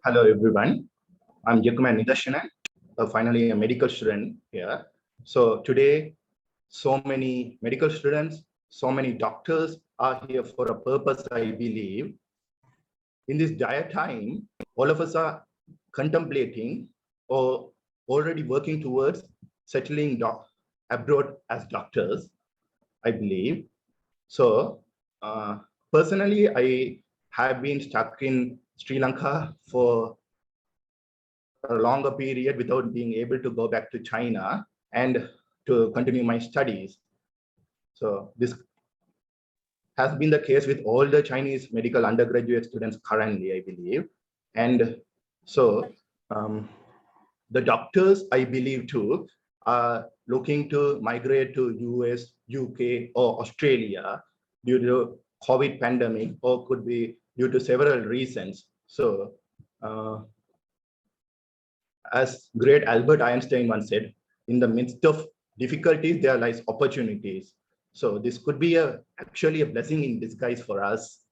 Hello, everyone. I'm Yakuman Nidashanan, finally a medical student here. So today, so many medical students, so many doctors are here for a purpose, I believe. In this dire time, all of us are contemplating or already working towards settling abroad as doctors, I believe. So personally, I have been stuck in Sri Lanka for a longer period without being able to go back to China and to continue my studies. So this has been the case with all the Chinese medical undergraduate students currently, I believe. And so the doctors, I believe too, are looking to migrate to US, UK, or Australia due to COVID pandemic, or could be due to several reasons. So as great Albert Einstein once said, in the midst of difficulties, there lies opportunities. So this could be actually a blessing in disguise for us.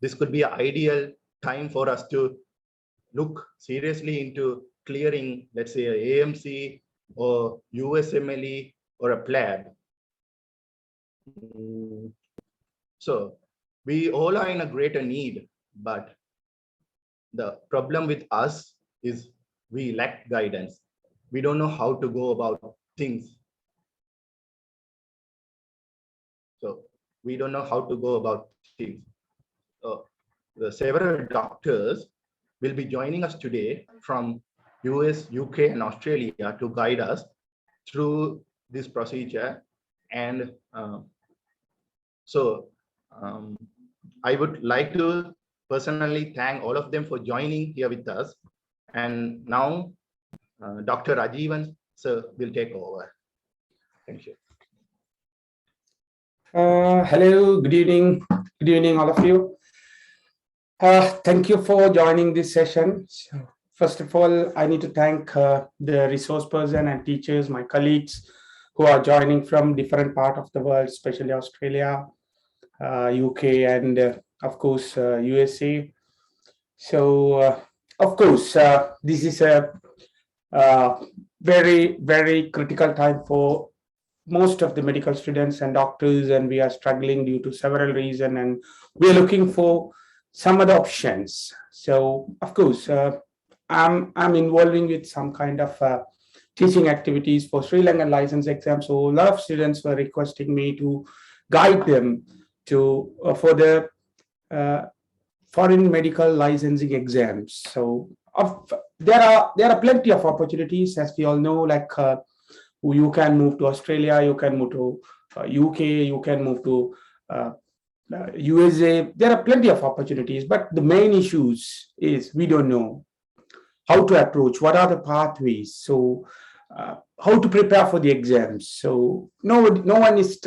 This could be an ideal time for us to look seriously into clearing, let's say, a AMC or USMLE or a PLAB. So we all are in a greater need, but the problem with us is we lack guidance. We don't know how to go about things. So we don't know how to go about things. The several doctors will be joining us today from US, UK, and Australia to guide us through this procedure. And I would like to personally thank all of them for joining here with us. And now Dr. Rajivan sir will take over. Thank you. Hello, good evening all of you. Thank you for joining this session. So, first of all, I need to thank the resource person and teachers, my colleagues who are joining from different parts of the world, especially Australia, UK, and of course, USA. So, of course, this is a very, very critical time for most of the medical students and doctors, and we are struggling due to several reasons, and we are looking for some other options. So, of course, I'm involving with some kind of teaching activities for Sri Lankan license exam. So, a lot of students were requesting me to guide them to for the foreign medical licensing exams. So, there are plenty of opportunities, as we all know, like you can move to Australia, you can move to UK, you can move to USA. There are plenty of opportunities, but the main issues is we don't know how to approach, what are the pathways, so how to prepare for the exams. So no one is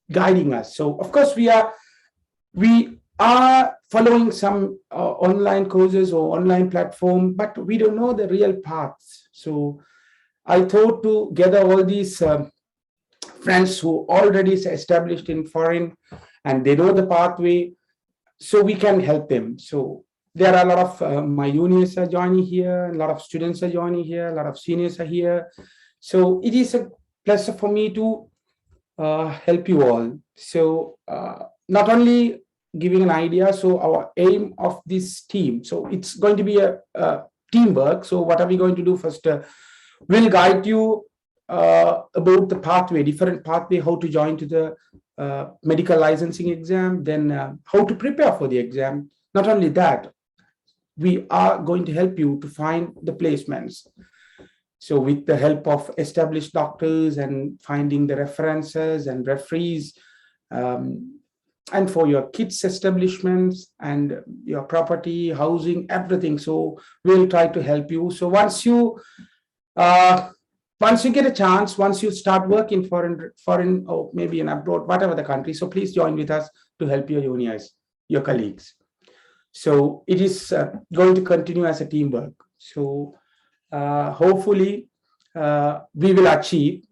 guiding us. So of course we are following some online courses or online platform, but we don't know the real paths. So I thought to gather all these friends who already established in foreign and they know the pathway, so we can help them. So there are a lot of my juniors are joining here, a lot of students are joining here, a lot of seniors are here. So it is a pleasure for me to help you all. So not only giving an idea, so our aim of this team, so it's going to be a teamwork. So what are we going to do first? We'll guide you about the pathway, different pathway, how to join to the medical licensing exam, then how to prepare for the exam. Not only that, we are going to help you to find the placements. So with the help of established doctors and finding the references and referees, and for your kids' establishments and your property, housing, everything. So we'll try to help you. So once you get a chance, once you start working foreign or maybe in abroad, whatever the country, so please join with us to help your juniors, your colleagues. So it is going to continue as a teamwork. So hopefully we will achieve.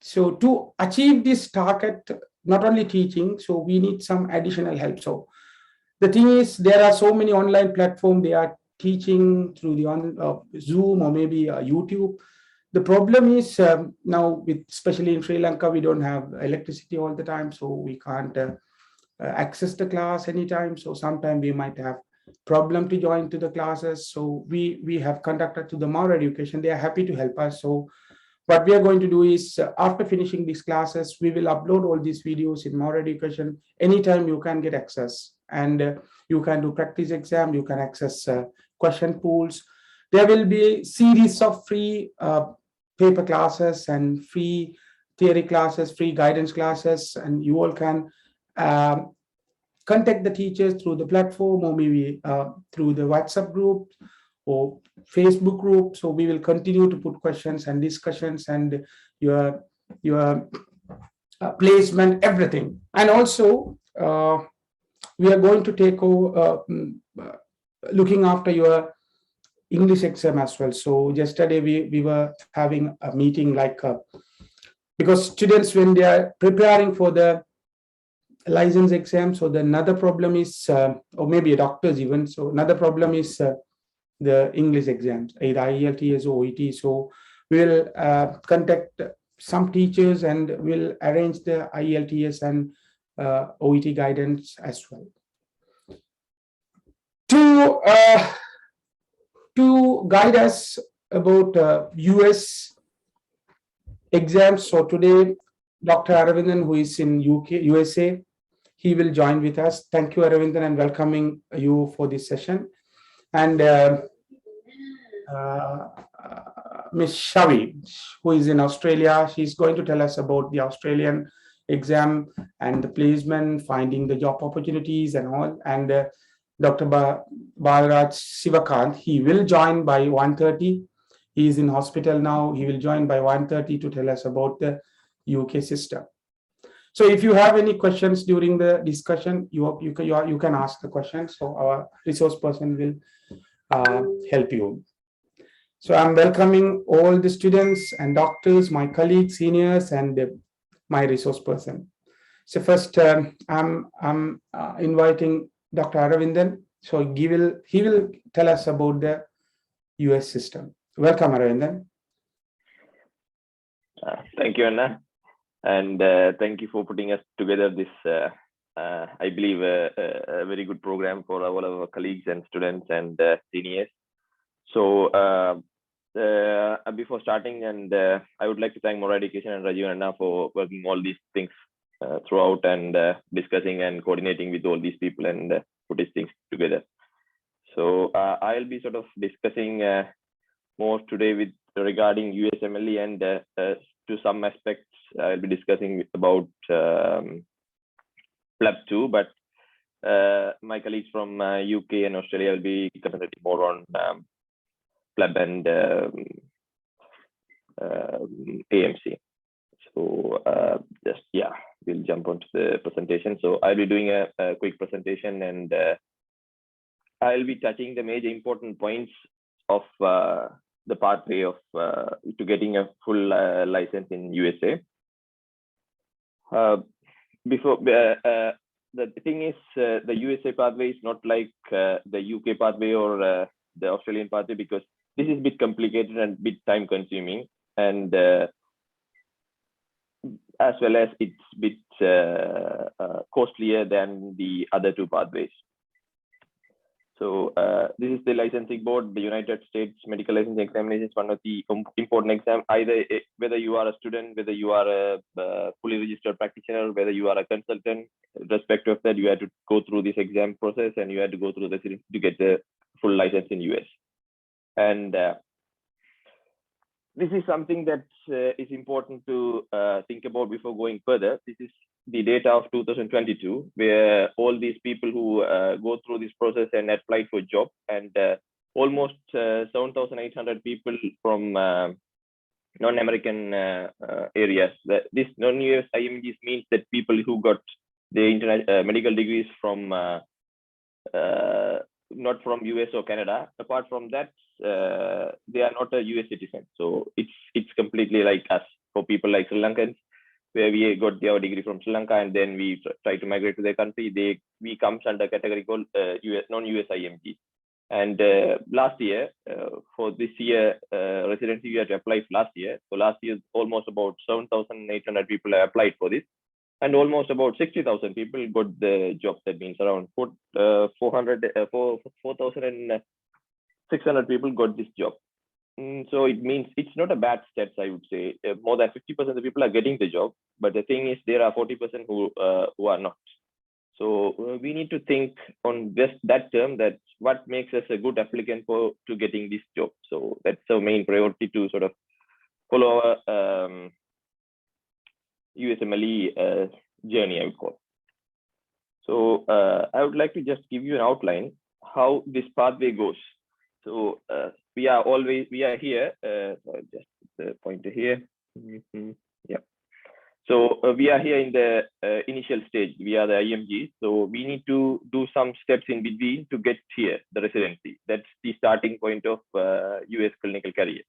So to achieve this target, not only teaching, so we need some additional help. So the thing is, there are so many online platforms, they are teaching through the Zoom or maybe YouTube. The problem is now, with especially in Sri Lanka, we don't have electricity all the time, so we can't access the class anytime. So sometimes we might have problem to join to the classes. So we have contacted to the More Education. They are happy to help us. So what we are going to do is after finishing these classes, we will upload all these videos in More Education. Anytime you can get access, and you can do practice exam, you can access question pools. There will be a series of free paper classes and free theory classes, free guidance classes, and you all can contact the teachers through the platform, or maybe through the WhatsApp group or Facebook group. So we will continue to put questions and discussions and your placement, everything. And also we are going to take over looking after your English exam as well. So yesterday we were having a meeting, like because students, when they are preparing for the license exam, so the another problem is or maybe doctors even, so another problem is the English exams, either IELTS or OET. So we'll contact some teachers and we'll arrange the IELTS and OET guidance as well. To guide us about US exams. So today, Dr. Aravindan, who is in USA, he will join with us. Thank you, Aravindan, and welcoming you for this session. And Miss Shavi, who is in Australia, she's going to tell us about the Australian exam and the placement, finding the job opportunities and all. And Dr. Balraj Sivakant, he will join by 1:30. He is in hospital now. He will join by 1:30 to tell us about the UK system. So if you have any questions during the discussion, you can ask the questions. So our resource person will help you. So I'm welcoming all the students and doctors, my colleagues, seniors, and my resource person. So first, I'm inviting Dr. Aravindan. So he will tell us about the US system. Welcome, Aravindan. Thank you, Anna, and thank you for putting us together this, I believe, a very good program for all of our colleagues and students and seniors. So before starting, and I would like to thank More Education and Rajiv and Anna for working all these things throughout, and discussing and coordinating with all these people and put these things together. So I'll be sort of discussing more today with regarding USMLE, and to some aspects I'll be discussing about PLAB 2, but my colleagues from UK and Australia will be concentrating more on PLAB and AMC. So we'll jump onto the presentation. So I'll be doing a quick presentation, and I'll be touching the major important points of the pathway of to getting a full license in USA. The thing is, the USA pathway is not like the UK pathway or the Australian pathway, because this is a bit complicated and a bit time consuming, and as well as it's a bit costlier than the other two pathways. So this is the licensing board. The United States Medical Licensing Examination is one of the important exams. Either whether you are a student, whether you are a fully registered practitioner, whether you are a consultant, irrespective of that, you have to go through this exam process, and you have to go through this to get the full license in US. And this is something that is important to think about before going further. This is the data of 2022, where all these people who go through this process and applied for a job, and almost 7,800 people from non-American areas. This non-US IMGs means that people who got the medical degrees from not from US or Canada. Apart from that, they are not a US citizen. So it's completely like us, for people like Sri Lankans, where we got our degree from Sri Lanka and then we try to migrate to their country. We comes under category called non-US IMG. And last year, for this year residency, we had to apply last year. So last year, almost about 7,800 people applied for this, and almost about 60,000 people got the job. That means around 4,600 people got this job. So it means it's not a bad stats, I would say. More than 50% of the people are getting the job, but the thing is there are 40% who are not. So we need to think on just that term, that what makes us a good applicant to getting this job. So that's our main priority, to sort of follow our USMLE journey, I would call. So I would like to just give you an outline how this pathway goes. So we are here. So just the pointer here. Yeah. So we are here in the initial stage. We are the IMG. So we need to do some steps in between to get here, the residency. That's the starting point of US clinical career.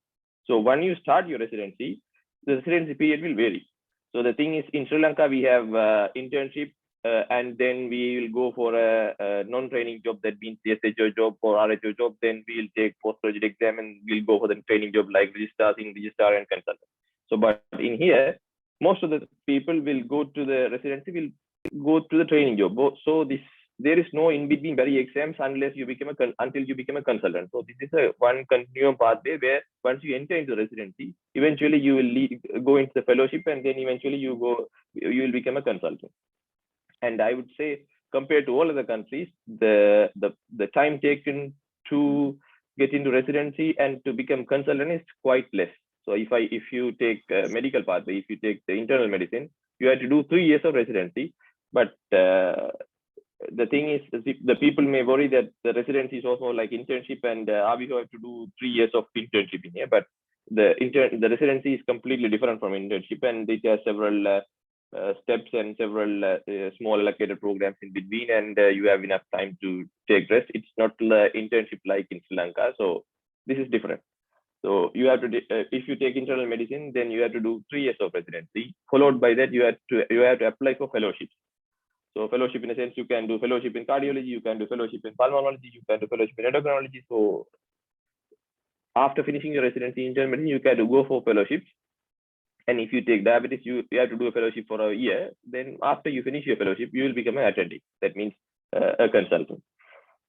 So when you start your residency, the residency period will vary. So the thing is, in Sri Lanka, we have internship, and then we will go for a non-training job. That means the SHO job or RHO job. Then we will take postgraduate exam and we'll go for the training job like registrar and consultant. So, but in here, most of the people will go to the residency, will go to the training job. So there is no in-between very exams until you become a consultant. So this is a one continuum pathway where once you enter into residency, eventually you will go into the fellowship, and then eventually you will become a consultant. And I would say, compared to all other countries, the time taken to get into residency and to become consultant is quite less. So if you take medical pathway, if you take the internal medicine, you have to do 3 years of residency. But the thing is, the people may worry that the residency is also like internship, and we have to do 3 years of internship in here. But the residency is completely different from internship, and it has several steps and several small allocated programs in between, and you have enough time to take rest. It's not the internship like in Sri Lanka. So this is different. So you have to, if you take internal medicine, then you have to do 3 years of residency. Followed by that, you have to apply for fellowships. So fellowship, in a sense, you can do fellowship in cardiology, you can do fellowship in pulmonology, you can do fellowship in endocrinology. So after finishing your residency in internal medicine, you can go for fellowships. And if you take diabetes, you have to do a fellowship for a year. Then after you finish your fellowship, you will become an attending. That means a consultant.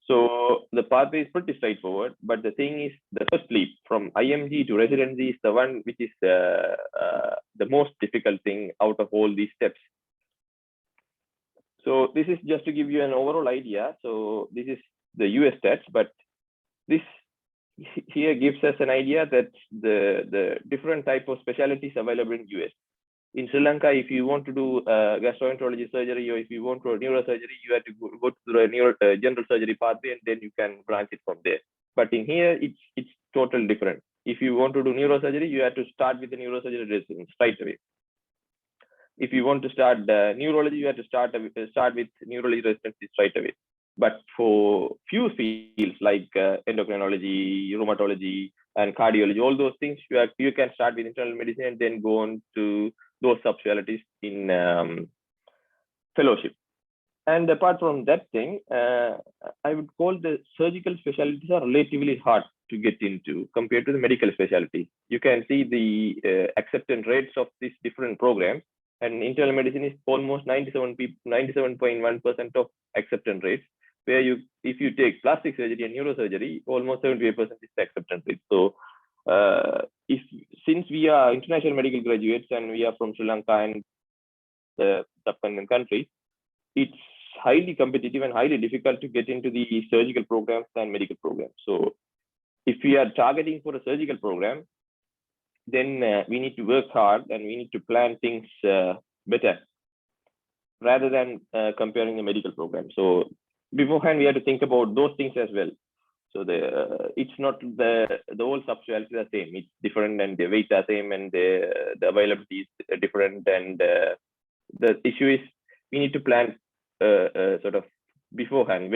So the pathway is pretty straightforward, but the thing is, the first leap from IMG to residency is the one which is the most difficult thing out of all these steps. So this is just to give you an overall idea. So this is the US stats, but this here gives us an idea that the different type of specialties available in US. In Sri Lanka, if you want to do gastroenterology surgery, or if you want to do neurosurgery, you have to go to the general surgery pathway, and then you can branch it from there. But in here, it's totally different. If you want to do neurosurgery, you have to start with the neurosurgery residency straight away. If you want to start neurology, you have to start with neurology residency straight away. But for few fields like endocrinology, rheumatology, and cardiology, all those things, you can start with internal medicine and then go on to those subspecialties in fellowship. And apart from that thing, I would call the surgical specialties are relatively hard to get into compared to the medical specialties. You can see the acceptance rates of these different programs, and internal medicine is almost 97.1% of acceptance rates, where if you take plastic surgery and neurosurgery, almost 78% is the acceptance rate. So since we are international medical graduates and we are from Sri Lanka and the subcontinent countries, it's highly competitive and highly difficult to get into the surgical programs and medical programs. So if we are targeting for a surgical program, then we need to work hard and we need to plan things better rather than comparing the medical program. So beforehand, we have to think about those things as well. So it's not the whole subspecialties are same. It's different, and the weights are same, and the availability is different. And the issue is we need to plan sort of beforehand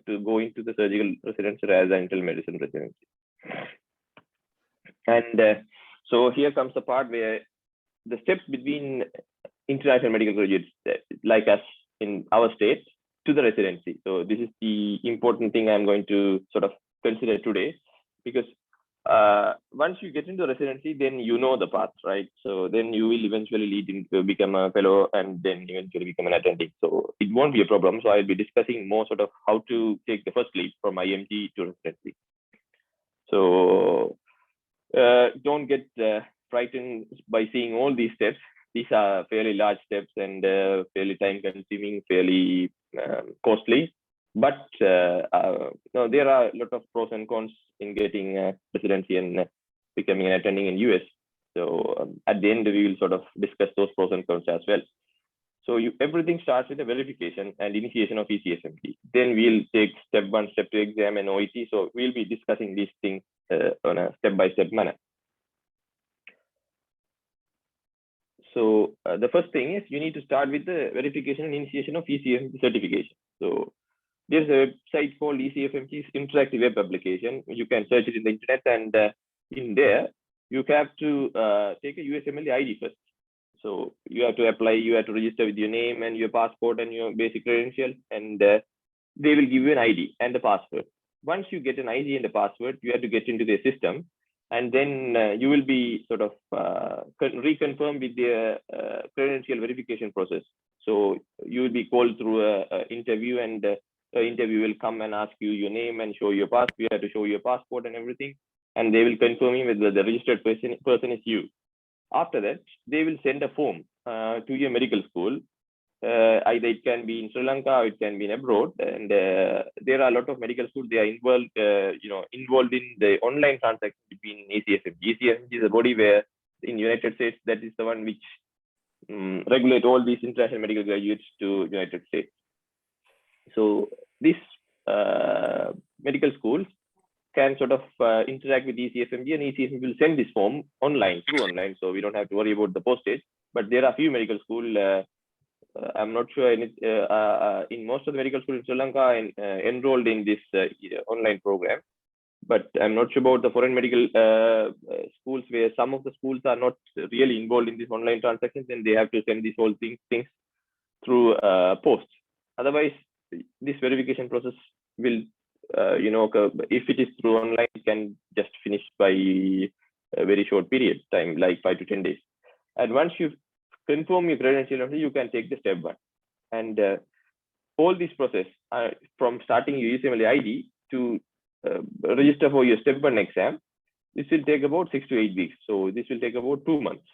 to go into the surgical residency as an internal medicine residency. And so here comes the part where the steps between international medical graduates like us in our state to the residency. So this is the important thing I'm going to sort of consider today, because once you get into residency, then you know the path, right? So then you will eventually lead into become a fellow and then eventually become an attending. So it won't be a problem. So I'll be discussing more sort of how to take the first leap from IMT to residency. So don't get frightened by seeing all these steps. These are fairly large steps and fairly time consuming, fairly costly. But no, there are a lot of pros and cons in getting residency and becoming an attending in US. So at the end, we will sort of discuss those pros and cons as well. So everything starts with a verification and initiation of ECFMT. Then we'll take step 1, step 2 exam and OET. So we'll be discussing these things on a step-by-step manner. So the first thing is you need to start with the verification and initiation of ECFMT certification. So there's a website called ECFMT's interactive web application. You can search it in the internet, and in there you have to take a USMLE ID first. So you have to apply, you have to register with your name and your passport and your basic credentials, and they will give you an ID and the password. Once you get an ID and the password, you have to get into the system, and then you will be sort of reconfirmed with the credential verification process. So you will be called through an interview, and the interview will come and ask you your name and show your passport. You have to show your passport and everything, and they will confirm you whether the registered person is you. After that, they will send a form to your medical school. Either it can be in Sri Lanka or it can be in abroad, and there are a lot of medical schools. They are involved, involved in the online transaction between ECFMT. ECFMT is a body where in United States, that is the one which regulate all these international medical graduates to United States. So these medical schools can sort of interact with ECFMG, and ECFMG will send this form through online, so we don't have to worry about the postage. But there are a few medical schools, I'm not sure in most of the medical schools in Sri Lanka enrolled in this online program, but I'm not sure about the foreign medical schools, where some of the schools are not really involved in these online transactions, and they have to send these whole things through post. Otherwise, this verification process will if it is through online, it can just finish by a very short period time, like 5 to 10 days. And once you confirm your credential, you can take the step 1. And all this process from starting your USMLE ID to register for your step 1 exam, this will take about 6 to 8 weeks. So this will take about 2 months,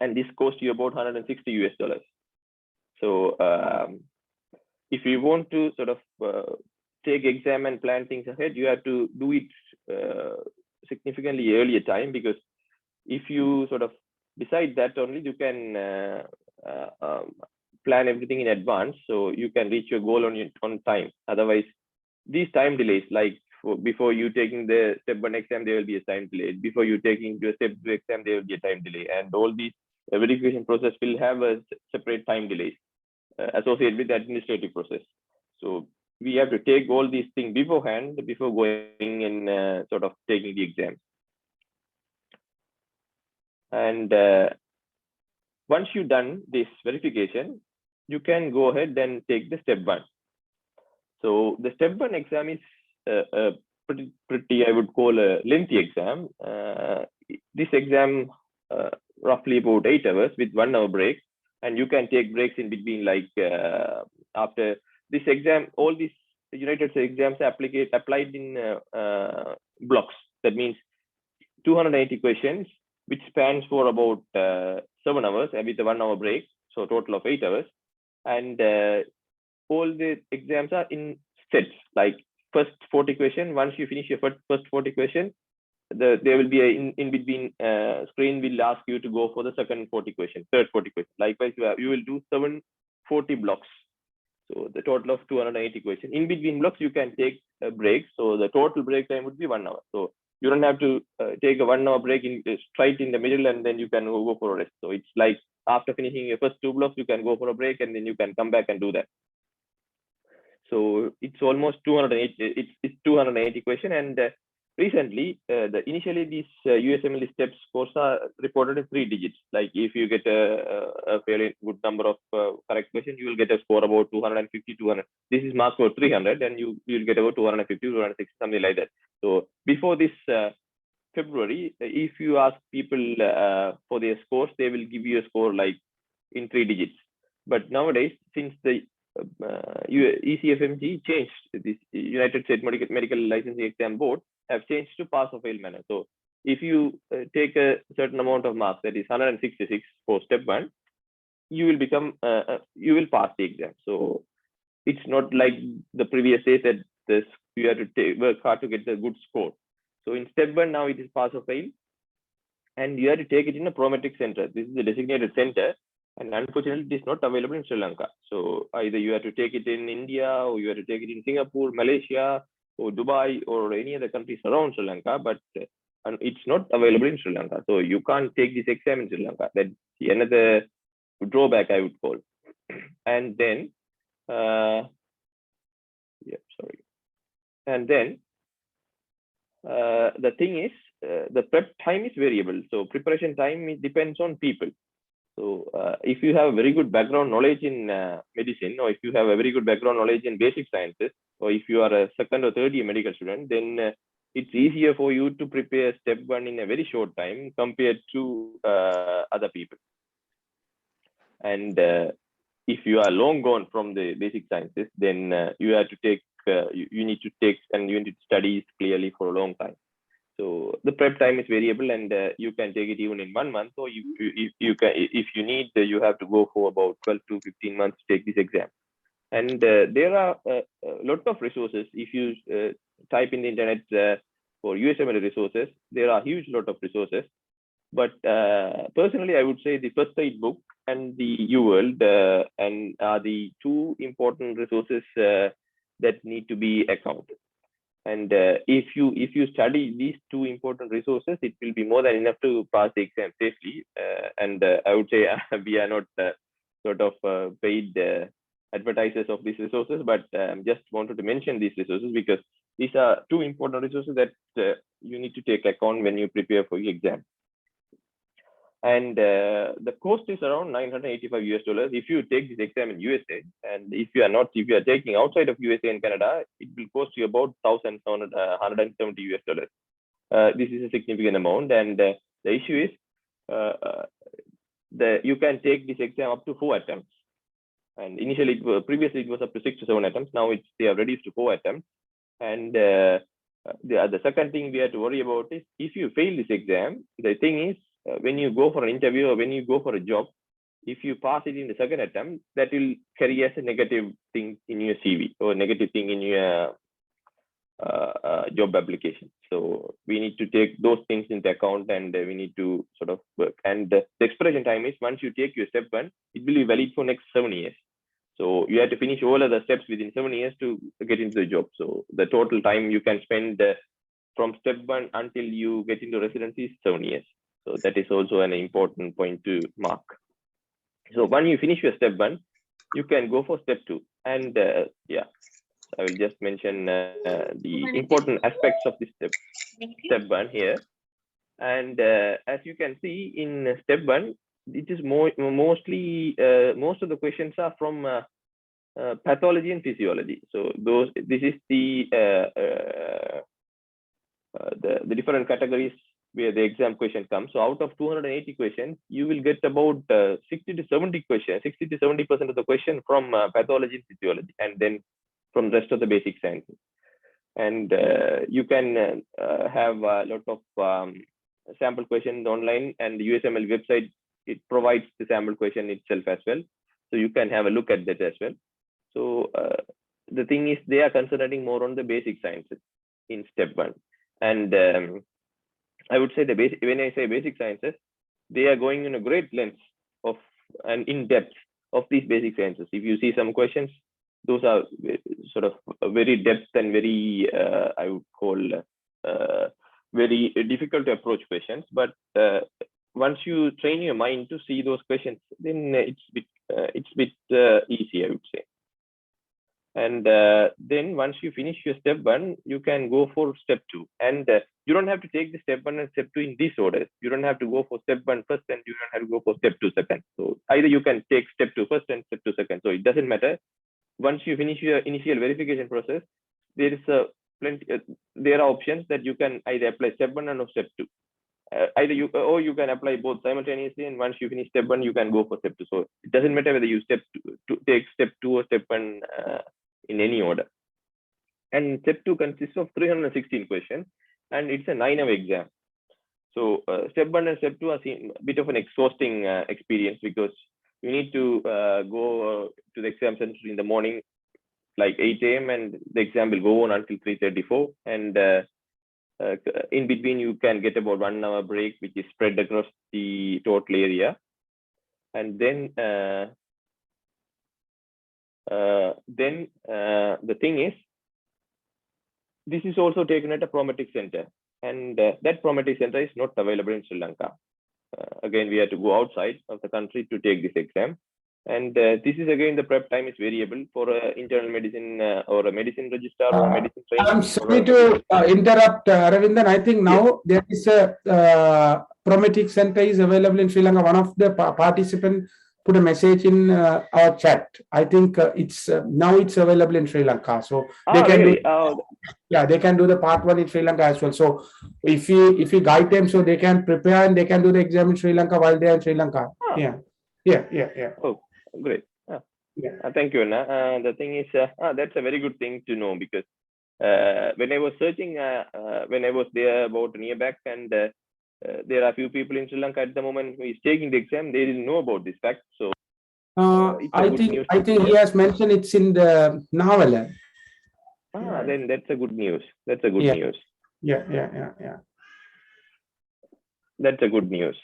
and this costs you about $160 US. So if you want to sort of take exam and plan things ahead, you have to do it significantly earlier time, because if you sort of decide that only, you can plan everything in advance, so you can reach your goal on time. Otherwise, these time delays, like before you taking the step 1 exam, there will be a time delay. Before you taking your step 2 exam, there will be a time delay, and all these verification process will have a separate time delay associated with the administrative process. So we have to take all these things beforehand before going and sort of taking the exam. And once you've done this verification, you can go ahead and take the step 1. So the step 1 exam is pretty, I would call a lengthy exam. This exam roughly about 8 hours with 1 hour break, and you can take breaks in between, like after this exam. All these United States exams are applied in blocks. That means 280 questions, which spans for about 7 hours with a 1 hour break, so total of 8 hours. And all the exams are in sets, like first 40 questions. Once you finish your first 40 questions, there will be a in between screen will ask you to go for the second 40 questions, third 40 questions. Likewise, you will do 740 blocks. So the total of 280 questions. In between blocks, you can take a break. So the total break time would be 1 hour. So you don't have to take a 1 hour break straight in the middle, and then you can go for a rest. So it's like after finishing your first 2 blocks, you can go for a break, and then you can come back and do that. So it's almost 280. It's 280 questions, and recently, initially these USMLE steps scores are reported in 3 digits. Like if you get a fairly good number of correct questions, you will get a score about 250, 200. This is marked for 300, and you'll get about 250, 260, something like that. So before this February, if you ask people for their scores, they will give you a score like in 3 digits. But nowadays, since the ECFMG changed, this United States Medical Licensing Exam Board have changed to pass or fail manner. So if you take a certain amount of marks, that is 166 for step 1, you will become you will pass the exam. So it's not like the previous days that this you have to work hard to get the good score. So in step 1 now it is pass or fail, and you have to take it in a prometric center. This is the designated center, and unfortunately it is not available in Sri Lanka. So either you have to take it in India, or you have to take it in Singapore, Malaysia, or Dubai, or any other countries around Sri Lanka, but it's not available in Sri Lanka. So you can't take this exam in Sri Lanka. That's another drawback, I would call. And then and then the thing is, the prep time is variable. So preparation time depends on people. So if you have a very good background knowledge in medicine, or if you have a very good background knowledge in basic sciences, or if you are a second or third year medical student, then it's easier for you to prepare step 1 in a very short time compared to other people. And if you are long gone from the basic sciences, then you have to take, you need to take, and you need to study clearly for a long time. So the prep time is variable, and you can take it even in 1 month, or you can, if you need, you have to go for about 12 to 15 months to take this exam. And there are a lot of resources. If you type in the internet for USMLE resources, there are a huge lot of resources. But personally, I would say the first aid book and the UWorld and are the 2 important resources that need to be accounted. And if you study these 2 important resources, it will be more than enough to pass the exam safely. And I would say we are not sort of paid advertisers of these resources, but just wanted to mention these resources because these are 2 important resources that you need to take account when you prepare for your exam. And the cost is around $985 if you take this exam in USA. And if you are taking outside of USA and Canada, it will cost you about $1,170. This is a significant amount, and the issue is you can take this exam up to 4 attempts. And initially, previously it was up to 6 to 7 attempts. Now they are reduced to 4 attempts. And the second thing we have to worry about is if you fail this exam, the thing is, when you go for an interview or when you go for a job, if you pass it in the second attempt, that will carry as a negative thing in your CV or negative thing in your job application. So we need to take those things into account, and we need to sort of work. And the expiration time is, once you take your step 1, it will be valid for next 7 years. So you have to finish all of the steps within 7 years to get into the job. So the total time you can spend from step 1 until you get into residency is 7 years. So that is also an important point to mark. So when you finish your step 1, you can go for step 2. And yeah, I will just mention the important aspects of this step 1 here. And as you can see in step 1, it is mostly most of the questions are from pathology and physiology. So this is the different categories where the exam question comes. So out of 280 questions, you will get about 60 to 70% of the question from pathology and physiology, and then from the rest of the basic sciences. And you can have a lot of sample questions online, and the USMLE website, it provides the sample question itself as well. So you can have a look at that as well. So the thing is, they are concentrating more on the basic sciences in step 1. And I would say when I say basic sciences, they are going in a great length of and in depth of these basic sciences. If you see some questions, those are sort of very depth and very, I would call, very difficult to approach questions. But once you train your mind to see those questions, then it's a bit easy, I would say. And then once you finish your step 1, you can go for step 2. And you don't have to take the step 1 and step 2 in this order. You don't have to go for step 1 first, and you don't have to go for step 2 second. So either you can take step 2 first and step 2 second. So it doesn't matter. Once you finish your initial verification process, there is there are options that you can either apply step 1 or step 2. Either you can apply both simultaneously, and once you finish step 1, you can go for step 2. So it doesn't matter whether you take step 2 or step 1 in any order. And step 2 consists of 316 questions, and it's a 9-hour exam. So step 1 and step 2 are a bit of an exhausting experience, because you need to go to the exam center in the morning, like 8 a.m., and the exam will go on until 3:34. And in between, you can get about 1 hour break, which is spread across the total area. And then the thing is, this is also taken at a Prometric center, and that Prometric center is not available in Sri Lanka. Again, we have to go outside of the country to take this exam. And this is, again, the prep time is variable for internal medicine or a medicine registrar or a medicine training. I'm sorry to interrupt, Ravindan. I think now there is a Prometric center is available in Sri Lanka. One of the participants put a message in our chat. I think it's now it's available in Sri Lanka. So they can really? they can do the part 1 in Sri Lanka as well. So if you guide them, so they can prepare and they can do the exam in Sri Lanka while they are in Sri Lanka. Yeah. Oh, great. Thank you, Anna. The thing is, that's a very good thing to know, because when I was searching, when I was there about a year back, and there are a few people in Sri Lanka at the moment who is taking the exam, they didn't know about this fact. So I think he has mentioned it's in the Navala. Then that's a good news. That's a good news. Yeah. That's a good news.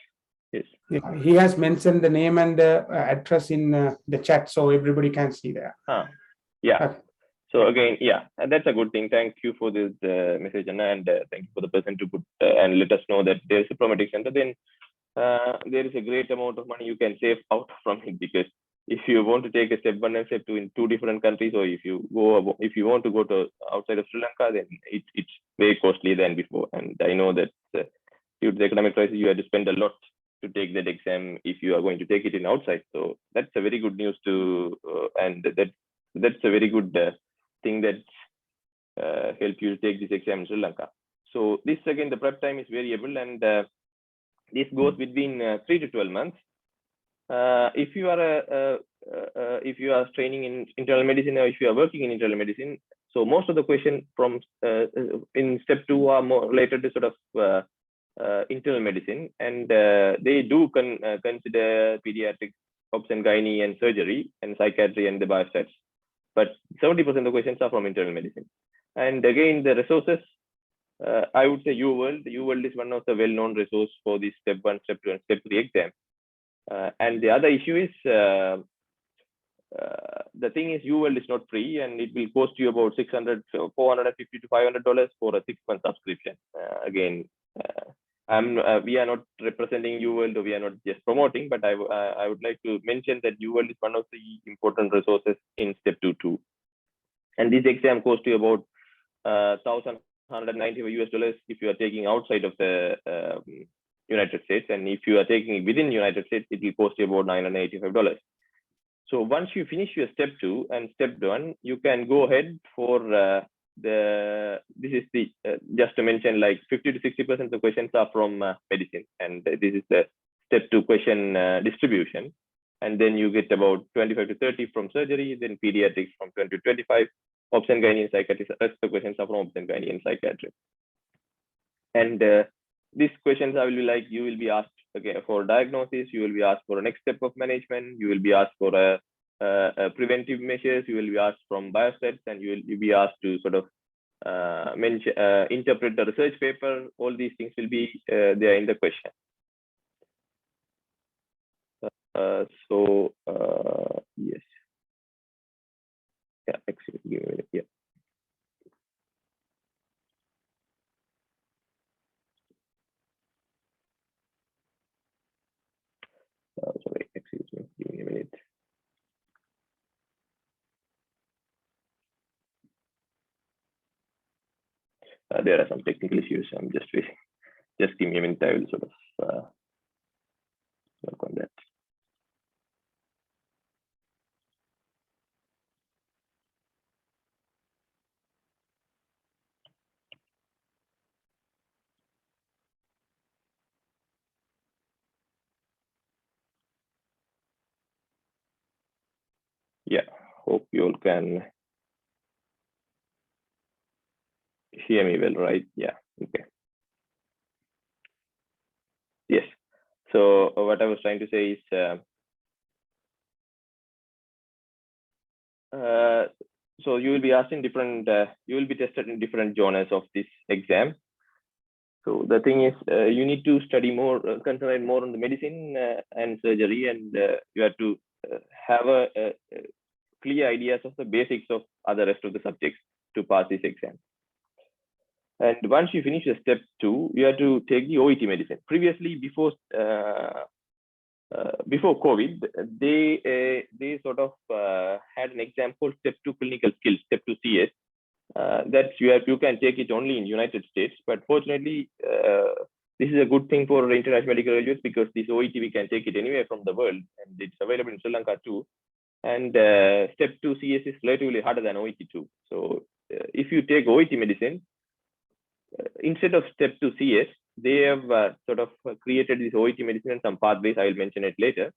Yes. Yeah, he has mentioned the name and the address in the chat, so everybody can see there. So again, and that's a good thing. Thank you for this message, Anna, and thank you for the person to put and let us know that there's a Prometric center. Then there is a great amount of money you can save out from it, because if you want to take a step 1 and step 2 in 2 different countries, or if you want to go to outside of Sri Lanka, then it's way costly than before. And I know that due to the economic crisis, you have to spend a lot to take that exam if you are going to take it in outside. So that's a very good news and that's a very good thing that help you to take this exam in Sri Lanka. So this, again, the prep time is variable, and this goes between 3 to 12 months. If you are training in internal medicine, or if you are working in internal medicine, so most of the questions from in step 2 are more related to sort of internal medicine, and they do consider pediatrics, obs and gynae, and surgery, and psychiatry, and the biostats. But 70% of the questions are from internal medicine. And again, the resources, I would say UWorld. UWorld is one of the well-known resource for this step 1, step 2, and step 3 exam. And the other issue is, the thing is, UWorld is not free, and it will cost you about $450 to $500 for a 6-month subscription. Again, we are not representing UWorld, or we are not just promoting, but I would like to mention that UWorld is one of the important resources in step 2 too. And this exam costs you about $1,190 if you are taking outside of the United States, and if you are taking it within United States, it will cost you about $985. So once you finish your step 2 and step 1, you can go ahead for this is the just to mention, like 50 to 60% of the questions are from medicine, and this is the step 2 question distribution. And then you get about 25 to 30 from surgery, then pediatrics from 20 to 25, obs and gynae and psychiatry. The rest of the questions are from obs and gynae and psychiatry. And these questions I will be like, you will be asked for diagnosis, you will be asked for a next step of management, you will be asked for a preventive measures, you will be asked from biostats, and you will be asked to sort of interpret the research paper. All these things will be there in the question. Yes. Yeah, excuse me. Give me a minute. Yeah. Sorry, excuse me. Give me a minute. There are some technical issues. I'm just facing. Just give me a minute. I will sort of work on that. Yeah, hope you all can hear me well, right? Yeah, okay. Yes. So what I was trying to say is, so you will be asked in different, you will be tested in different genres of this exam. So the thing is, you need to study more, concentrate more on the medicine and surgery, and you have to have a clear ideas of the basics of other rest of the subjects to pass this exam. And once you finish the step 2, you have to take the OET medicine. Previously, before COVID, they sort of had an exam called step 2 clinical skills, step 2 CS. That you can take it only in United States, but fortunately, this is a good thing for international medical graduates because this OET we can take it anywhere from the world, and it's available in Sri Lanka too. And step 2 CS is relatively harder than OET 2. So if you take OET medicine, instead of step 2 CS, they have sort of created this OET medicine and some pathways. I will mention it later.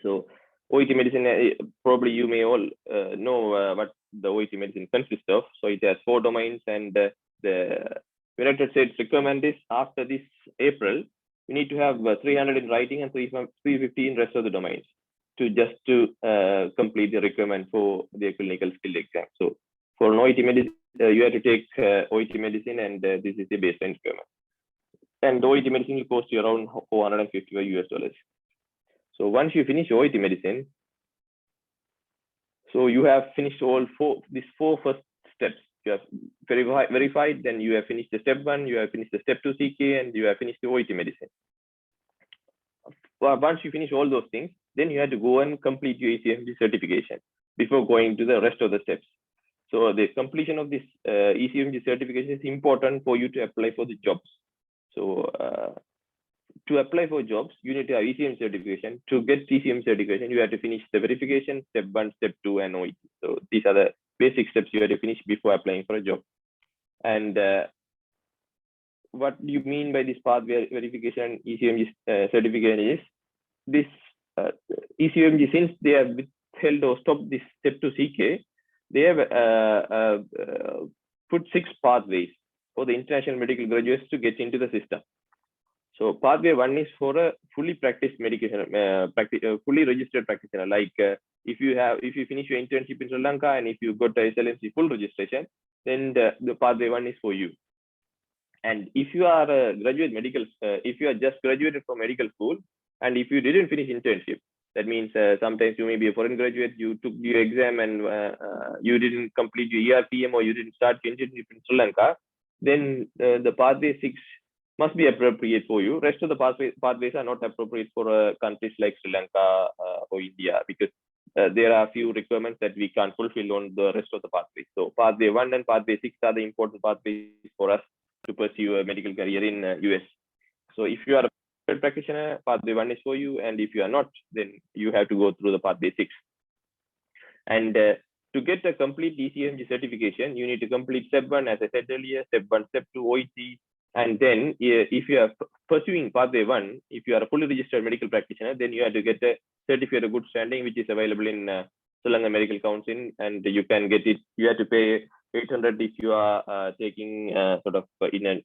So OET medicine, probably you may all know what the OET medicine consists of. So it has 4 domains, and the United States requirement is after this April, you need to have 300 in writing and 350 in rest of the domains to complete the requirement for the clinical skill exam. So for an OET medicine, you have to take OET medicine, and this is the baseline requirement. And OET medicine will cost you around $455. So once you finish OET medicine, so you have finished all these four first steps. You have verified, then you have finished the step 1, you have finished the step 2 CK, and you have finished the OET medicine. Once you finish all those things, then you have to go and complete your ECMG certification before going to the rest of the steps. So the completion of this ECMG certification is important for you to apply for the jobs. So to apply for jobs, you need to have ECM certification. To get ECM certification, you have to finish the verification, step 1, step 2, and OET. So these are the basic steps you have to finish before applying for a job. And what do you mean by this pathway verification ECMG certification is this ECMG, since they have withheld or stopped this step 2 CK, they have put 6 pathways for the international medical graduates to get into the system. So pathway 1 is for a fully practiced medication, fully registered practitioner. Like if you finish your internship in Sri Lanka and if you got a SLMC full registration, then the pathway 1 is for you. And if you are a graduate medical, if you are just graduated from medical school, and if you didn't finish internship, that means sometimes you may be a foreign graduate, you took your exam and you didn't complete your ERPM or you didn't start your internship in Sri Lanka, then the pathway 6 must be appropriate for you. Rest of the pathways are not appropriate for countries like Sri Lanka or India, because there are a few requirements that we can't fulfill on the rest of the pathways. So pathway 1 and pathway 6 are the important pathways for us to pursue a medical career in US. So if you are a practitioner, pathway 1 is for you, and if you are not, then you have to go through the pathway 6. And to get a complete ECMG certification, you need to complete step 1, as I said earlier, step 1, step 2, OET. And then if you are pursuing pathway 1, if you are a fully registered medical practitioner, then you have to get a certificate of good standing, which is available in Sri Lanka Medical Council, and you can get it. You have to pay 800 if you are taking sort of in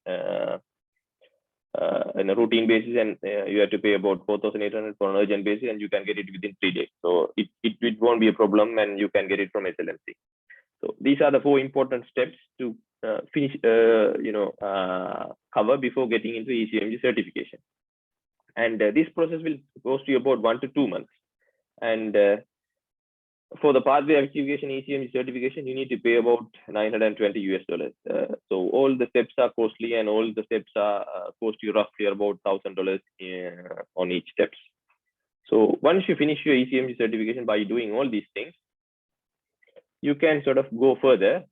a routine basis, and you have to pay about 4,800 for an urgent basis, and you can get it within 3 days. So it won't be a problem, and you can get it from SLMC. So these are the 4 important steps to finish, cover before getting into ECMG certification. And this process will cost you about 1 to 2 months. And for the pathway verification ECMG certification, you need to pay about $920. So all the steps are costly, and all the steps are cost you roughly about $1,000 on each steps. So once you finish your ECMG certification by doing all these things, you can sort of go further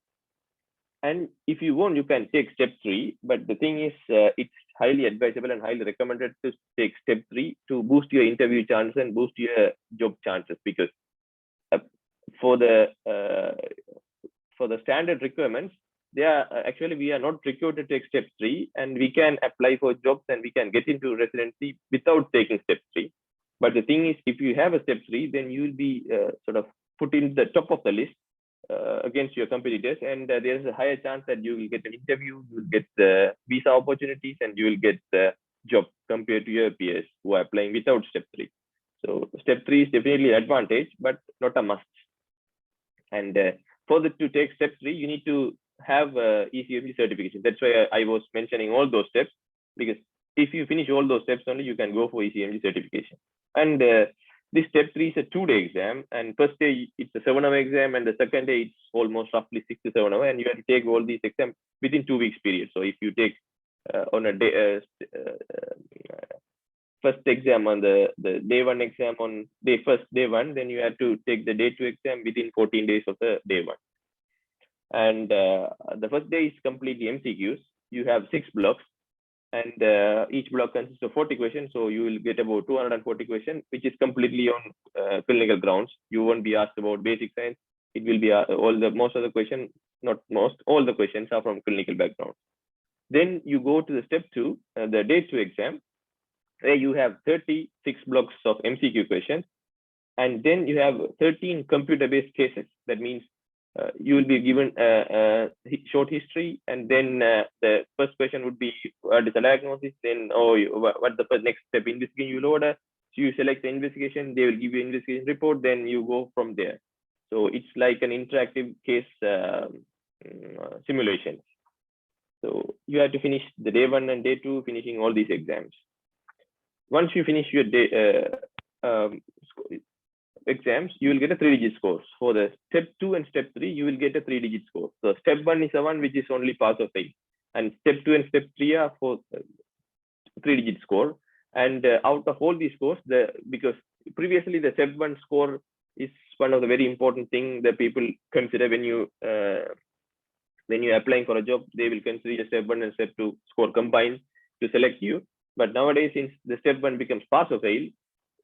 And if you want, you can take step 3. But the thing is, it's highly advisable and highly recommended to take step 3 to boost your interview chances and boost your job chances. Because for the standard requirements, they are actually, we are not required to take step 3, and we can apply for jobs and we can get into residency without taking step 3. But the thing is, if you have a step 3, then you will be sort of put in the top of the list against your competitors, and there's a higher chance that you will get an interview, you will get the visa opportunities, and you will get the job compared to your peers who are applying without step 3. So step 3 is definitely an advantage, but not a must. And to take step 3, you need to have ECMG certification. That's why I was mentioning all those steps, because if you finish all those steps only, you can go for ECMG certification. And this step 3 is a 2-day exam, and first day it's a 7-hour exam, and the second day it's almost roughly 6 to 7 hours, and you have to take all these exams within 2 weeks period. So if you take on a day first exam on the day 1 exam on day 1, then you have to take the day 2 exam within 14 days of the day 1. And the first day is completely MCQs. You have 6 blocks, and each block consists of 40 questions. So you will get about 240 questions, which is completely on clinical grounds. You won't be asked about basic science. It will be all the questions are from clinical background. Then you go to the step 2, the day 2 exam, where you have 36 blocks of MCQ questions, and then you have 13 computer-based cases. That means you will be given a short history, and then the first question would be what is the diagnosis, then what the next step investigation you will order. So you select the investigation, they will give you an investigation report, then you go from there. So it's like an interactive case simulation. So you have to finish the day 1 and day 2, finishing all these exams. Once you finish your day exams, you will get a 3-digit score. For the step 2 and step 3, you will get a 3-digit score. So step 1 is the one which is only pass or fail, and step 2 and step 3 are for 3-digit score. And out of all these scores, because previously the step 1 score is one of the very important thing that people consider when you're applying for a job. They will consider your step 1 and step 2 score combined to select you. But nowadays, since the step 1 becomes pass or fail,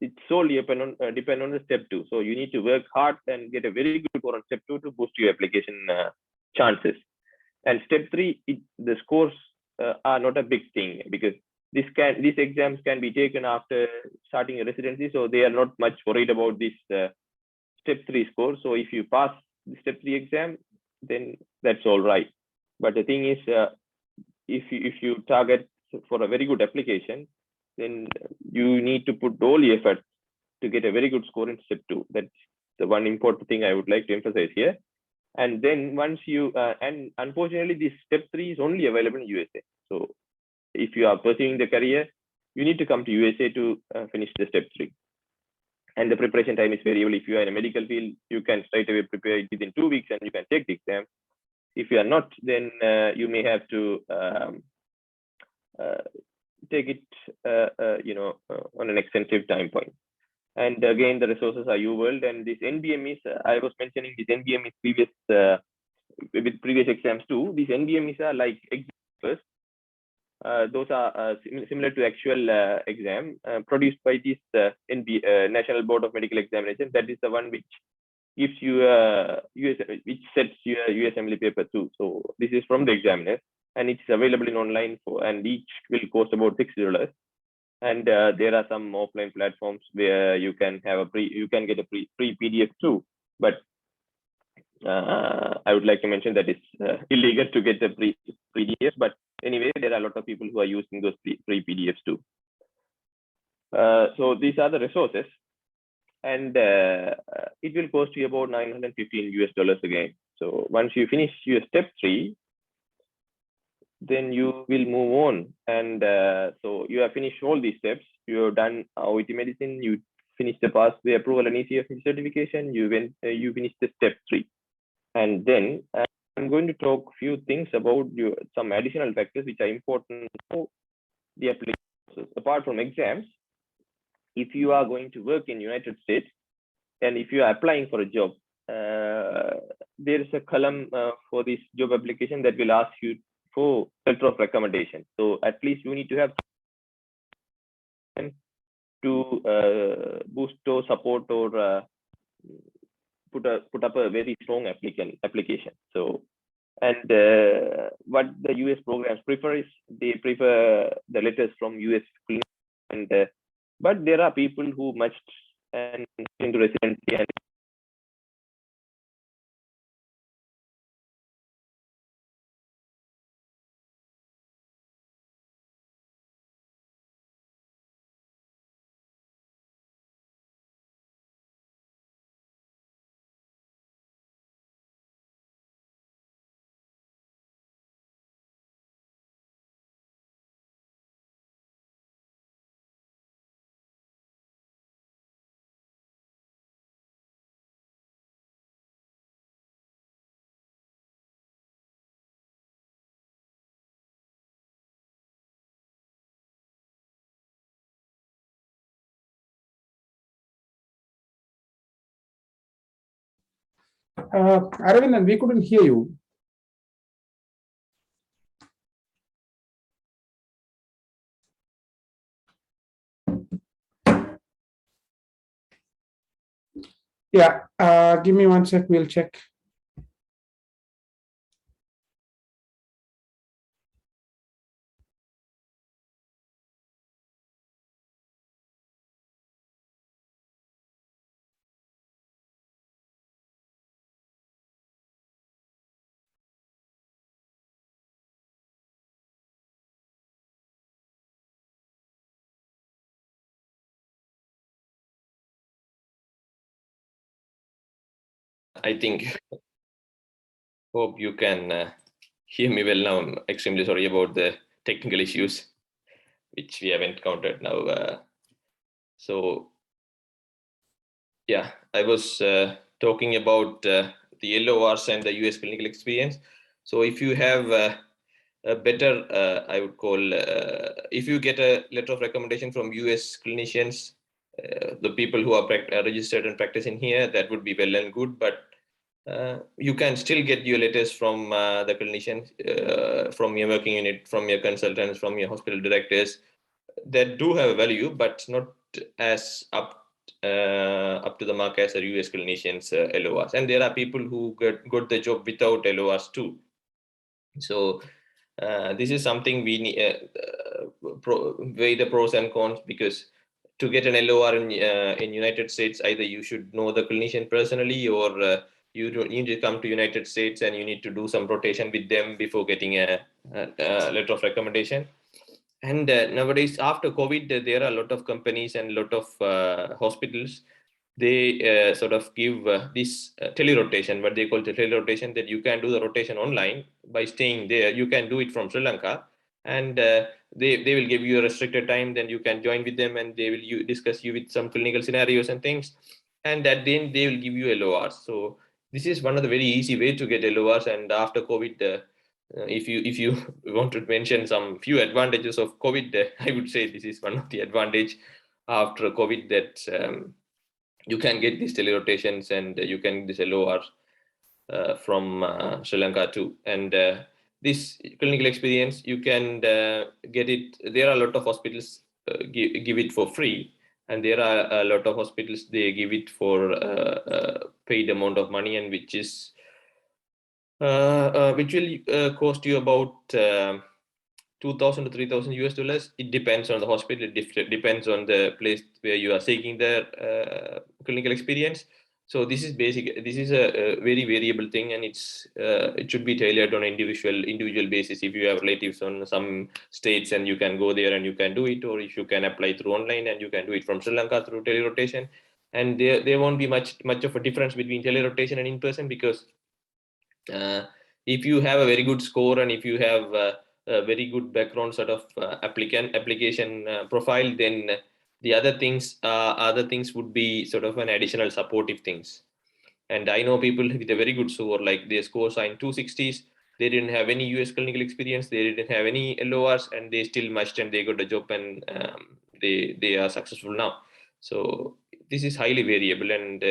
it's solely depend on the step 2. So you need to work hard and get a very good score on step 2 to boost your application chances. And step 3, the scores are not a big thing, because these exams can be taken after starting a residency. So they are not much worried about this step 3 score. So if you pass the step 3 exam, then that's all right. But the thing is, if you target for a very good application, then you need to put all the effort to get a very good score in step 2. That's the one important thing I would like to emphasize here. And then once you, and unfortunately, this step 3 is only available in USA. So if you are pursuing the career, you need to come to USA to finish the step 3. And the preparation time is variable. If you are in a medical field, you can straight away prepare it within 2 weeks and you can take the exam. If you are not, then you may have to take it, on an extensive time point. And again, the resources are UWorld, and this NBM is, I was mentioning this NBM is with previous exams too. These NBMs are like exams. Those are similar to actual exam produced by this National Board of Medical Examination. That is the one which gives you which sets your USMLE paper too. So this is from the examiner, and it's available in online and each will cost about $60. And there are some offline platforms where you can have get a free PDF too. But I would like to mention that it's illegal to get a free PDF. But anyway, there are a lot of people who are using those free PDFs too. So these are the resources, and it will cost you about $915 again. So once you finish your step 3, then you will move on. And so you have finished all these steps. You have done OET medicine, you finished the pathway approval and ECF certification, you finished the step 3. And then I'm going to talk a few things about some additional factors which are important for the application. Apart from exams, if you are going to work in United States, and if you are applying for a job, there is a column for this job application that will ask you for letter of recommendation. So at least you need to have to boost or support or put up a very strong application. So, and what the US programs prefer is they prefer the letters from US clinics, and but there are people who must and into residency and Aravindan, we couldn't hear you. Yeah, give me 1 sec, we'll check. I think, hope you can hear me well now. I'm extremely sorry about the technical issues which we have encountered now. So, yeah, I was talking about the LORs and the US clinical experience. So if you have a better, I would call, if you get a letter of recommendation from US clinicians, the people who are registered and practicing here, that would be well and good, but you can still get your letters from the clinicians, from your working unit, from your consultants, from your hospital directors, that do have a value, but not as up to the mark as a US clinicians LORs. And there are people who got the job without LORs too. So this is something we need weigh the pros and cons, because to get an LOR in United States, either you should know the clinician personally, or you need to come to United States and you need to do some rotation with them before getting a letter of recommendation. And nowadays, after COVID, there are a lot of companies and a lot of hospitals. They sort of give this tele-rotation, what they call the tele-rotation, that you can do the rotation online by staying there. You can do it from Sri Lanka, and they will give you a restricted time. Then you can join with them, and they will discuss you with some clinical scenarios and things. And at the end, they will give you LORs. So this is one of the very easy way to get LORs. And after COVID, if you want to mention some few advantages of COVID, I would say this is one of the advantage after COVID, that you can get these tele-rotations and you can get this LOR from Sri Lanka too. And this clinical experience, you can get it. There are a lot of hospitals give it for free, and there are a lot of hospitals they give it for paid amount of money, and which will cost you about 2,000 to 3,000 US dollars. It depends on the hospital. It depends on the place where you are seeking the clinical experience. So this is basic. This is a very variable thing, and it should be tailored on an individual basis. If you have relatives on some states, and you can go there and you can do it, or if you can apply through online and you can do it from Sri Lanka through tele-rotation, and there won't be much of a difference between tele-rotation and in person, because if you have a very good score and if you have a very good background sort of application profile, then the other things would be sort of an additional supportive things. And I know people with a very good score, like their scores are in 260s. They didn't have any US clinical experience. They didn't have any LORs, and they still matched and they got a job, and they are successful now. So this is highly variable, and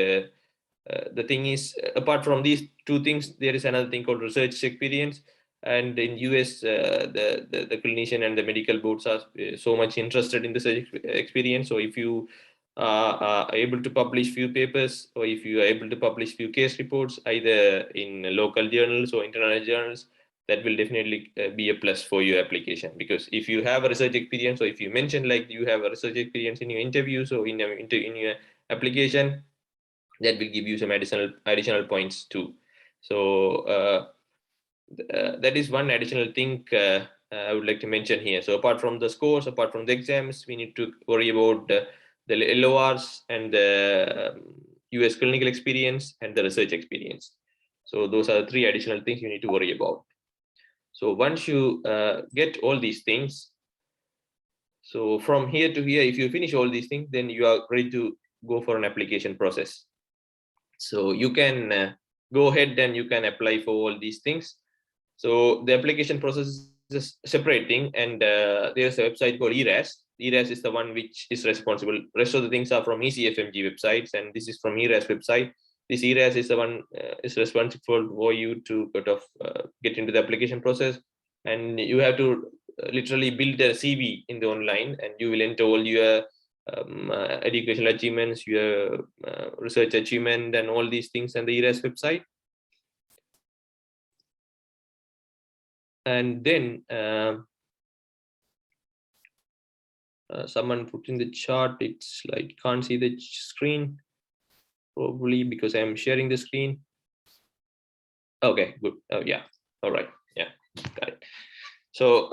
the thing is, apart from these two things, there is another thing called research experience. And in US, the clinician and the medical boards are so much interested in the research experience. So if you are able to publish few papers, or if you are able to publish few case reports, either in local journals or international journals, that will definitely be a plus for your application. Because if you have a research experience, or if you mention like you have a research experience in your interviews or in your application, that will give you some additional points too. So that is one additional thing I would like to mention here. So apart from the scores, apart from the exams, we need to worry about the LORs and the US clinical experience and the research experience. So those are the three additional things you need to worry about. So once you get all these things, so from here to here, if you finish all these things, then you are ready to go for an application process. So you can go ahead and you can apply for all these things. So the application process is separating, and there's a website called ERAS. ERAS is the one which is responsible. Rest of the things are from ECFMG websites, and this is from ERAS website. This ERAS is the one is responsible for you to get into the application process, and you have to literally build a CV in the online, and you will enter all your educational achievements, your research achievement, and all these things on the ERAS website. And then someone put in the chart, it's like can't see the screen, probably because I'm sharing the screen. Okay, good. Oh yeah, all right, yeah, got it. So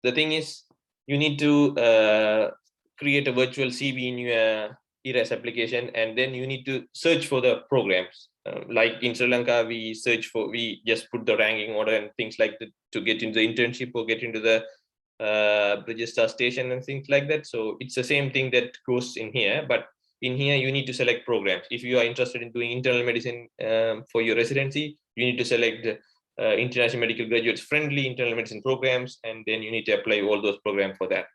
the thing is, you need to create a virtual CV in your ERAS application, and then you need to search for the programs. Like in Sri Lanka, we just put the ranking order and things like that to get into the internship or get into the register station and things like that. So it's the same thing that goes in here, but in here you need to select programs. If you are interested in doing internal medicine for your residency, you need to select international medical graduates friendly internal medicine programs, and then you need to apply all those programs for that.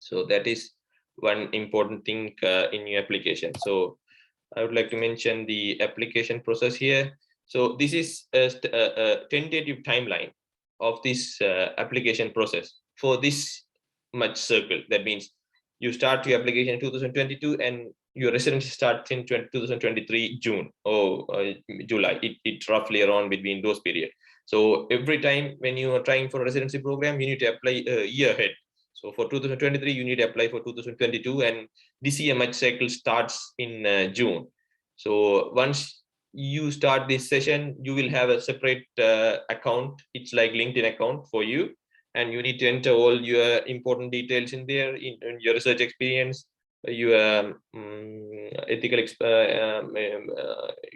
So that is one important thing in your application. So I would like to mention the application process here. So this is a tentative timeline of this application process for this much circle. That means you start your application in 2022 and your residency starts in 2023 June or July. It roughly around between those periods. So every time when you are trying for a residency program, you need to apply a year ahead. So for 2023, you need to apply for 2022, and this year much cycle starts in June. So once you start this session, you will have a separate account. It's like LinkedIn account for you, and you need to enter all your important details in there, in your research experience, your ethical,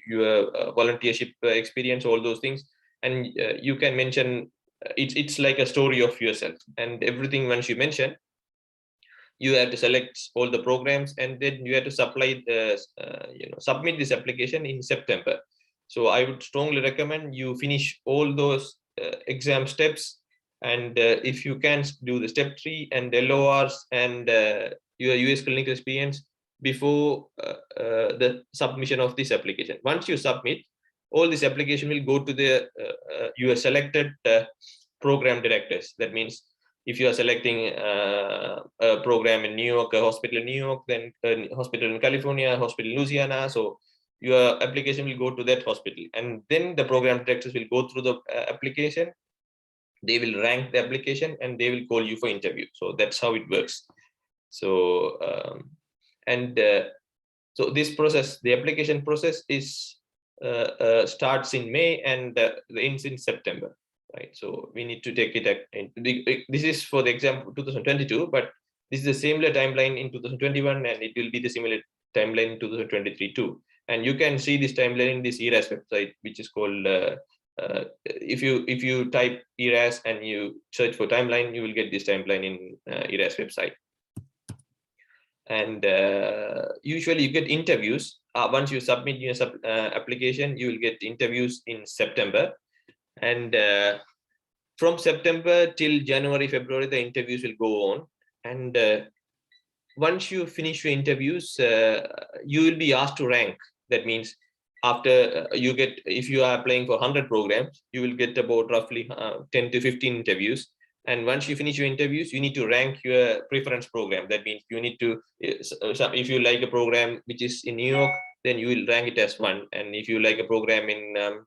your volunteership experience, all those things, and you can mention. It's like a story of yourself, and everything once you mention, you have to select all the programs, and then you have to submit this application in September. So I would strongly recommend you finish all those exam steps, and if you can do the step 3 and LORs and your US clinical experience before the submission of this application. Once you submit, all this application will go to the your selected program directors. That means if you are selecting a program in New York, a hospital in New York, then a hospital in California, a hospital in Louisiana, so your application will go to that hospital, and then the program directors will go through the application. They will rank the application and they will call you for interview. So that's how it works. So so this process, the application process is starts in May and ends in September, right? So we need to take it. This is for the exam 2022, but this is a similar timeline in 2021, and it will be the similar timeline in 2023 too. And you can see this timeline in this ERAS website, which is called. If you type ERAS and you search for timeline, you will get this timeline in ERAS website. And usually you get interviews once you submit your application. You will get interviews in September, and from September till January, February, the interviews will go on. And once you finish your interviews, you will be asked to rank That means after you get, if you are applying for 100 programs, you will get about roughly 10 to 15 interviews. And once you finish your interviews, you need to rank your preference program. That means you need to, if you like a program which is in New York, then you will rank it as 1. And if you like a program in,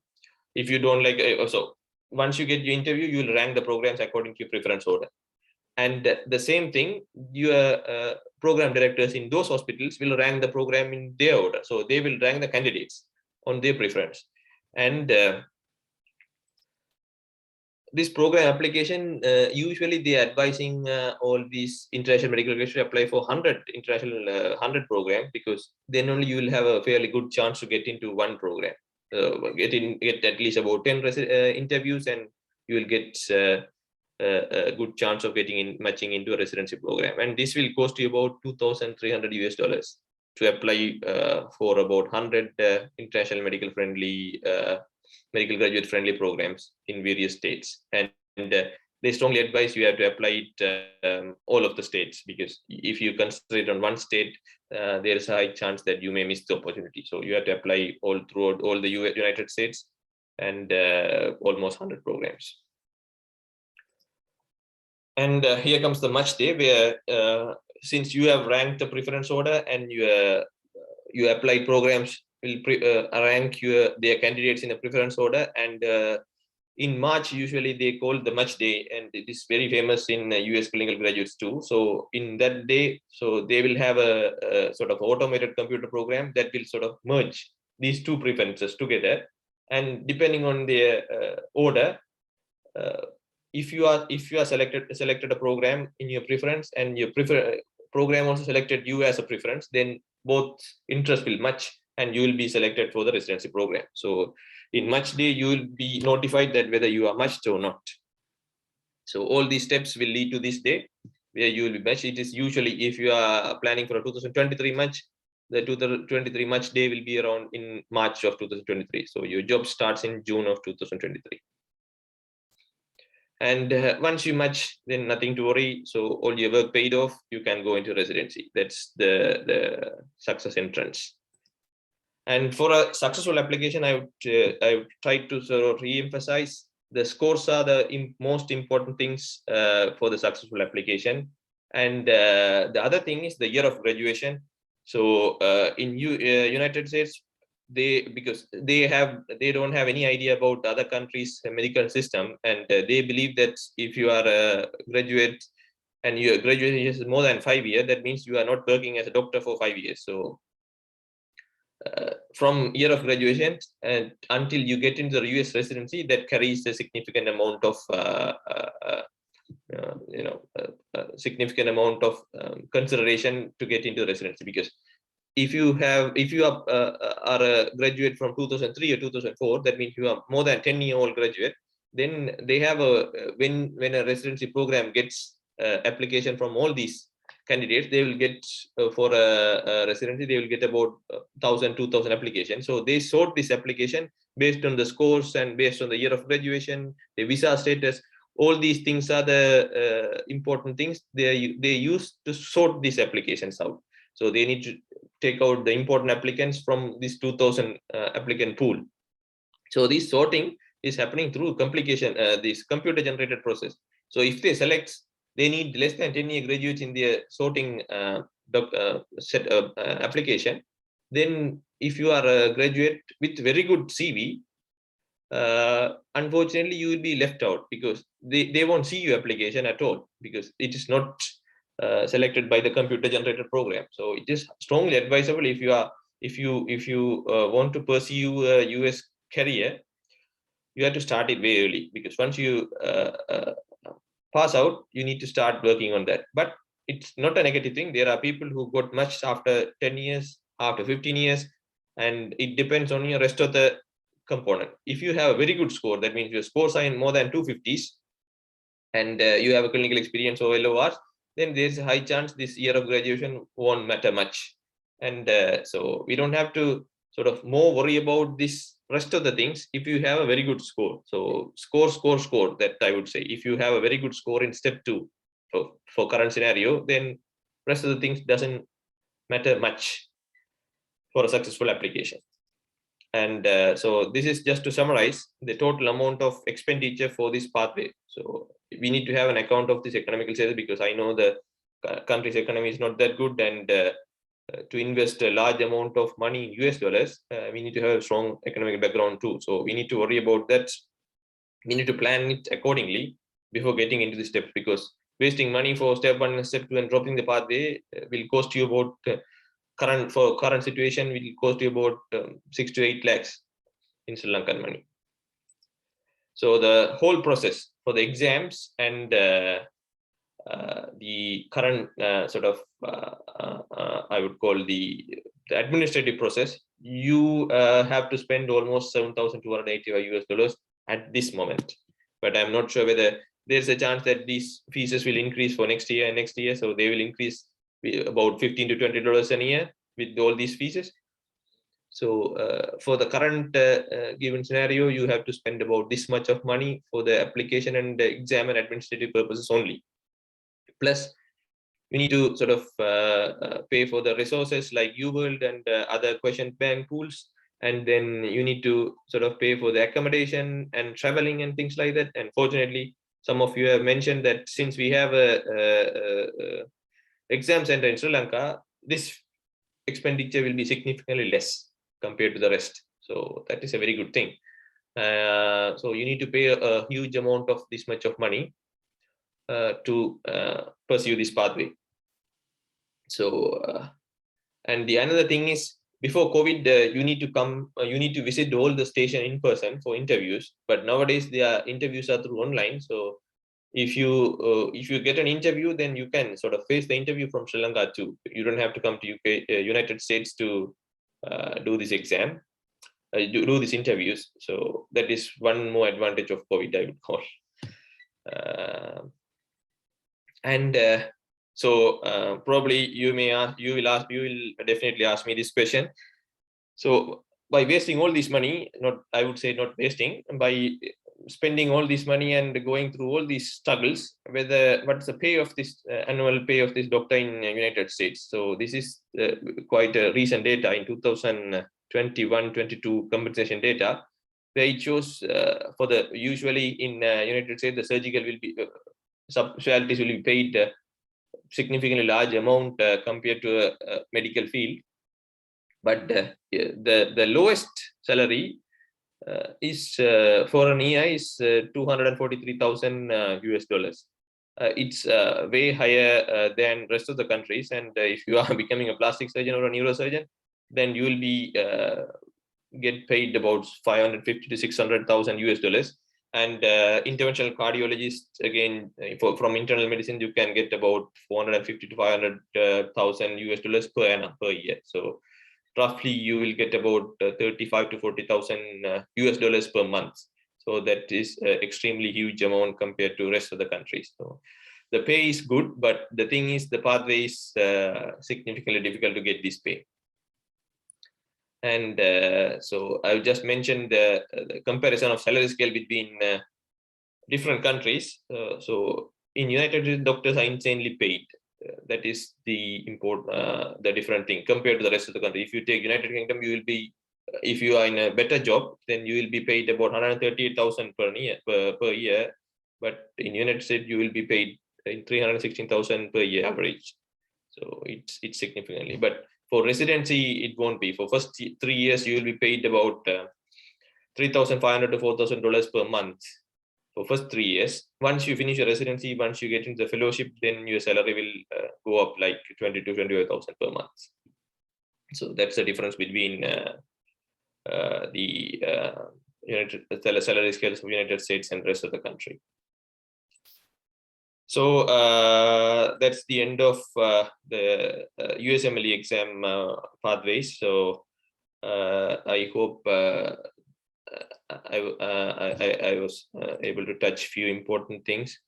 if you don't like, so once you get your interview, you will rank the programs according to your preference order. And the same thing, your program directors in those hospitals will rank the program in their order. So they will rank the candidates on their preference. And this program application, usually they are advising all these international medical graduates to apply for 100 international 100 program, because then only you will have a fairly good chance to get into one program. Get at least about 10 interviews, and you will get a good chance of getting in, matching into a residency program. And this will cost you about $2,300 to apply for about 100 international medical friendly medical graduate friendly programs in various states. And they strongly advise you have to apply it all of the states, because if you concentrate on one state, there is a high chance that you may miss the opportunity. So you have to apply all throughout all the United States, and almost 100 programs. And here comes the match day, where since you have ranked the preference order and you applied programs will rank their candidates in a preference order. And in March, usually they call the match day, and it is very famous in US clinical graduates too. So in that day, so they will have a sort of automated computer program that will sort of merge these two preferences together. And depending on their order, if you are selected a program in your preference, and your program also selected you as a preference, then both interests will match, and you will be selected for the residency program. So in match day, you will be notified that whether you are matched or not. So all these steps will lead to this day where you will be matched. It is usually, if you are planning for a 2023 match, the 2023 match day will be around in March of 2023. So your job starts in June of 2023. And once you match, then nothing to worry. So all your work paid off, you can go into residency. That's the success entrance. And for a successful application, I would try to sort of re-emphasize the scores are the most important things for the successful application. And the other thing is the year of graduation. So in United States, because they don't have any idea about other countries' medical system, and they believe that if you are a graduate and your graduation is more than 5 years, that means you are not working as a doctor for 5 years. So from year of graduation and until you get into the US residency, that carries a significant amount of significant amount of consideration to get into residency. Because if you are a graduate from 2003 or 2004, that means you are more than 10-year-old graduate. Then they have when a residency program gets application from all these candidates, they will get for a residency, they will get about 1,000-2,000 applications. So they sort this application based on the scores and based on the year of graduation, the visa status. All these things are the important things they use to sort these applications out. So they need to take out the important applicants from this 2,000 applicant pool. So this sorting is happening through this computer generated process. So if they select, they need less than 10-year graduates in their sorting application. Then if you are a graduate with very good CV, unfortunately you will be left out, because they won't see your application at all, because it is not selected by the computer generated program. So it is strongly advisable if you want to pursue a US career, you have to start it very early, because once you pass out, you need to start working on that. But it's not a negative thing. There are people who got matched after 10 years, after 15 years, and it depends on your rest of the component. If you have a very good score, that means your scores are in more than 250s, and you have a clinical experience or LORs, then there's a high chance this year of graduation won't matter much. And so we don't have to sort of more worry about this rest of the things if you have a very good score. So score, that I would say. If you have a very good score in step 2 for current scenario, then rest of the things doesn't matter much for a successful application. And so this is just to summarize the total amount of expenditure for this pathway. So we need to have an account of this economical status, because I know the country's economy is not that good, and to invest a large amount of money in US dollars, we need to have a strong economic background too. So we need to worry about that. We need to plan it accordingly before getting into the steps, because wasting money for step 1 and step 2 and dropping the pathway will cost you about current situation will cost you about 6 to 8 lakhs in Sri Lankan money. So the whole process for the exams and the current sort of I would call the administrative process, you have to spend almost $7,285 at this moment. But I'm not sure whether there's a chance that these fees will increase for next year and next year. So they will increase about $15 to $20 a year with all these fees. So for the current given scenario, you have to spend about this much of money for the application and the exam and administrative purposes only. Plus, we need to sort of pay for the resources like UWorld and other question bank pools. And then you need to sort of pay for the accommodation and traveling and things like that. And fortunately, some of you have mentioned that since we have a exam center in Sri Lanka, this expenditure will be significantly less compared to the rest. So that is a very good thing. So you need to pay a huge amount of this much of money to pursue this pathway. So, and the another thing is, before COVID, you need to come, you need to visit all the station in person for interviews. But nowadays, their interviews are through online. So if you get an interview, then you can sort of face the interview from Sri Lanka too. You don't have to come to UK, United States to do this exam, do these interviews. So that is one more advantage of COVID, I would call. So probably you will definitely ask me this question. So by wasting all this money, I would say not wasting, by spending all this money and going through all these struggles, what's the pay of this annual pay of this doctor in United States? So this is quite a recent data in 2021-22 compensation data, where it shows for the usually in United States, the surgical will be subspecialties will be paid significantly large amount compared to a medical field. But the lowest salary is for an year is $243,000 US. It's way higher than rest of the countries. And if you are becoming a plastic surgeon or a neurosurgeon, then you will be get paid about $550,000 to $600,000 US. And interventional cardiologists, again, from internal medicine, you can get about $450,000 to $500,000 US per annum per year. So roughly you will get about $35,000 to $40,000 US per month. So that is an extremely huge amount compared to rest of the countries. So the pay is good, but the thing is the pathway is significantly difficult to get this pay. And so I just mentioned the comparison of salary scale between different countries. So in United States, doctors are insanely paid. That is the the different thing compared to the rest of the country. If you take United Kingdom, you will be, if you are in a better job, then you will be paid about $138,000 per year. But in United States, you will be paid in $316,000 per year average. So it's significantly. But for residency, it won't be. For first 3 years, you will be paid about $3,500 to $4,000 per month for first 3 years. Once you finish your residency, once you get into the fellowship, then your salary will go up like $20,000 to $25,000 per month. So that's the difference between the salary scales of United States and rest of the country. So that's the end of the USMLE exam pathways. So I hope I was able to touch few important things.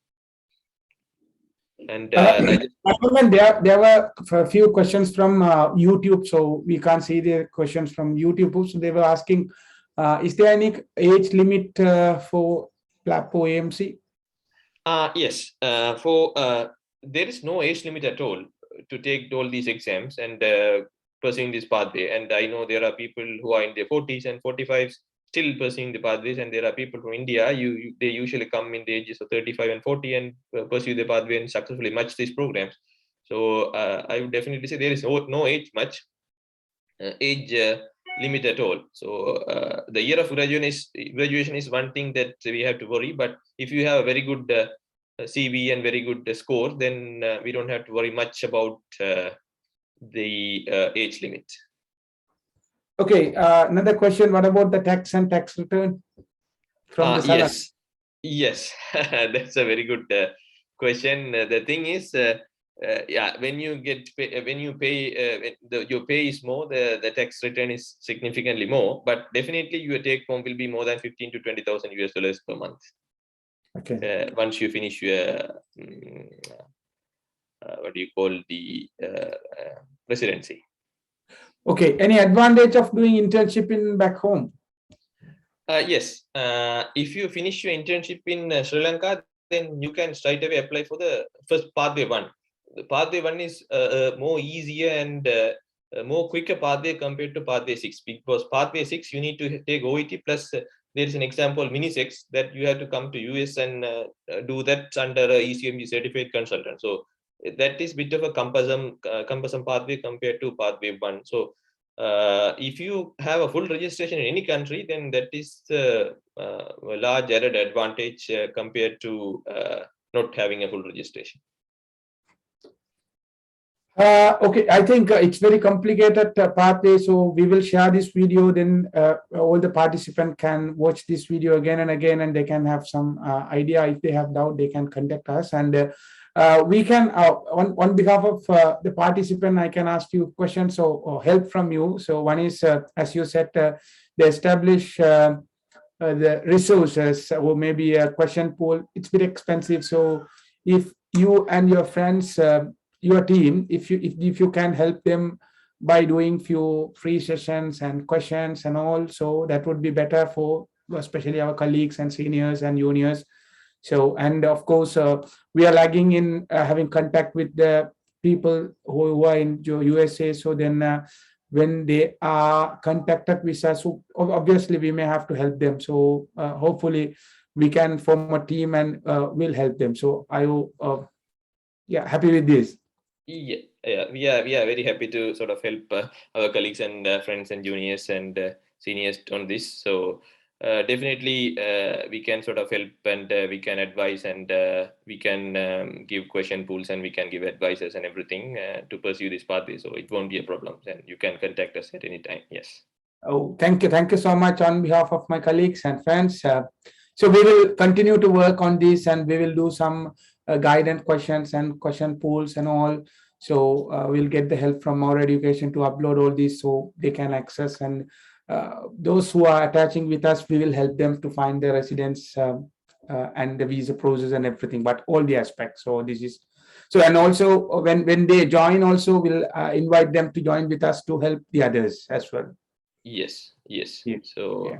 And there were a few questions from YouTube, so we can't see the questions from YouTube. So they were asking, is there any age limit for PLAPO AMC? Yes, there is no age limit at all to take all these exams, and pursuing this pathway. And I know there are people who are in their 40s and 45s still pursuing the pathways, and there are people from India, they usually come in the ages of 35 and 40 and pursue the pathway and successfully match these programs. So I would definitely say there is no age limit at all. So the year of graduation is one thing that we have to worry, but if you have a very good CV and very good score, then we don't have to worry much about the age limit. Okay, another question. What about the tax and tax return from the seller? Yes, that's a very good question. The thing is, when you pay, your pay is more, the tax return is significantly more, but definitely your take home will be more than 15 to 20,000 US dollars per month. Okay. Once you finish your what do you call the residency. Okay. Any advantage of doing internship in back home? Yes. If you finish your internship in Sri Lanka, then you can straight away apply for the first pathway 1. The pathway 1 is more easier and more quicker pathway compared to pathway 6, because pathway 6 you need to take OET plus there is an example mini sex that you have to come to US and do that under a ECMG certified consultant. So that is bit of a cumbersome pathway compared to pathway 1. So if you have a full registration in any country, then that is a large added advantage compared to not having a full registration. Okay, I think it's very complicated pathway, so we will share this video, then all the participants can watch this video again and again, and they can have some idea. If they have doubt, they can contact us, and we can, on behalf of the participant, I can ask you questions or help from you. So one is, as you said, they establish the resources, or maybe a question pool. It's a bit expensive, so if you and your friends, your team, if you can help them by doing few free sessions and questions and all, so that would be better for especially our colleagues and seniors and juniors. So, and of course, we are lagging in having contact with the people who are in USA. So then when they are contacted with us, so obviously we may have to help them. So hopefully we can form a team and we'll help them. So I yeah, happy with this. Yeah, we are very happy to sort of help our colleagues and friends and juniors and seniors on this. So definitely we can sort of help, and we can advise, and we can give question pools, and we can give advices and everything to pursue this pathway. So it won't be a problem, and you can contact us at any time. Yes. Oh, thank you so much on behalf of my colleagues and friends. So we will continue to work on this, and we will do some guidance questions and question pools and all. So we'll get the help from our education to upload all these so they can access, and those who are attaching with us, we will help them to find their residence and the visa process and everything, but all the aspects. So this is so, and also when they join, also we'll invite them to join with us to help the others as well. Yes. Yeah. So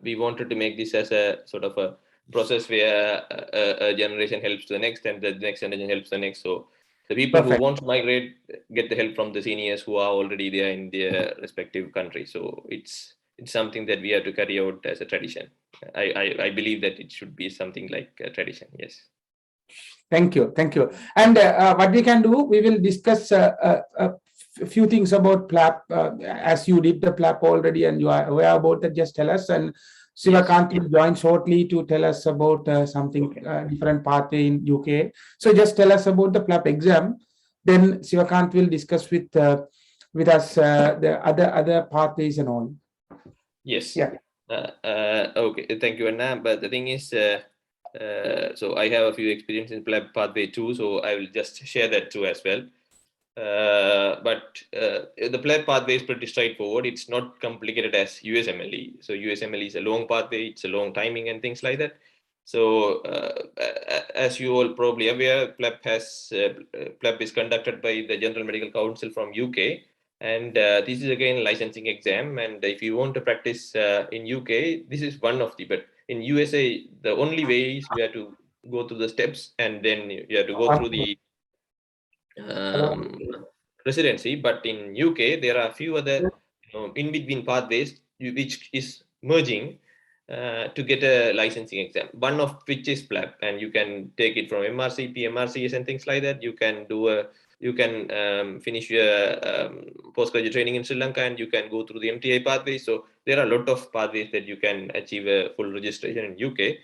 we wanted to make this as a sort of a process where a generation helps the next, and the next generation helps the next. So the people who want to migrate get the help from the seniors who are already there in their respective country. So it's something that we have to carry out as a tradition. I believe that it should be something like a tradition. Yes. Thank you. And what we can do, we will discuss a few things about PLAP, as you did the PLAP already and you are aware about that. Just tell us, and Sivakant will join shortly to tell us about something different pathway in UK. So just tell us about the PLAP exam. Then Sivakant will discuss with us the other pathways and all. Yes. Yeah. Okay. Thank you, Anna. But the thing is, so I have a few experience in PLAB pathway too, so I will just share that too as well. But the PLAB pathway is pretty straightforward. It's not complicated as USMLE. So USMLE is a long pathway, it's a long timing and things like that. So as you all probably aware, PLAB is conducted by the General Medical Council from UK. And this is again licensing exam. And if you want to practice in UK, this is one of the, but in USA, the only way is you have to go through the steps, and then you have to go through the residency, but in UK there are a few other in between pathways which is merging to get a licensing exam. One of which is PLAB, and you can take it from MRCP, MRCS, and things like that. You can do you can finish your postgraduate training in Sri Lanka, and you can go through the MTI pathway. So there are a lot of pathways that you can achieve a full registration in UK.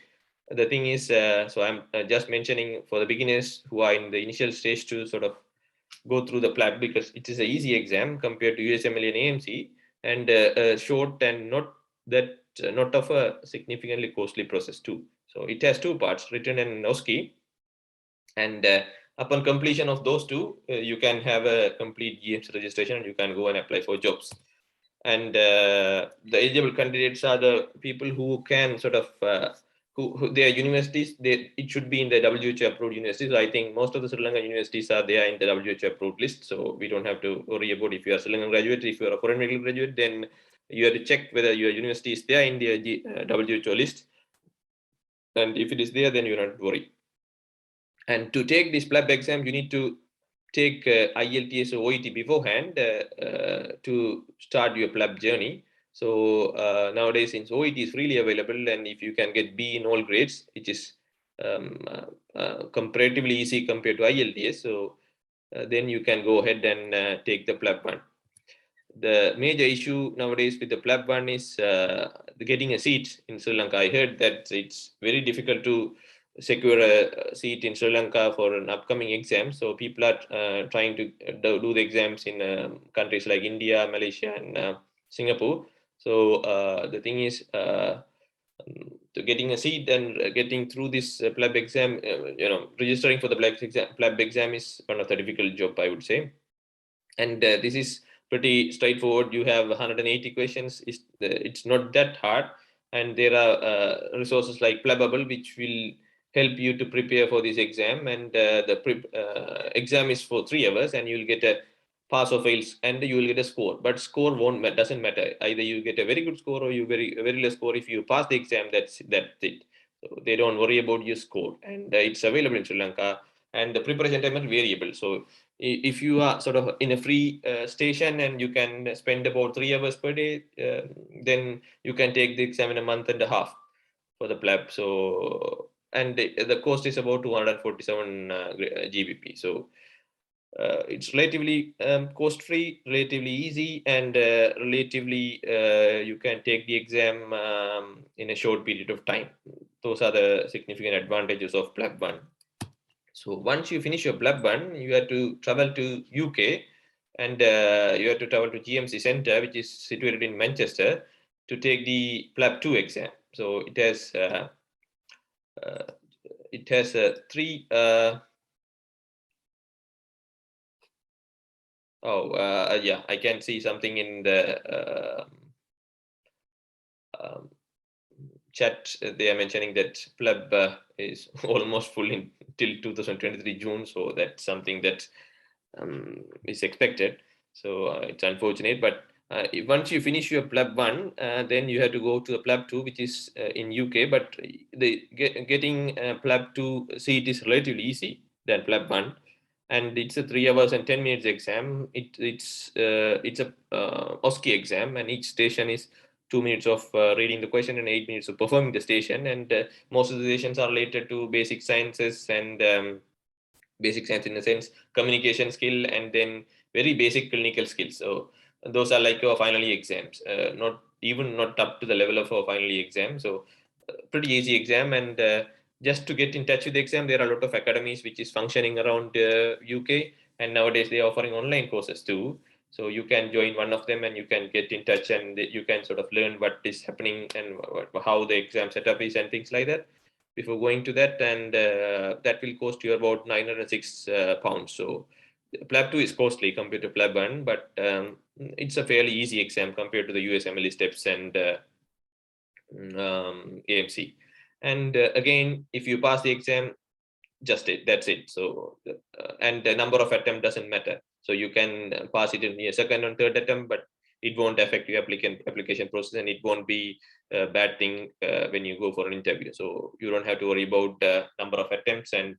The thing is, so I'm just mentioning for the beginners who are in the initial stage to sort of go through the PLAB, because it is an easy exam compared to USMLE and AMC, and short and not of a significantly costly process too. So it has two parts, written and OSCE, and upon completion of those two, you can have a complete GMC registration and you can go and apply for jobs. And the eligible candidates are the people who can sort of who their universities, it should be in the WHO approved universities. So I think most of the Sri Lankan universities are there in the WHO approved list. So we don't have to worry about if you are a Sri Lankan graduate. If you are a foreign medical graduate, then you have to check whether your university is there in the WHO list. And if it is there, then you don't have to worry. And to take this PLAB exam, you need to take IELTS or OET beforehand to start your PLAB journey. So nowadays, since OET is freely available, and if you can get B in all grades, which is comparatively easy compared to IELTS, so then you can go ahead and take the PLAB one. The major issue nowadays with the PLAB one is getting a seat in Sri Lanka. I heard that it's very difficult to secure a seat in Sri Lanka for an upcoming exam. So people are trying to do the exams in countries like India, Malaysia, and Singapore. So the thing is, to getting a seat and getting through this PLAB exam, registering for the PLAB exam is one of the difficult job, I would say. And this is pretty straightforward. You have 180 questions. It's not that hard, and there are resources like Plabable which will help you to prepare for this exam. And the exam is for 3 hours, and you'll get a pass or fails, and you will get a score. But score doesn't matter. Either you get a very good score or you very less score. If you pass the exam, that's it. So they don't worry about your score, and it's available in Sri Lanka. And the preparation time is variable. So if you are sort of in a free station and you can spend about 3 hours per day, then you can take the exam in a month and a half for the PLAB. So, and the cost is about 247 GBP. So it's relatively cost-free, relatively easy, and relatively you can take the exam in a short period of time. Those are the significant advantages of PLAB 1. So once you finish your PLAB 1, you have to travel to UK, and you have to travel to GMC Centre, which is situated in Manchester, to take the PLAB 2 exam. So it has 3. Yeah, I can see something in the chat. They are mentioning that PLAB is almost full until 2023 June. So that's something that is expected. So it's unfortunate, but once you finish your PLAB 1, then you have to go to the PLAB 2, which is in UK. But getting PLAB 2 seat is relatively easy than PLAB 1. And it's a 3 hours and 10 minutes exam. It's a OSCE exam, and each station is 2 minutes of reading the question and 8 minutes of performing the station. And most of the stations are related to basic sciences, and basic science in the sense communication skill, and then very basic clinical skills. So those are like your final year exams, not up to the level of a final year exam. So pretty easy exam. And just to get in touch with the exam, there are a lot of academies which is functioning around UK, and nowadays they are offering online courses too. So you can join one of them and you can get in touch, and you can sort of learn what is happening and how the exam setup is and things like that before going to that. And that will cost you about £906. So PLAB 2 is costly compared to PLAB 1, but it's a fairly easy exam compared to the USMLE steps and AMC. And again, if you pass the exam, that's it. So and the number of attempts doesn't matter. So you can pass it in your second and third attempt, but it won't affect your application process, and it won't be a bad thing when you go for an interview. So you don't have to worry about the number of attempts, and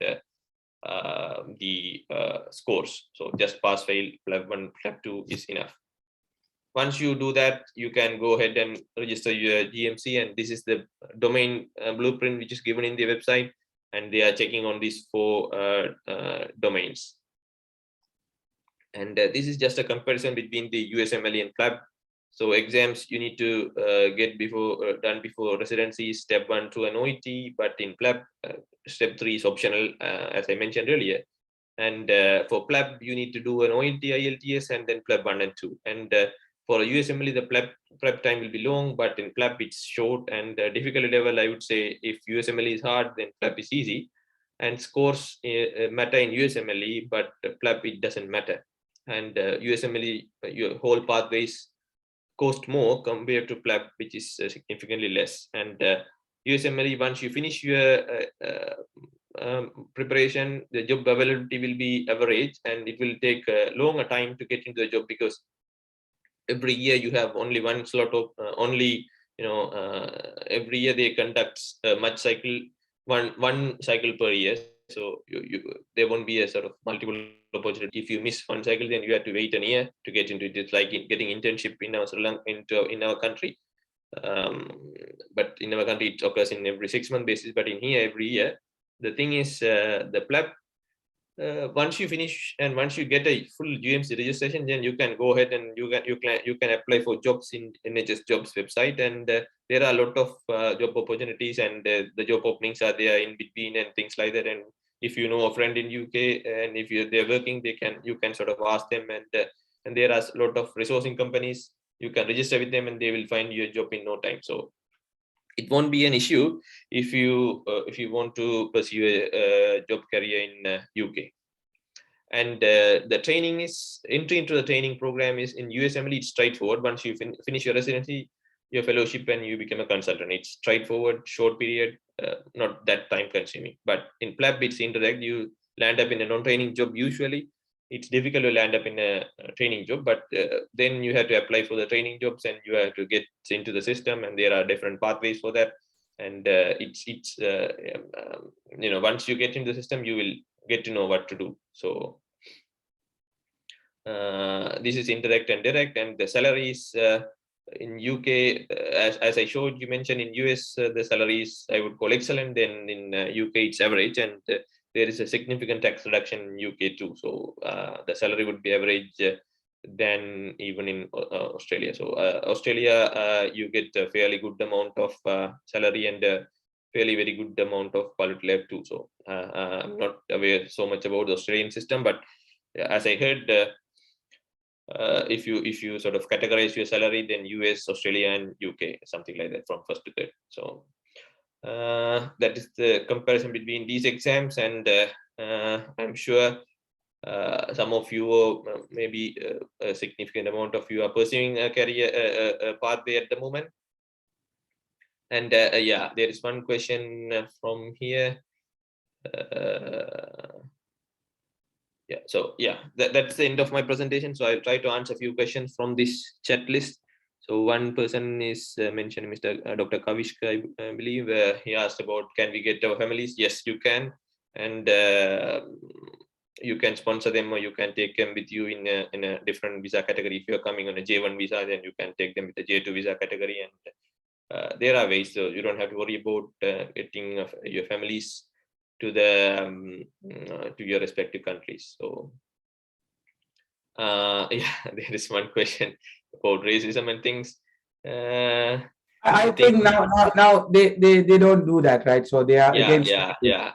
the scores. So just pass fail, PLAB 1, PLAB 2 is enough. Once you do that, you can go ahead and register your GMC, and this is the domain blueprint which is given in the website, and they are checking on these 4 domains. And this is just a comparison between the USMLE and PLAB. So exams you need to get done before residency, step 1, 2, and OET, but in PLAB, step 3 is optional, as I mentioned earlier. And for PLAB, you need to do an OET, IELTS, and then PLAB 1 and 2. And for USMLE, the prep time will be long, but in PLAB, it's short. And difficulty level, I would say, if USMLE is hard, then PLAB is easy. And scores matter in USMLE, but PLAB, it doesn't matter. And USMLE, your whole pathways cost more compared to PLAB, which is significantly less. And USMLE, once you finish your preparation, the job availability will be average, and it will take a longer time to get into the job, because every year you have only one slot of every year they conduct much cycle, one cycle per year. So there won't be a sort of multiple opportunity. If you miss one cycle, then you have to wait a year to get into it. It's like getting internship in our country. But in our country, it occurs in every 6-month basis. But in here, every year. The thing is, the PLAB, once you finish and once you get a full GMC registration, then you can go ahead and you can apply for jobs in NHS Jobs website, and there are a lot of job opportunities, and the job openings are there in between and things like that. And if you know a friend in UK and if they're working, you can sort of ask them, and there are a lot of resourcing companies. You can register with them and they will find you a job in no time. So it won't be an issue if you want to pursue a job career in UK. And the training is entry into the training program is in USMLE. It's straightforward. Once you finish your residency, your fellowship, and you become a consultant, it's straightforward, short period, not that time consuming. But in PLAB, it's indirect. You land up in a non-training job usually. It's difficult to land up in a training job, but then you have to apply for the training jobs, and you have to get into the system, and there are different pathways for that. And once you get into the system, you will get to know what to do. So this is indirect and direct, and the salaries in UK, as I showed, you mentioned in US, the salaries I would call excellent. Then in UK, it's average, and there is a significant tax reduction in UK too. So the salary would be average than even in Australia. So Australia, you get a fairly good amount of salary and a fairly very good amount of quality lab too. So I'm not aware so much about the Australian system, but as I heard, if you sort of categorize your salary, then US, Australia, and UK, something like that from first to third. So that is the comparison between these exams, and I'm sure some of you, or maybe a significant amount of you, are pursuing a career pathway at the moment. And yeah, there is one question from here. Yeah, so yeah, that's the end of my presentation. So I'll try to answer a few questions from this chat list. So one person is mentioned, Dr. Kavishka, I believe. He asked about, can we get our families? Yes, you can. And you can sponsor them, or you can take them with you in a different visa category. If you're coming on a J1 visa, then you can take them with the J2 visa category. And there are ways, so you don't have to worry about getting your families to to your respective countries. So yeah, there is one question about racism and things. I think now they don't do that, right? So they are against. Yeah.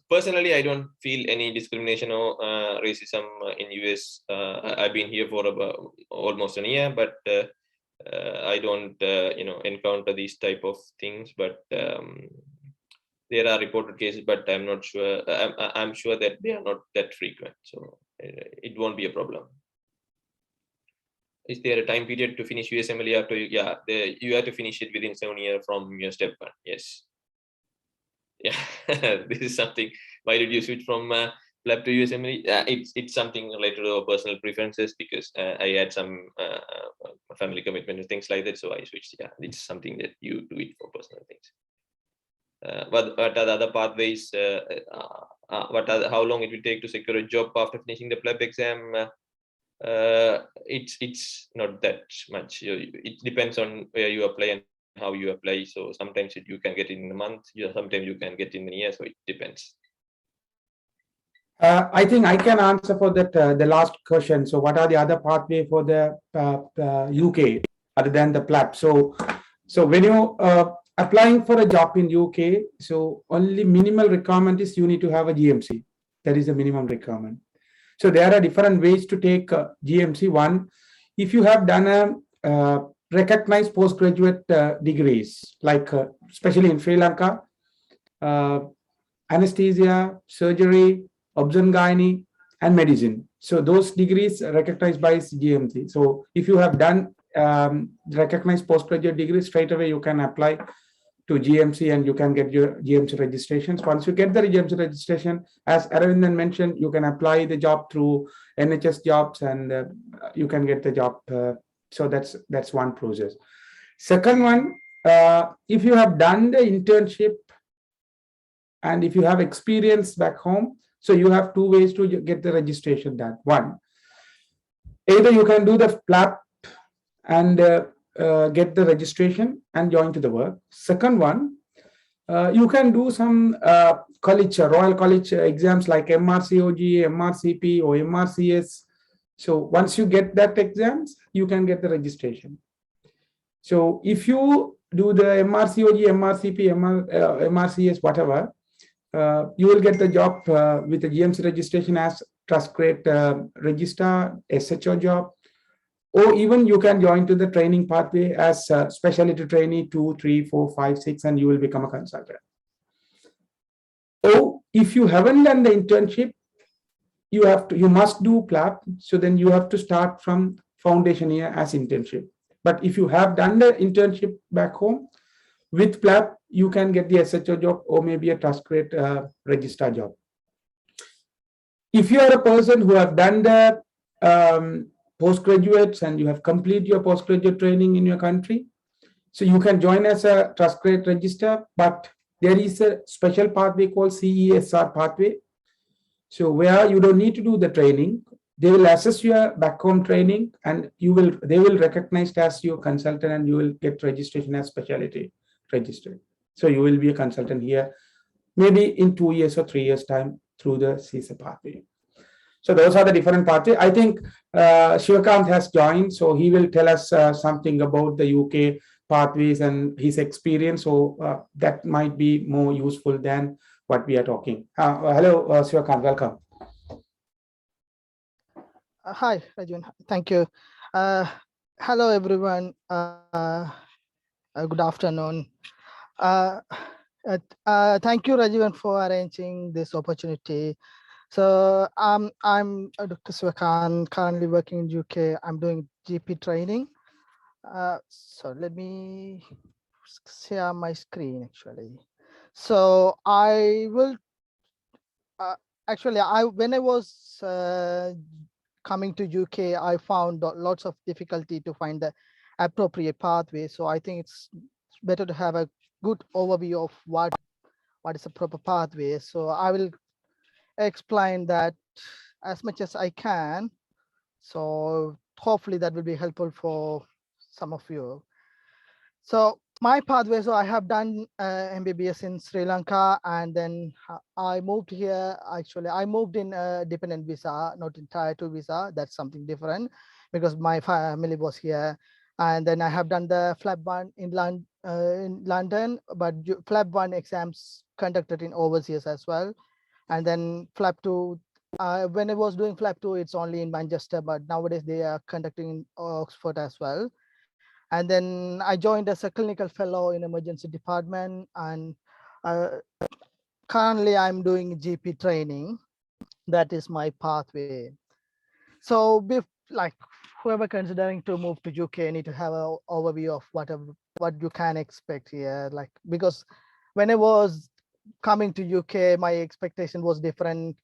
Personally, I don't feel any discrimination or racism in US. I've been here for about almost a year, but I don't encounter these type of things. But there are reported cases, but I'm not sure. I'm sure that they are not that frequent, so it won't be a problem. Is there a time period to finish USMLE after? Yeah, you have to finish it within 7 years from your step 1. Yes. Yeah, this is something. Why did you switch from PLAB to USMLE? It's something related to personal preferences, because I had some family commitment and things like that, so I switched. Yeah, it's something that you do it for personal things. what are the other pathways? How long it will take to secure a job after finishing the PLAB exam? It's not that much. It depends on where you apply and how you apply. So sometimes you can get in a month. Sometimes you can get in a year. So it depends. I think I can answer for that, the last question. So what are the other pathway for the UK other than the PLAB? So when you applying for a job in UK, so only minimal requirement is you need to have a GMC. That is the minimum requirement. So there are different ways to take GMC. One, if you have done a recognized postgraduate degrees, like especially in Sri Lanka, anesthesia, surgery, obs-gynae, and medicine. So those degrees are recognized by GMC. So if you have done recognized postgraduate degree, straight away you can apply to GMC and you can get your GMC registrations. Once you get the GMC registration, as Aravindan mentioned, you can apply the job through NHS jobs and you can get the job. So that's one process. Second one, if you have done the internship and if you have experience back home, so you have two ways to get the registration done. One, either you can do the PLAB and get the registration and join to the work. Second one, you can do some college, Royal College exams like MRCOG, MRCP or MRCS. So once you get that exams, you can get the registration. So if you do the MRCOG, MRCP, MRCS, whatever, you will get the job with the GMC registration as trust grade registrar, SHO job, or even you can join to the training pathway as specialty trainee 2, 3, 4, 5, 6, and you will become a consultant. Or if you haven't done the internship, you must do PLAB. So then you have to start from foundation year as internship. But if you have done the internship back home with PLAB, you can get the SHO job or maybe a trust grade registrar job. If you are a person who have done the postgraduates and you have completed your postgraduate training in your country, so you can join as a trust grade registrar, but there is a special pathway called CESR pathway. So where you don't need to do the training, they will assess your back home training and they will recognize as your consultant and you will get registration as specialty registered. So you will be a consultant here, maybe in 2 years or 3 years time through the CESR pathway. So those are the different pathways. I think Shivakant has joined, so he will tell us something about the UK pathways and his experience. So that might be more useful than what we are talking. Hello, Shivakant, welcome. Hi, Rajun. Thank you. Hello, everyone. Good afternoon. Thank you, Rajivan, for arranging this opportunity. So I'm Dr. Swakan, currently working in UK. I'm doing GP training. So let me share my screen actually. So I will actually, when I was coming to UK, I found lots of difficulty to find the appropriate pathway. So I think it's better to have a good overview of what is a proper pathway. So I will explain that as much as I can. So hopefully that will be helpful for some of you. So my pathway, so I have done MBBS in Sri Lanka, and then I moved here. Actually, I moved in a dependent visa, not in Tier 2 visa. That's something different because my family was here. And then I have done the FLAB 1 in London, but FLAB 1 exams conducted in overseas as well. And then FLAB 2, when I was doing FLAB 2, it's only in Manchester, but nowadays they are conducting in Oxford as well. And then I joined as a clinical fellow in emergency department, and currently I'm doing GP training. That is my pathway. So like whoever considering to move to UK need to have an overview of what you can expect here. Like, because when I was coming to UK, my expectation was different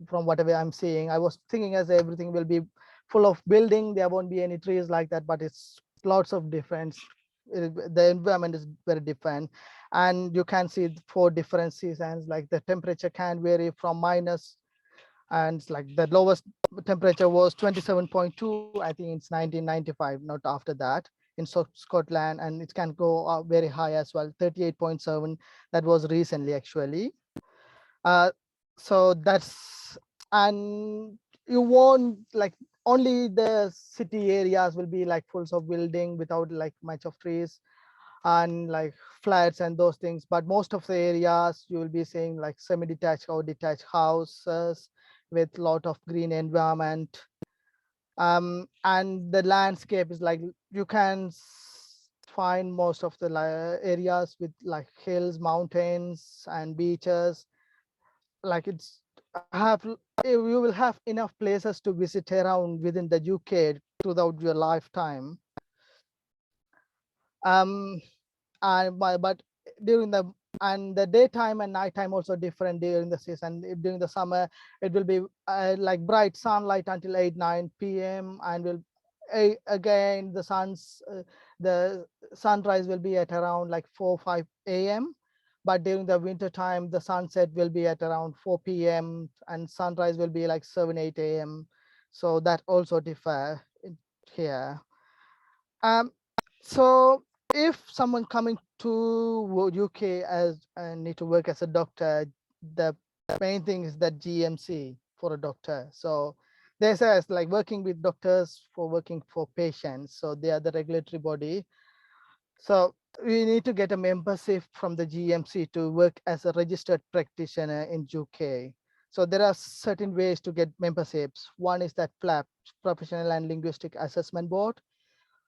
from whatever I'm seeing. I was thinking as everything will be full of building, there won't be any trees like that, but it's lots of difference the environment is very different, and you can see 4 different seasons. Like the temperature can vary from minus, and it's like the lowest temperature was 27.2. I think it's 1995, not after that, in Scotland, and it can go up very high as well, 38.7. That was recently actually. So that's, and you won't like, only the city areas will be like full of building without like much of trees and like flats and those things, but most of the areas you will be seeing like semi-detached or detached houses with lot of green environment. And the landscape is like, you can find most of the areas with like hills, mountains and beaches. Like it's have, you will have enough places to visit around within the UK throughout your lifetime. um but during the, and the daytime and nighttime also different during the season. During the summer it will be like bright sunlight until 8 9 p.m, and will again the sunrise will be at around like 4 5 a.m. But during the winter time the sunset will be at around 4 p.m, and sunrise will be like 7 8 a.m. So that also differ here. um so if someone coming to UK as need to work as a doctor, the main thing is that GMC for a doctor. So they say it's like working with doctors for working for patients. So they are the regulatory body. So we need to get a membership from the GMC to work as a registered practitioner in UK. So there are certain ways to get memberships. One is that FLAP, Professional and Linguistic Assessment Board.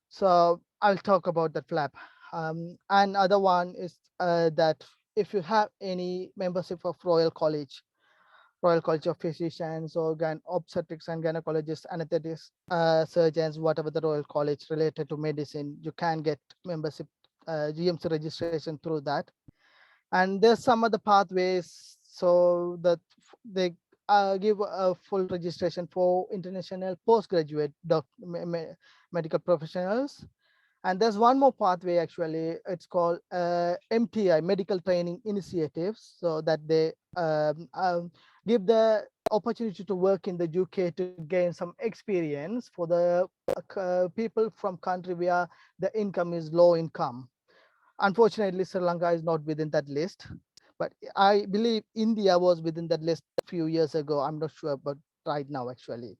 So I'll talk about that flap. And other one is that if you have any membership of Royal College of Physicians or obstetrics and gynecologists, anesthetists, surgeons, whatever the Royal College related to medicine, you can get membership, GMC registration through that. And there's some other pathways, so that they give a full registration for international postgraduate medical professionals. And there's one more pathway actually, it's called MTI, Medical Training Initiatives, so that they give the opportunity to work in the UK to gain some experience for the people from country where the income is low income. Unfortunately, Sri Lanka is not within that list, but I believe India was within that list a few years ago. I'm not sure, but right now actually.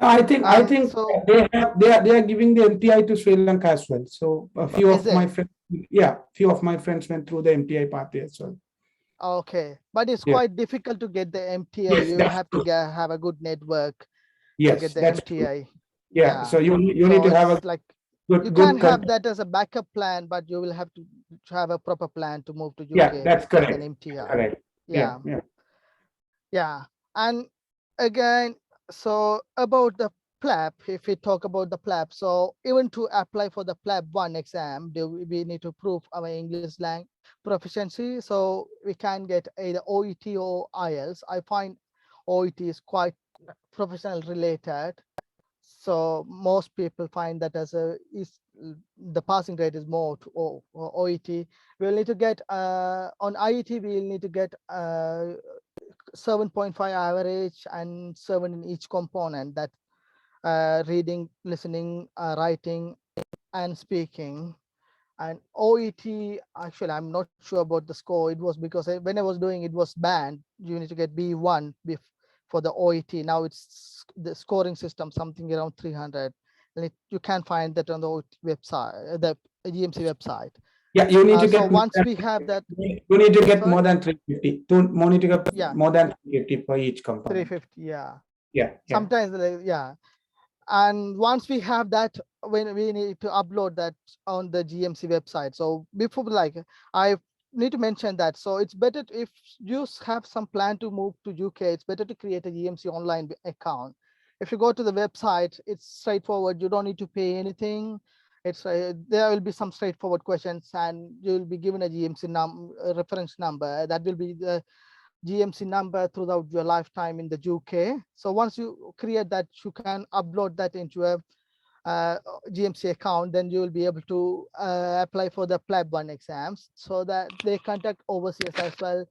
I think So they are giving the MTI to Sri Lanka as well. So a few is of my it? friends, yeah, few of my friends went through the MTI pathway as well. Okay, but it's Yeah. quite difficult to get the MTI. Yes, You that's have to true. have a good network to Yes, get the that's true. MTI. Yeah. So Yeah. you need So to have a it's like you good can have contact. that as a backup plan, but you will have to have a proper plan to move to Yeah, UK that's as an correct. MTI. Correct. Yeah. Yeah. Yeah. Yeah. And again, so about the PLAB, if we talk about the PLAB, so even to apply for the PLAB 1 exam, we need to prove our English language proficiency. So we can get either OET or IELTS. I find OET is quite professional related. So most people find that as a is the passing rate is more to OET. We'll need to get on IET, we'll need to get 7.5 average and 7 in each component, that reading, listening, writing and speaking. And OET, actually I'm not sure about the score. It was because when I was doing it was banned. You need to get B1 for the OET. Now it's the scoring system something around 300, and you can find that on the OET website, the GMC website. Yeah, you need to So get more once than, we have that, you need to get sorry, more than 350. You need to get yeah, more than 350 for each component. 350, yeah. Yeah. Yeah. Sometimes, yeah. And once we have that, when we need to upload that on the GMC website. So before, like, I need to mention that, so it's better if you have some plan to move to UK, it's better to create a GMC online account. If you go to the website, it's straightforward. You don't need to pay anything. It's there will be some straightforward questions, and you will be given a GMC reference number. That will be the GMC number throughout your lifetime in the UK. So once you create that, you can upload that into a GMC account, then you will be able to apply for the PLAB 1 exams, so that they conduct overseas as well.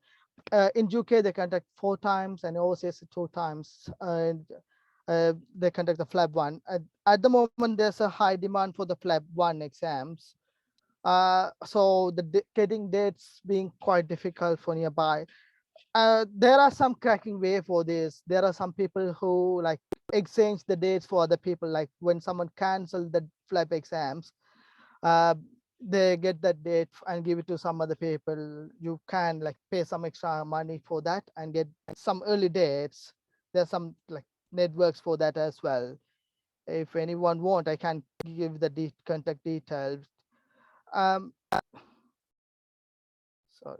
In UK, they conduct 4 times, and overseas 2 times. And they conduct the FLAB 1. At the moment, there's a high demand for the FLAB 1 exams. So getting dates being quite difficult for nearby. There are some cracking way for this. There are some people who like exchange the dates for other people. Like when someone cancel the FLAB exams, they get that date and give it to some other people. You can like pay some extra money for that and get some early dates. There's some like networks for that as well. If anyone want, I can give the contact details. Um, sorry.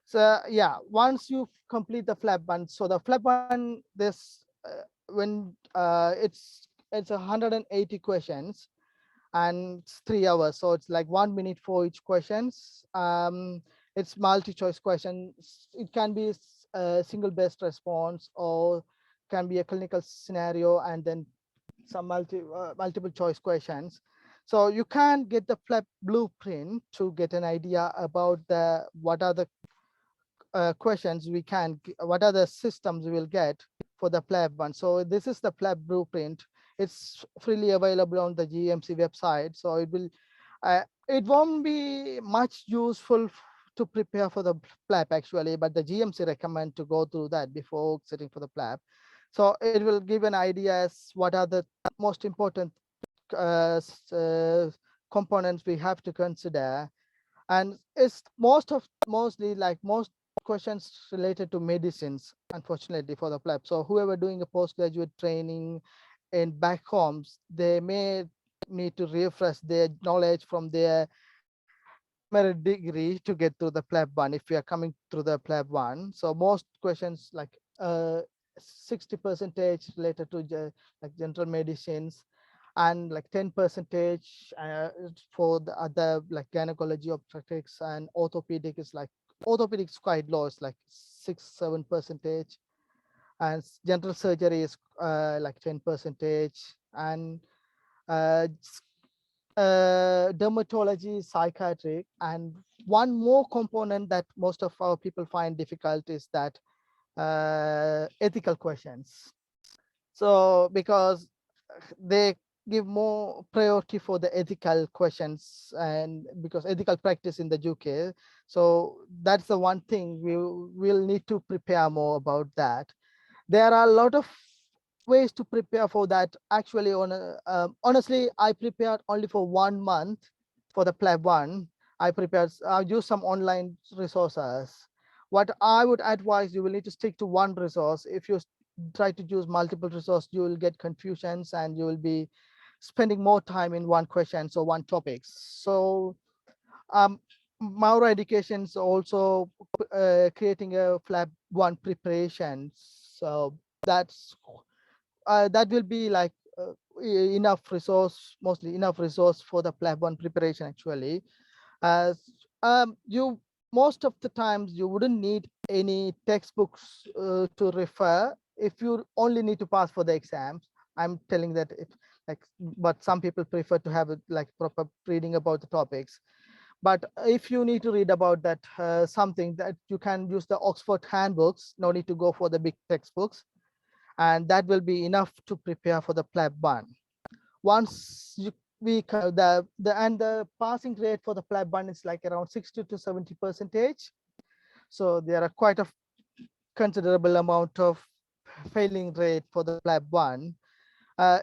So yeah, once you complete the flap one, so the flap one, this when it's 180 questions, and it's 3 hours, so it's like 1 minute for each questions. It's multi-choice questions. It can be a single best response, or can be a clinical scenario, and then some multiple choice questions. So you can get the flap blueprint to get an idea about the what are the questions we can, what are the systems we will get for the PLAB one. So this is the PLAB blueprint. It's freely available on the GMC website. So it won't be much useful to prepare for the PLAB actually, but the GMC recommend to go through that before sitting for the PLAB. So it will give an idea as what are the most important components we have to consider. And it's mostly like most questions related to medicines, unfortunately, for the PLAB. So whoever doing a postgraduate training in back homes, they may need to refresh their knowledge from their primary degree to get to the PLAB 1 if we are coming through the PLAB 1. So most questions like 60% related to like general medicines, and like 10% for the other like gynecology, obstetrics, and orthopedic is like orthopedics quite low, it's like 6-7%, and general surgery is like 10%, and dermatology, psychiatric, and one more component that most of our people find difficult is that ethical questions. So because they give more priority for the ethical questions, and because ethical practice in the UK, so that's the one thing we will need to prepare more about that. There are a lot of ways to prepare for that. Actually, honestly, I prepared only for 1 month for the PLAB 1. I used some online resources. What I would advise, you will need to stick to one resource. If you try to use multiple resources, you will get confusions and you will be spending more time in one question, so one topic. So Mauro Education's also creating a FLAB 1 preparation. So that's that will be like enough resource, mostly enough resource for the PLAB 1 preparation actually. As you most of the times you wouldn't need any textbooks to refer if you only need to pass for the exams. I'm telling that if like, but some people prefer to have it like proper reading about the topics. But if you need to read about that something, that you can use the Oxford handbooks, no need to go for the big textbooks, and that will be enough to prepare for the PLAB 1. Once the passing rate for the PLAB 1 is like around 60 to 70%. So there are quite a considerable amount of failing rate for the PLAB 1.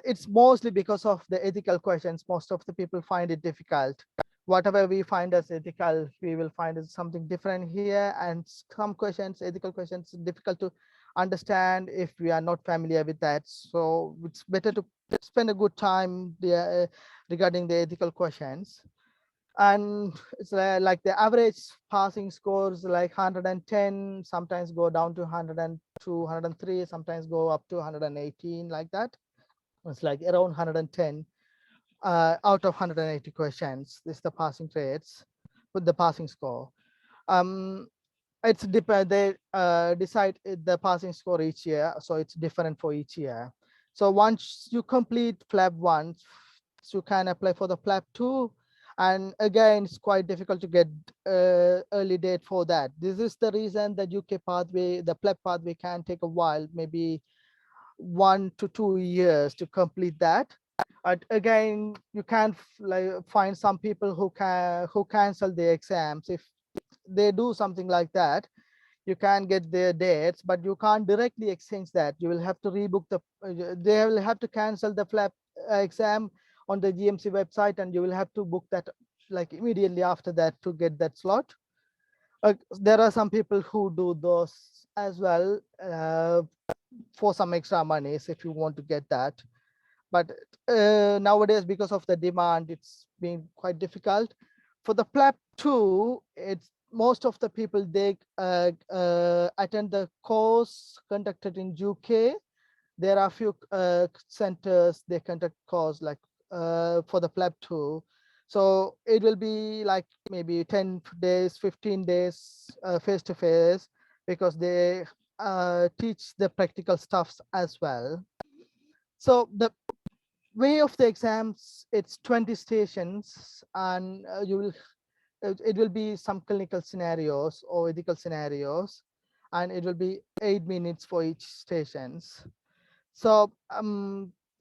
It's mostly because of the ethical questions. Most of the people find it difficult. Whatever we find as ethical, we will find is something different here. And some questions, ethical questions, difficult to understand if we are not familiar with that. So it's better to spend a good time there regarding the ethical questions. And it's like the average passing scores like 110, sometimes go down to 102, 103, sometimes go up to 118, like that. It's like around 110 out of 180 questions. This is the passing rates with the passing score. It's they decide the passing score each year, so it's different for each year. So once you complete FLAB 1, you can apply for the PLAB 2. And again, it's quite difficult to get early date for that. This is the reason the UK pathway, the PLAB pathway can take a while, maybe 1 to 2 years to complete that. But again, you can like find some people who cancel their exams. If they do something like that, you can get their dates, but you can't directly exchange that. You will have to rebook they will have to cancel the PLAB exam on the GMC website, and you will have to book that like immediately after that to get that slot. There are some people who do those as well for some extra monies if you want to get that. But nowadays, because of the demand, it's been quite difficult. For the PLAB 2, it's most of the people, they attend the course conducted in UK. There are a few centers, they conduct course like for the PLAB 2. So it will be like maybe 10 days, 15 days face to face, because they teach the practical stuffs as well. So the way of the exams, it's 20 stations, and it will be some clinical scenarios or ethical scenarios, and it will be 8 minutes for each stations. So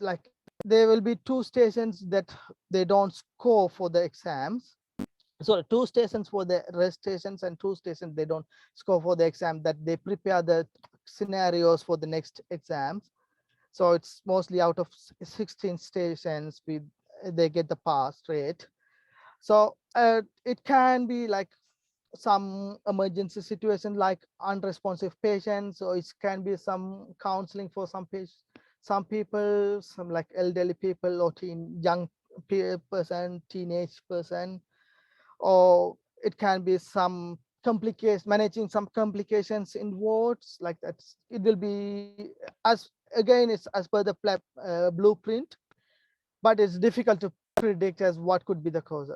like there will be 2 stations that they don't score for the exams. So 2 stations for the rest stations, and 2 stations they don't score for the exam, that they prepare the scenarios for the next exams. So it's mostly out of 16 stations they get the pass rate. So it can be like some emergency situation like unresponsive patients, or it can be some counseling for some people, some like elderly people or young person, teenage person, or it can be some complications, managing some complications in wards like that. It will be as again, it's as per the blueprint, but it's difficult to predict as what could be the cause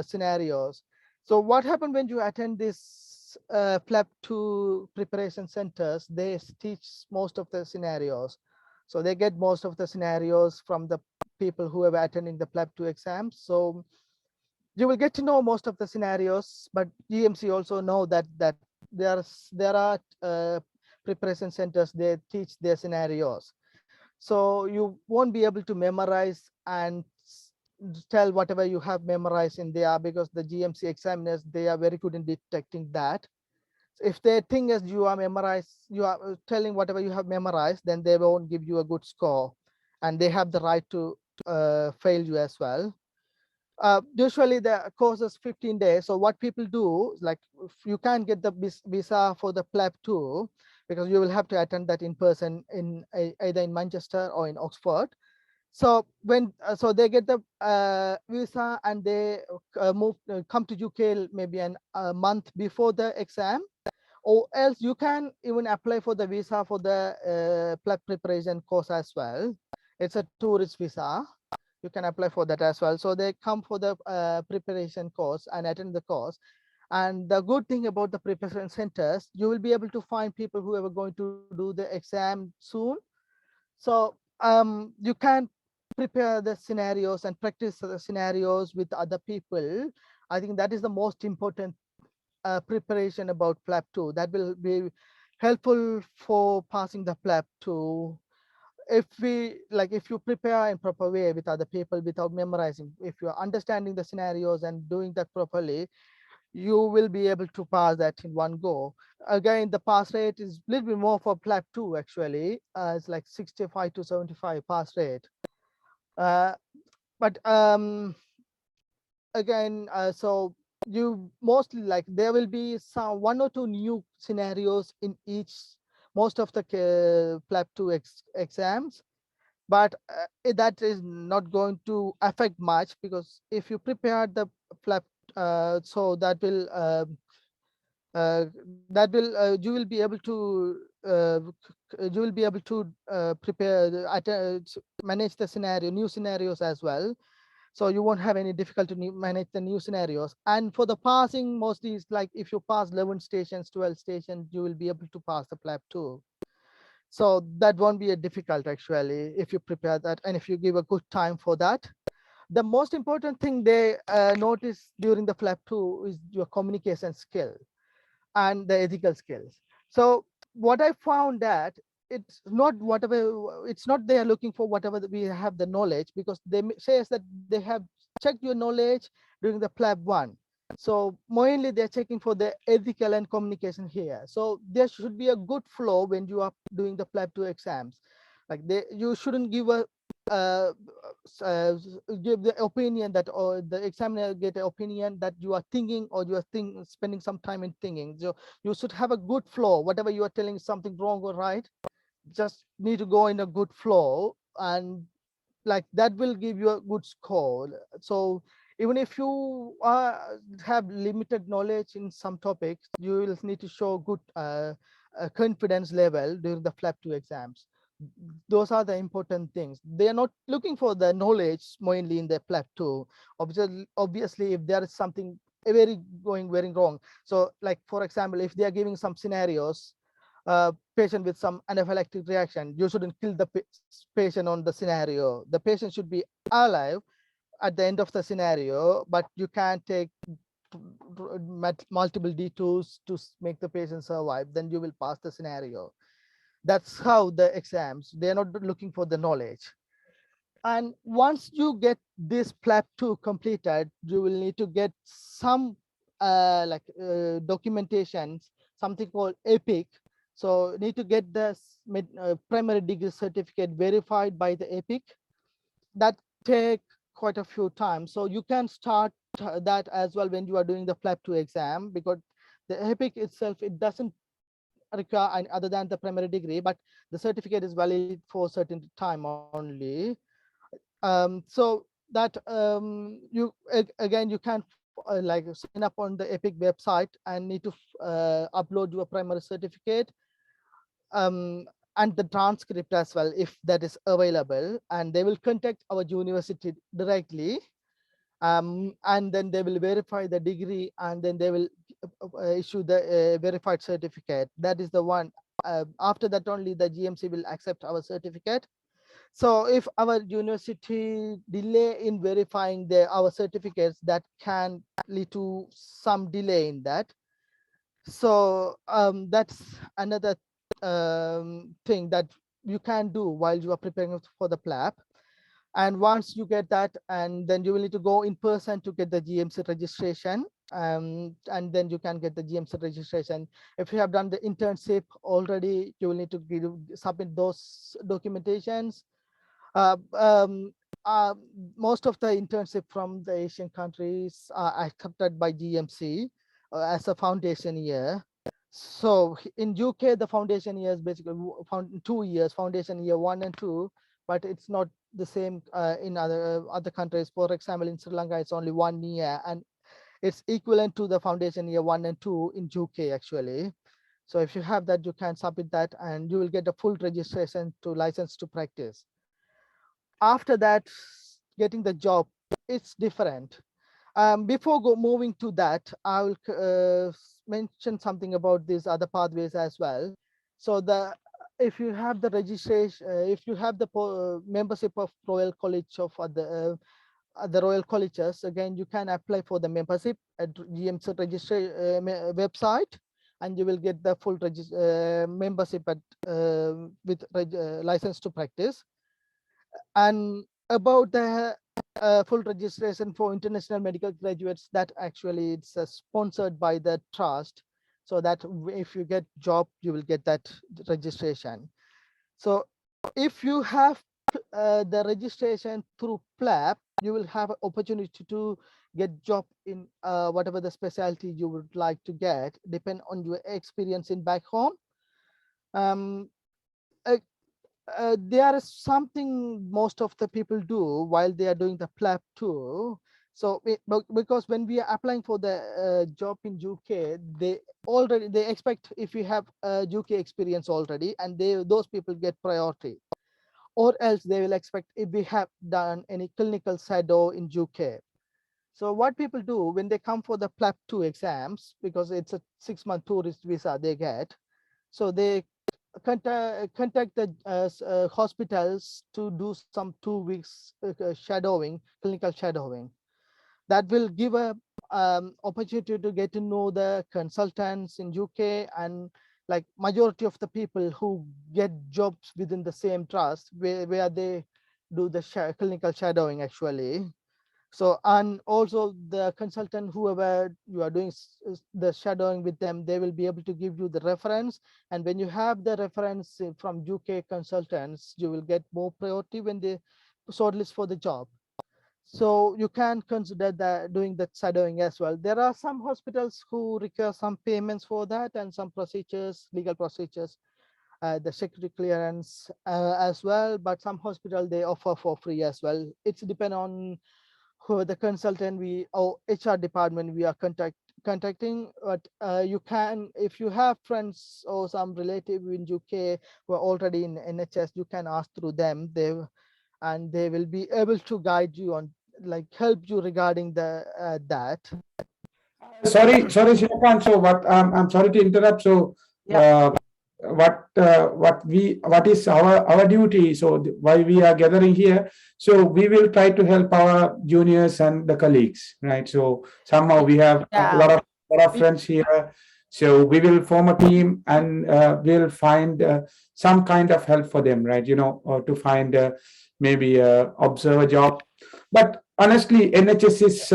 scenarios. So what happened when you attend this PLAB 2 preparation centers, they teach most of the scenarios. So they get most of the scenarios from the people who are attending the PLAB 2 exams. So you will get to know most of the scenarios, but GMC also know that there are preparation centers, they teach their scenarios. So you won't be able to memorize and tell whatever you have memorized in there, because the GMC examiners, they are very good in detecting that. If they think as you are telling whatever you have memorized, then they won't give you a good score, and they have the right to fail you as well. Usually the course is 15 days. So what people do, like if you can't get the visa for the PLAB 2, because you will have to attend that in person in either in Manchester or in Oxford. So when so they get the visa, and they come to UK maybe a month before the exam, or else you can even apply for the visa for the PLAB preparation course as well. It's a tourist visa. You can apply for that as well. So they come for the preparation course and attend the course. And the good thing about the preparation centers, you will be able to find people who are going to do the exam soon. So you can prepare the scenarios and practice the scenarios with other people. I think that is the most important preparation about PLAB 2. That will be helpful for passing the PLAB 2. If you prepare in proper way with other people without memorizing, if you're understanding the scenarios and doing that properly, you will be able to pass that in one go. Again, the pass rate is a little bit more for PLAB 2 actually. It's like 65 to 75 pass rate. But again, so you mostly like there will be some 1 or 2 new scenarios in each most of the PLAB 2 exams. But that is not going to affect much, because if you prepare the PLAB, so you will be able to prepare manage the new scenarios as well. So you won't have any difficulty to manage the new scenarios. And for the passing, mostly it's like if you pass 11 stations, 12 stations, you will be able to pass the PLAB 2. So that won't be a difficult actually if you prepare that and if you give a good time for that. the most important thing they notice during the flap 2 is your communication skill and the ethical skills. So what I found that it's not whatever, it's not they are looking for whatever we have the knowledge, because they says that they have checked your knowledge during the flap 1. So mainly they're checking for the ethical and communication here. So there should be a good flow when you are doing the flap 2 exams. Like you shouldn't give a uh, give the opinion that, or the examiner get an opinion that you are thinking, or you are spending some time in thinking. So you should have a good flow. Whatever you are telling is something wrong or right, just need to go in a good flow, and like that will give you a good score. So even if you have limited knowledge in some topics, you will need to show good confidence level during the flap 2 exams. Those are the important things. They are not looking for the knowledge mainly in the flap 2. Obviously if there is something very going very wrong, so like for example, if they are giving some scenarios, patient with some anaphylactic reaction, you shouldn't kill the patient on the scenario. The patient should be alive at the end of the scenario, but you can take multiple detours to make the patient survive, then you will pass the scenario. That's how the exams, they're not looking for the knowledge. And once you get this flap 2 completed, you will need to get some documentations, something called EPIC. So need to get the primary degree certificate verified by the EPIC. That take quite a few times. So you can start that as well when you are doing the flap 2 exam, because the EPIC itself, it doesn't require other than the primary degree, but the certificate is valid for a certain time only. So that again, you can like sign up on the EPIC website and need to upload your primary certificate, and the transcript as well, if that is available, and they will contact our university directly, and then they will verify the degree, and then they will issue the verified certificate. That is the one. After that only the GMC will accept our certificate. So if our university delay in verifying our certificates, that can lead to some delay in that. So that's another thing that you can do while you are preparing for the flap. And once you get that, and then you will need to go in person to get the GMC registration, and then you can get the GMC registration. If you have done the internship already, you will need to submit those documentations. uh, um, uh, Most of the internship from the Asian countries are accepted by GMC as a foundation year. So in UK, the foundation year is basically found 2 years, foundation year 1 and 2, but it's not the same in other countries. For example, in Sri Lanka, it's only 1 year, and it's equivalent to the foundation year 1 and 2 in UK actually. So if you have that, you can submit that, and you will get a full registration to license to practice. After that, getting the job, it's different. Before moving to that, I will mention something about these other pathways as well. So if you have the registration, if you have the membership of Royal College of the Royal Colleges, again, you can apply for the membership at GMC registration website, and you will get the full membership at with license to practice. And about the full registration for international medical graduates, that actually it's sponsored by the trust, so that if you get job, you will get that registration. So if you have the registration through flap, you will have an opportunity to get job in whatever the specialty you would like to get, depend on your experience in back home. um, uh, there is something most of the people do while they are doing the flap too. So because when we are applying for the job in UK, they expect if you have UK experience already, and those people get priority, or else they will expect if we have done any clinical shadow in UK. So what people do when they come for the flap 2 exams, because it's a 6-month tourist visa they get, so they contact the hospitals to do some 2 weeks shadowing, clinical shadowing. That will give a opportunity to get to know the consultants in UK, and like majority of the people who get jobs within the same trust where they do the clinical shadowing actually. So, and also the consultant, whoever you are doing the shadowing with them, they will be able to give you the reference. And when you have the reference from UK consultants, you will get more priority when they shortlist for the job. So you can consider that doing that shadowing as well. There are some hospitals who require some payments for that and some procedures, legal procedures, the security clearance as well. But some hospital they offer for free as well. It's depend on who the consultant or HR department we are contacting. But you can, if you have friends or some relative in UK who are already in NHS, you can ask through them. They will be able to guide you on, like help you regarding the that. Sorry, Shrikant. So I'm sorry to interrupt. So what is our duty? So why we are gathering here? So we will try to help our juniors and the colleagues, right? So somehow we have a lot of friends here. So we will form a team and we'll find some kind of help for them, right? Or to find maybe observe a job. But honestly, NHS is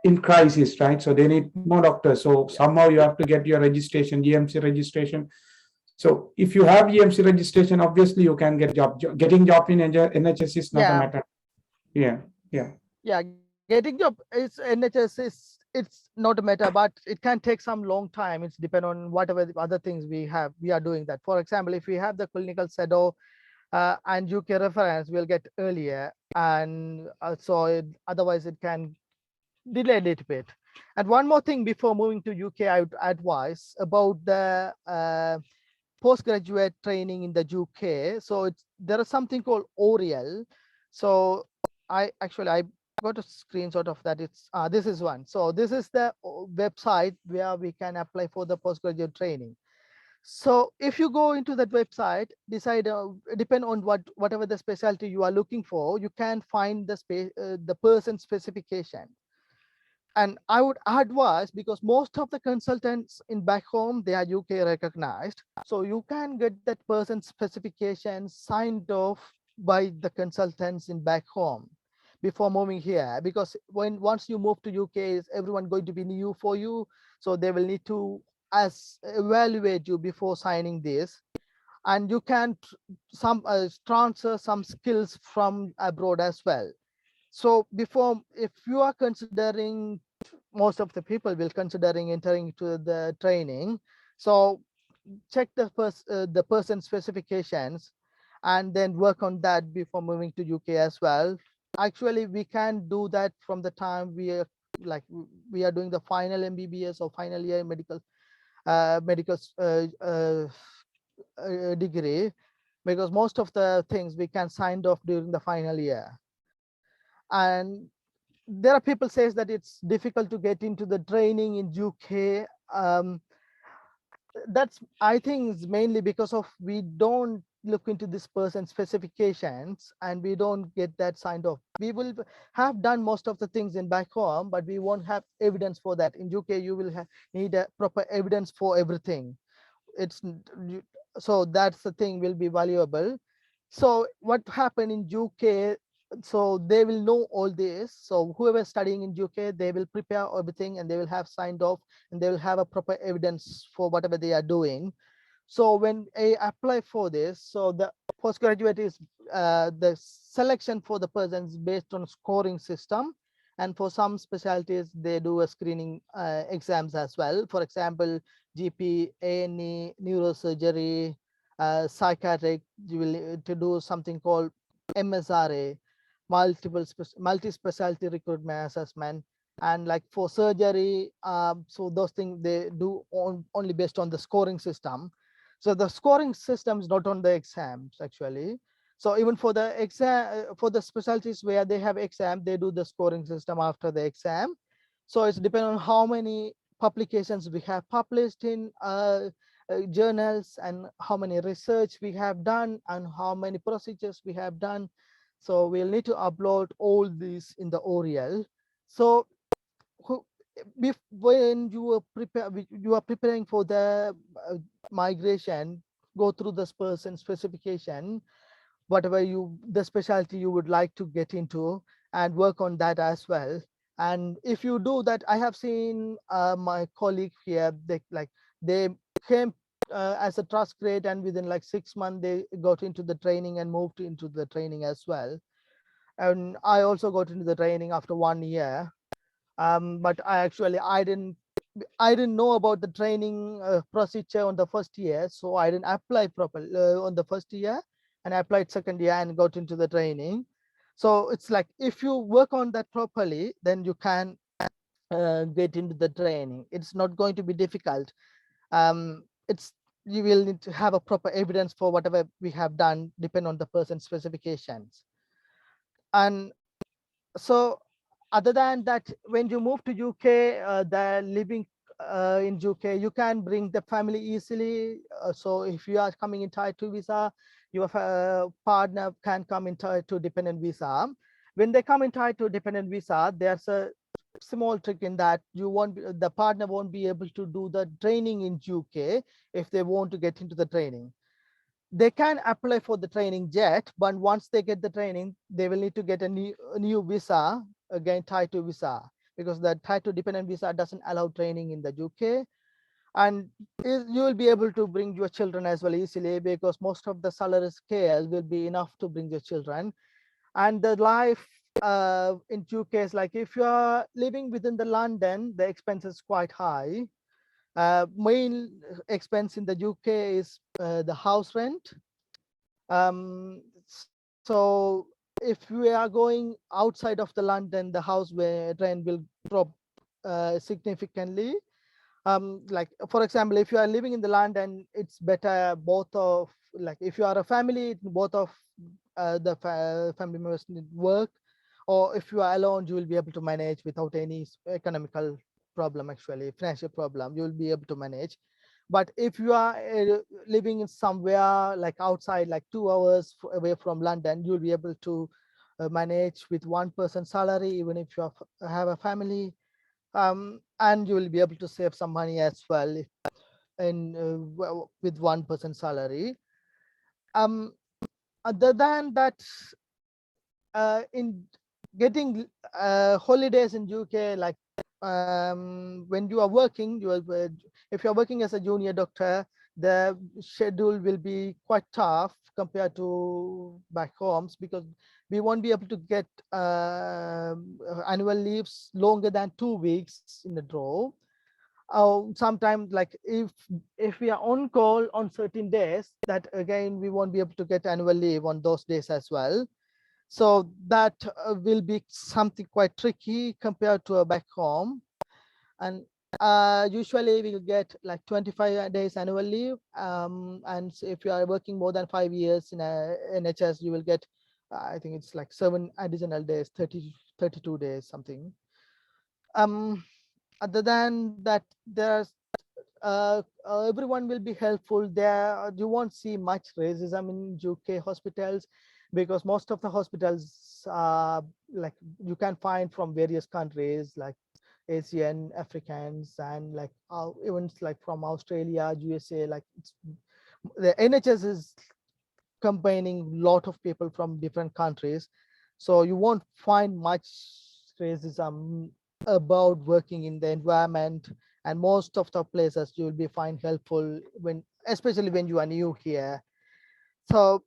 in crisis, right? So they need more doctors. So somehow you have to get your registration, GMC registration. So if you have GMC registration, obviously you can get job. Getting job in NHS is not a matter. Yeah. Getting job is NHS is, it's not a matter, but it can take some long time. It's depend on whatever the other things we are doing that. For example, if we have the clinical shadow and UK reference, we'll get earlier, and otherwise it can delay a little bit. And one more thing before moving to UK, I would advise about the postgraduate training in the UK. So there is something called Oriel. So I got a screenshot of that. It's this is one. So this is the website where we can apply for the postgraduate training. So if you go into that website, depend on whatever the specialty you are looking for, you can find the person specification. And I would advise, because most of the consultants in back home, they are UK recognized. So you can get that person's specification signed off by the consultants in back home before moving here. Because once you move to UK, is everyone going to be new for you. So they will need to evaluate you before signing this. And you can transfer some skills from abroad as well. So if you are considering, most of the people will considering entering to the training. So check the person specifications and then work on that before moving to UK as well. Actually, we can do that from the time we are doing the final MBBS or final year medical degree, because most of the things we can sign off during the final year. And there are people says that it's difficult to get into the training in UK. That's, I think, is mainly because of we don't look into this person's specifications and we don't get that signed off. We will have done most of the things in back home, but we won't have evidence for that. In UK, you will need a proper evidence for everything. So that's the thing will be valuable. So what happened in UK, so they will know all this. So whoever studying in UK, they will prepare everything and they will have signed off and they will have a proper evidence for whatever they are doing. So when I apply for this, so the postgraduate is the selection for the persons based on scoring system. And for some specialties, they do a screening exams as well. For example, GP, A&E, neurosurgery, psychiatric, you will to do something called MSRA, multi-specialty recruitment assessment. And like for surgery, so those things they do only based on the scoring system. So the scoring system is not on the exams actually. So even for the exam, for the specialties where they have exam, they do the scoring system after the exam. So it's depend on how many publications we have published in journals and how many research we have done and how many procedures we have done. So we'll need to upload all these in the ORIAL. So when you are preparing for the migration, go through this person specification, whatever the specialty you would like to get into, and work on that as well. And if you do that, I have seen my colleague here, they came as a trust grade, and within like 6 months they got into the training and moved into the training as well. And I also got into the training after 1 year. But I didn't know about the training procedure on the first year, so I didn't apply properly on the first year, and I applied second year and got into the training. So it's like if you work on that properly, then you can get into the training. It's not going to be difficult. It's You will need to have a proper evidence for whatever we have done, depend on the person's specifications. And so other than that, when you move to UK, the living in UK, you can bring the family easily. So if you are coming in Tier 2 visa, your partner can come in Tier 2 dependent visa. When they come in Tier 2 dependent visa, there's a small trick in that the partner won't be able to do the training in UK if they want to get into the training. They can apply for the training jet, but once they get the training, they will need to get a new visa, again Tier 2 visa, because the Tier 2 dependent visa doesn't allow training in the UK. And you will be able to bring your children as well easily, because most of the salary scale will be enough to bring your children. And the life in UK is like, if you are living within the London, the expense is quite high. Main expense in the UK is the house rent. So if we are going outside of the London, the house rent will drop significantly. Like for example, if you are living in the London, it's better both of, like if you are a family, both of the family members need work, or if you are alone, you will be able to manage without any economical problem, actually financial problem, you will be able to manage. But if you are living in somewhere like outside, like 2 hours away from London, you'll be able to manage with one person salary, even if you have a family. And you will be able to save some money as well with one person salary. Other than that, in getting holidays in UK, like when you are working, if you're working as a junior doctor, the schedule will be quite tough compared to back homes, because we won't be able to get annual leaves longer than 2 weeks in a row. Sometimes, like if we are on call on certain days, that again we won't be able to get annual leave on those days as well. So that will be something quite tricky compared to a back home. And usually we'll get like 25 days annual leave. And if you are working more than 5 years in a NHS, you will get, I think it's like 7 additional days, 32 days, something. Other than that, there's everyone will be helpful there. You won't see much racism in UK hospitals, because most of the hospitals like you can find from various countries, like Asian, Africans, and like even like from Australia, USA. Like the NHS is combining a lot of people from different countries, so you won't find much racism about working in the environment. And most of the places you will be find helpful, especially when you are new here. So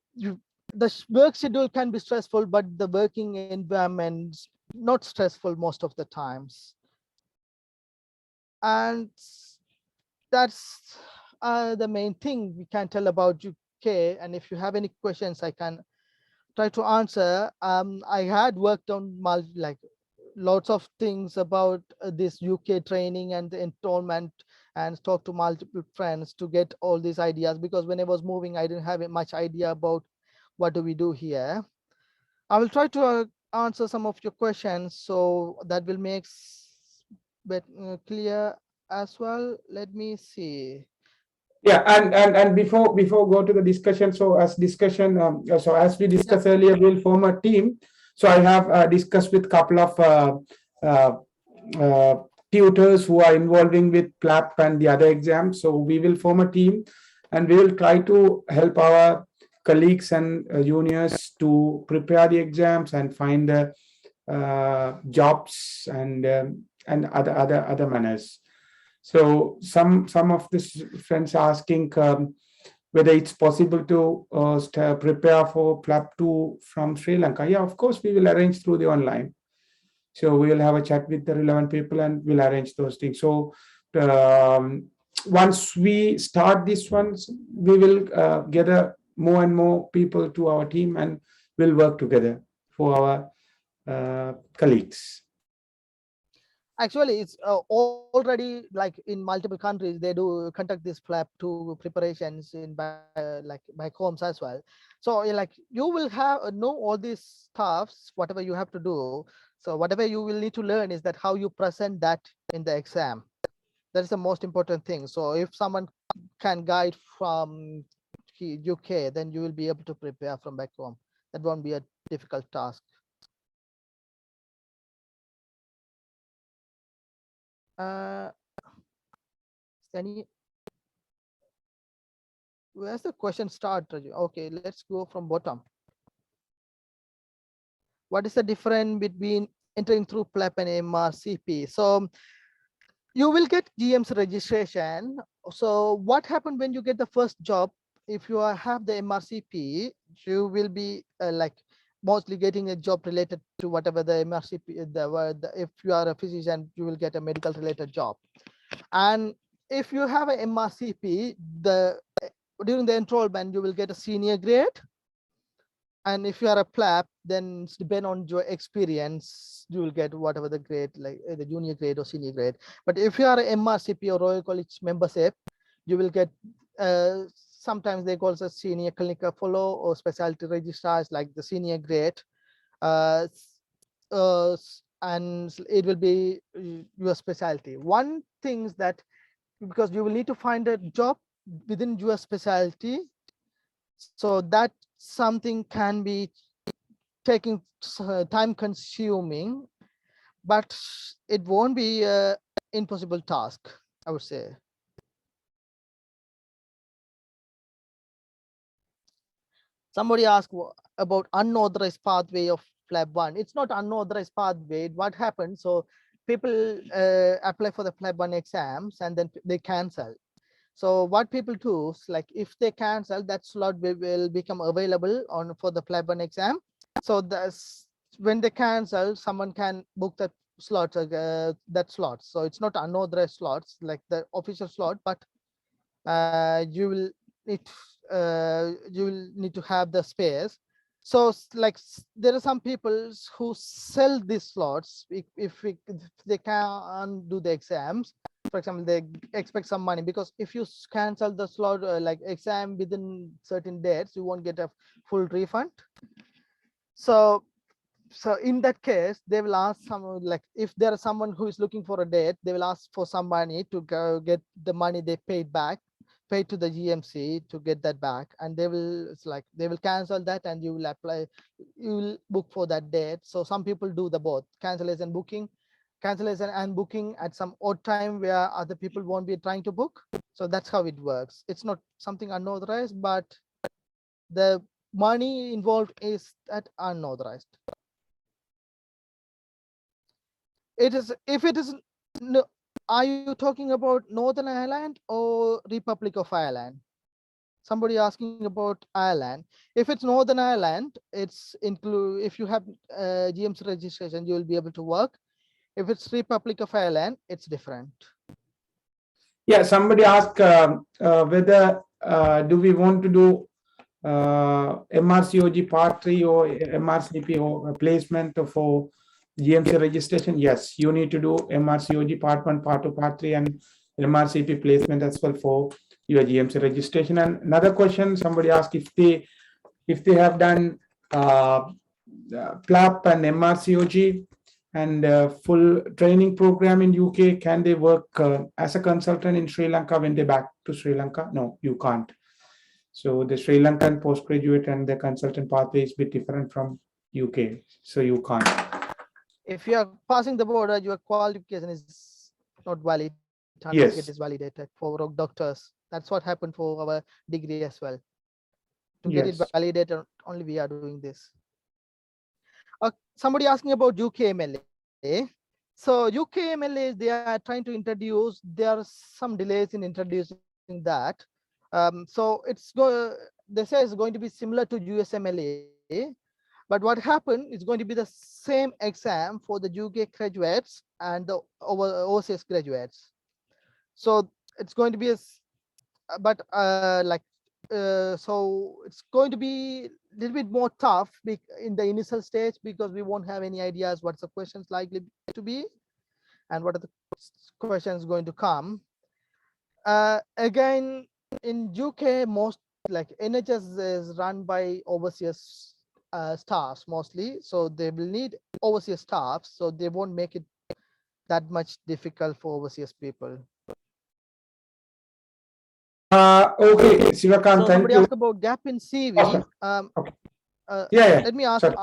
the work schedule can be stressful, but the working environment not stressful most of the times. And that's the main thing we can tell about UK. And if you have any questions, I can try to answer. I had worked on like lots of things about this UK training and the enrollment, and talked to multiple friends to get all these ideas, because when I was moving, I didn't have much idea about what do we do here. I will try to answer some of your questions, so that will make clear as well. Let me see. Yeah, and before go to the discussion, so as we discussed earlier, we'll form a team. So I have discussed with couple of tutors who are involving with PLAP and the other exams. So we will form a team, and we will try to help our colleagues and juniors to prepare the exams and find the jobs and other manners. So some of the friends are asking whether it's possible to prepare for PLAP 2 from Sri Lanka. Yeah, of course, we will arrange through the online. So we will have a chat with the relevant people and we'll arrange those things. So once we start this one, we will gather more and more people to our team and we'll work together for our colleagues. Actually, it's already like in multiple countries, they do conduct this PLAP 2 preparations in like back homes as well. So like you will have know all these stuffs, whatever you have to do. So whatever you will need to learn is that how you present that in the exam. That is the most important thing. So if someone can guide from UK, then you will be able to prepare from back home. That won't be a difficult task. Any, where's the question start, Raju? Okay, let's go from bottom. What is the difference between entering through PLAP and MRCP? So you will get GM's registration. So what happened when you get the first job? If you have the MRCP, you will be like mostly getting a job related to whatever the MRCP, if you are a physician, you will get a medical related job. And if you have a MRCP, during the enrollment, you will get a senior grade. And if you are a PLAP, then it's depend on your experience, you will get whatever the grade, like the junior grade or senior grade. But if you are a MRCP or Royal College membership, you will get sometimes they call it a senior clinical fellow or specialty registrars, like the senior grade. And it will be your specialty. One thing is that because you will need to find a job within your specialty, so that something can be taking time consuming, but it won't be an impossible task, I would say. Somebody asked about unauthorized pathway of PLAB 1. It's not unauthorized pathway. What happened? So people apply for the PLAB 1 exams and then they cancel. So what people do is, like, if they cancel, that slot will become available for the PLAB 1 exam. So that's when they cancel, someone can book that slot, that slot. So it's not unauthorized slots like the official slot, but you will need to have the space. So like there are some people who sell these slots if they can't do the exams. For example, they expect some money, because if you cancel the slot like exam within certain dates, you won't get a full refund. So in that case, they will ask someone, like if there is someone who is looking for a date, they will ask for some money to get the money they paid to the GMC to get that back, and they will cancel that, and you will apply, you will book for that date. So some people do the both, cancellation and booking at some odd time where other people won't be trying to book. So that's how it works. It's not something unauthorized, but the money involved is that unauthorized. It is, if it is, no, are you talking about Northern Ireland or Republic of Ireland? Somebody asking about Ireland. If it's Northern Ireland, it's include, if you have GMC registration, you will be able to work. If it's Republic of Ireland, it's different. Yeah, somebody asked whether do we want to do MRCOG Part 3 or MRCP or placement for GMC registration. Yes, you need to do MRCOG Part 1, Part 2, Part 3 and MRCP placement as well for your GMC registration. And another question, somebody asked if they have done PLAP and MRCOG. and full training program in UK? Can they work as a consultant in Sri Lanka when they back to Sri Lanka? No, you can't. So the Sri Lankan postgraduate and the consultant pathway is a bit different from UK. So you can't. If you are passing the border, your qualification is not valid. Certificate Yes. is validated for doctors. That's what happened for our degree as well. To get it Yes. validated, only we are doing this. Somebody asking about UKMLA. So UKMLA, they are trying to introduce. There are some delays in introducing that. So they say it's going to be similar to USMLA. But what happened is going to be the same exam for the UK graduates and the overseas graduates. So it's going to be so it's going to be a little bit more tough in the initial stage, because we won't have any ideas what's the questions likely to be and what are the questions going to come. Again, in UK, most like NHS is run by overseas staffs mostly, so they will need overseas staff, so they won't make it that much difficult for overseas people. Okay, Sivakant, So thank somebody you. asked about gap in CV. Okay. Yeah. Let me ask Sorry.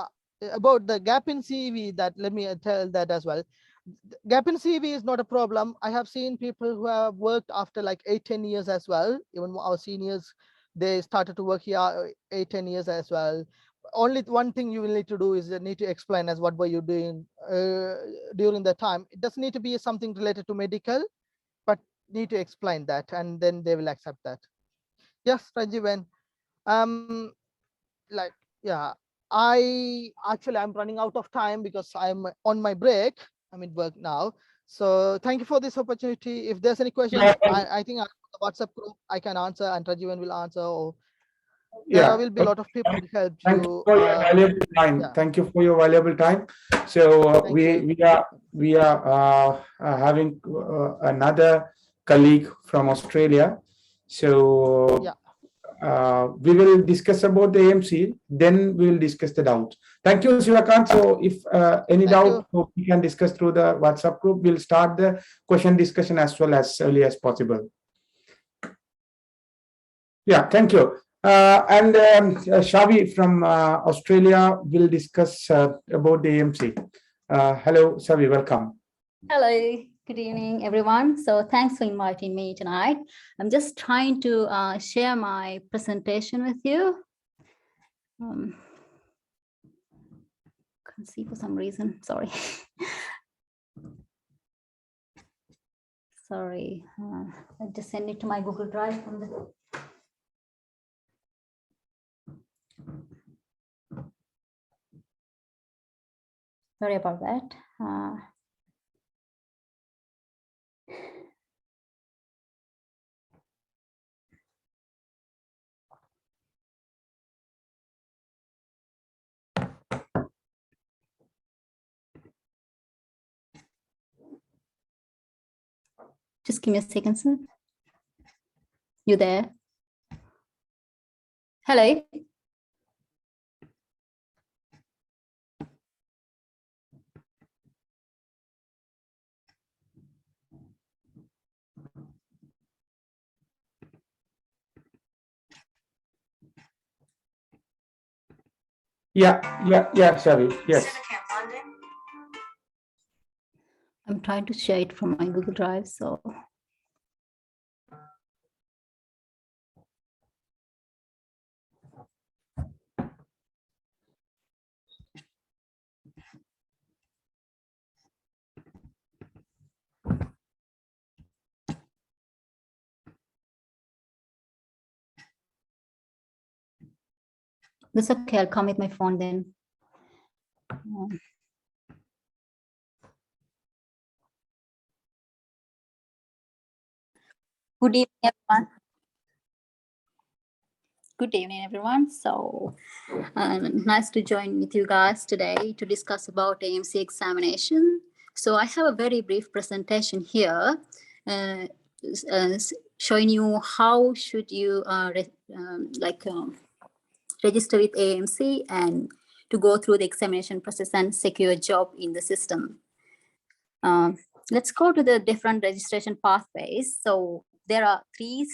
about the gap in CV. That let me tell that as well. Gap in CV is not a problem. I have seen people who have worked after like 8-10 years as well. Even our seniors, they started to work here 8-10 years as well. Only one thing you will need to do is you need to explain as what were you doing during the time. It doesn't need to be something related to medical, but need to explain that, and then they will accept that. Yes, Rajivan. Like, yeah, I'm running out of time because I'm on my break. I'm at work now. So thank you for this opportunity. If there's any questions, I think the WhatsApp group I can answer, and Rajivan will answer, or there will be a lot of people to help Thank you you. for your valuable time. Yeah. Thank you for your valuable time. So Thank you. we are having another colleague from Australia. So Yeah. we will discuss about the AMC. Then we will discuss the doubts. Thank you, Sivakant. So if any Thank doubt, we can discuss through the WhatsApp group. We'll start the question discussion as well as early as possible. Yeah, thank you. And Shavi from Australia will discuss about the AMC. Hello, Shavi, welcome. Hello, good evening, everyone. So thanks for inviting me tonight. I'm just trying to share my presentation with you. Can't see for some reason, sorry. Sorry, I just send it to my Google Drive from the. Sorry about that. Just give me a second, sir. You there? Hello? Yeah, Shavi, yes. I'm trying to share it from my Google Drive, so. That's okay, I'll come with my phone then. Good evening, everyone. Good evening, everyone. So nice to join with you guys today to discuss about AMC examination. So I have a very brief presentation here showing you how should you register with AMC and to go through the examination process and secure a job in the system. Let's go to the different registration pathways. So there are three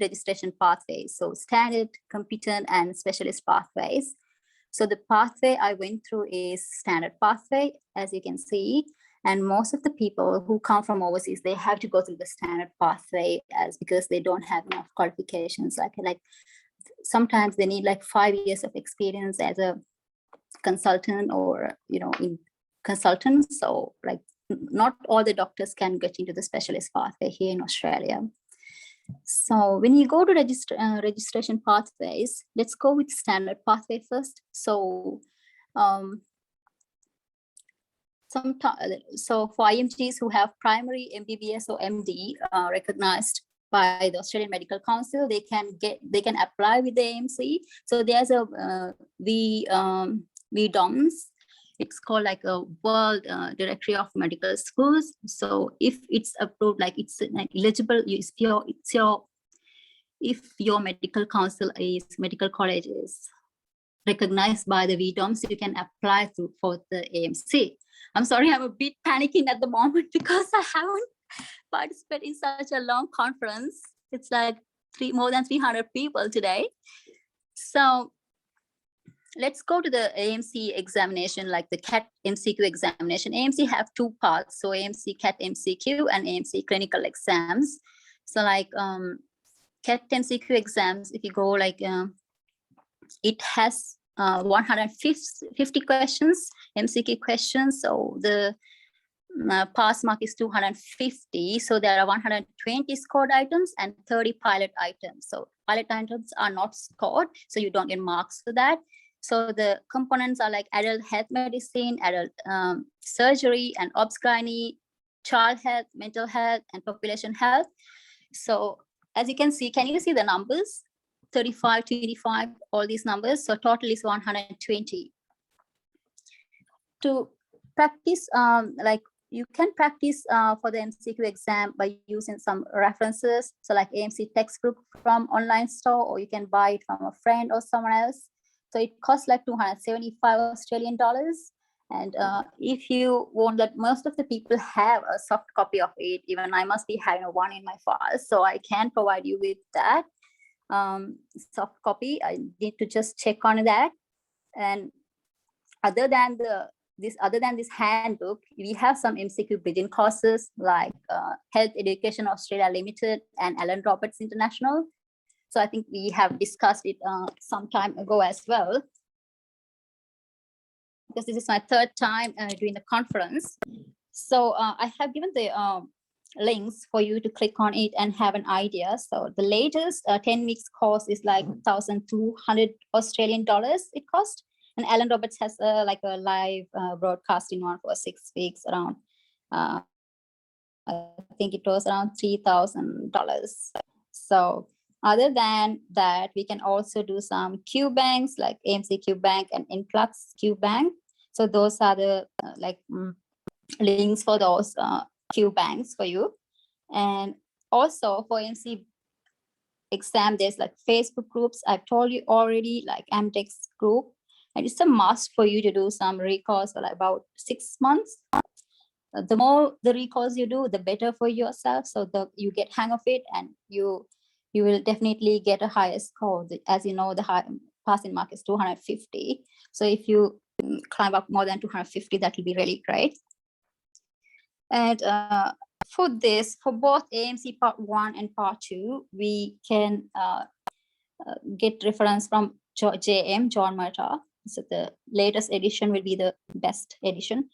registration pathways. So standard, competent, and specialist pathways. So the pathway I went through is standard pathway, as you can see. And most of the people who come from overseas, they have to go through the standard pathway because they don't have enough qualifications. Like sometimes they need like 5 years of experience as a consultant or, in consultant. So like not all the doctors can get into the specialist pathway here in Australia. So when you go to registration pathways, let's go with standard pathway first. So so for IMGs who have primary MBBS or MD recognized by the Australian Medical Council, they can apply with the AMC. So there's a VDOMS. It's called like a World Directory of Medical Schools. So if it's approved, like it's like eligible, if your medical college is recognized by the VDOMS, you can apply for the AMC. I'm sorry, I'm a bit panicking at the moment because I haven't participated in such a long conference. It's like more than 300 people today. So let's go to the AMC examination, like the CAT MCQ examination. AMC have two parts, so AMC CAT MCQ and AMC clinical exams. So like CAT MCQ exams, if you go like, it has 150 questions, MCQ questions. So the pass mark is 250. So there are 120 scored items and 30 pilot items. So pilot items are not scored, so you don't get marks for that. So the components are like adult health medicine, adult surgery, and obs-gynae, child health, mental health, and population health. So as you can see, can you see the numbers? 35, 25, all these numbers. So total is 120. To practice, like you can practice for the MCQ exam by using some references. So like AMC textbook from online store, or you can buy it from a friend or someone else. So it costs like 275 Australian dollars. And if you want that, most of the people have a soft copy of it. Even I must be having one in my file, so I can provide you with that soft copy. I need to just check on that. And other than this handbook, we have some MCQ bridging courses like Health Education Australia Limited and Alan Roberts International. So I think we have discussed it some time ago as well, because this is my third time doing the conference. So I have given the links for you to click on it and have an idea. So the latest 10 weeks course is like 1,200 Australian dollars it cost. And Alan Roberts has like a live broadcasting one for 6 weeks around, I think it was around $3,000. So other than that, we can also do some Q banks like AMC Q Bank and Influx Q Bank. So those are the links for those Q banks for you. And also for AMC exam, there's like Facebook groups. I've told you already, like Amdex group. And it's a must for you to do some recourse for like about 6 months. The more the recourse you do, the better for yourself. So you get hang of it, and you will definitely get a higher score. As you know, the passing mark is 250. So if you climb up more than 250, that will be really great. And for both AMC Part 1 and Part 2, we can get reference from John Murtaugh. So the latest edition will be the best edition.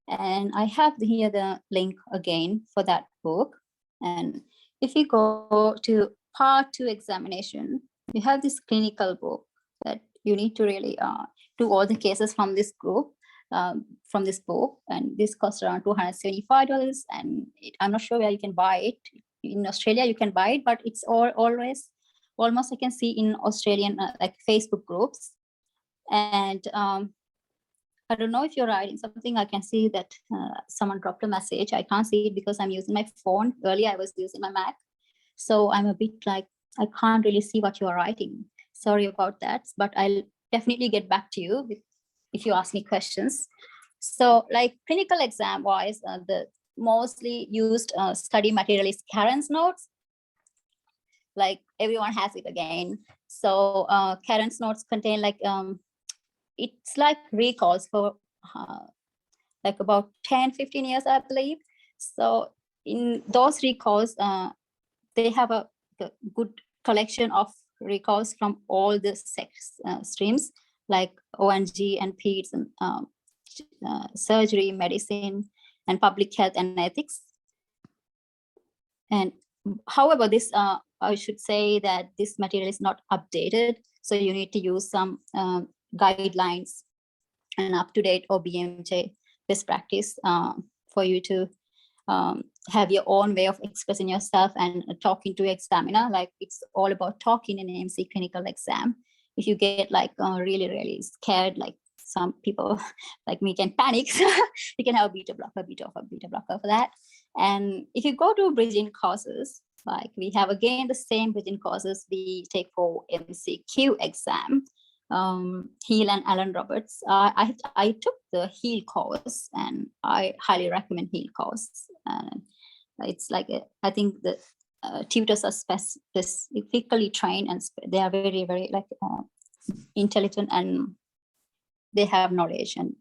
And I have here the link again for that book. And if you go to Part 2 examination, you have this clinical book that you need to really do all the cases from this group, from this book. And this costs around $275. And I'm not sure where you can buy it. In Australia, you can buy it, but it's almost I can see in Australian like Facebook groups. And I don't know if you're writing something. I can see that someone dropped a message. I can't see it because I'm using my phone. Earlier, I was using my Mac. So I'm a bit like, I can't really see what you're writing. Sorry about that, but I'll definitely get back to you if you ask me questions. So like clinical exam wise, the mostly used study material is Karen's notes. Like everyone has it again. So Karen's notes contain like, it's like recalls for like about 10-15 years, I believe. So in those recalls, they have a good collection of recalls from all the streams like ONG and PEDS and surgery, medicine, and public health and ethics. And however, this I should say that this material is not updated, so you need to use some guidelines and up-to-date or BMJ best practice for you to have your own way of expressing yourself and talking to examiner. Like it's all about talking in an AMC clinical exam. If you get like really, really scared, like some people like me can panic, you can have a beta blocker for that. And if you go to bridging courses, like we have again the same bridging courses we take for MCQ exam. Heal and Alan Roberts. I took the Heal course and I highly recommend Heal course. It's like I think the tutors are specifically trained and they are very, very like intelligent and they have knowledge and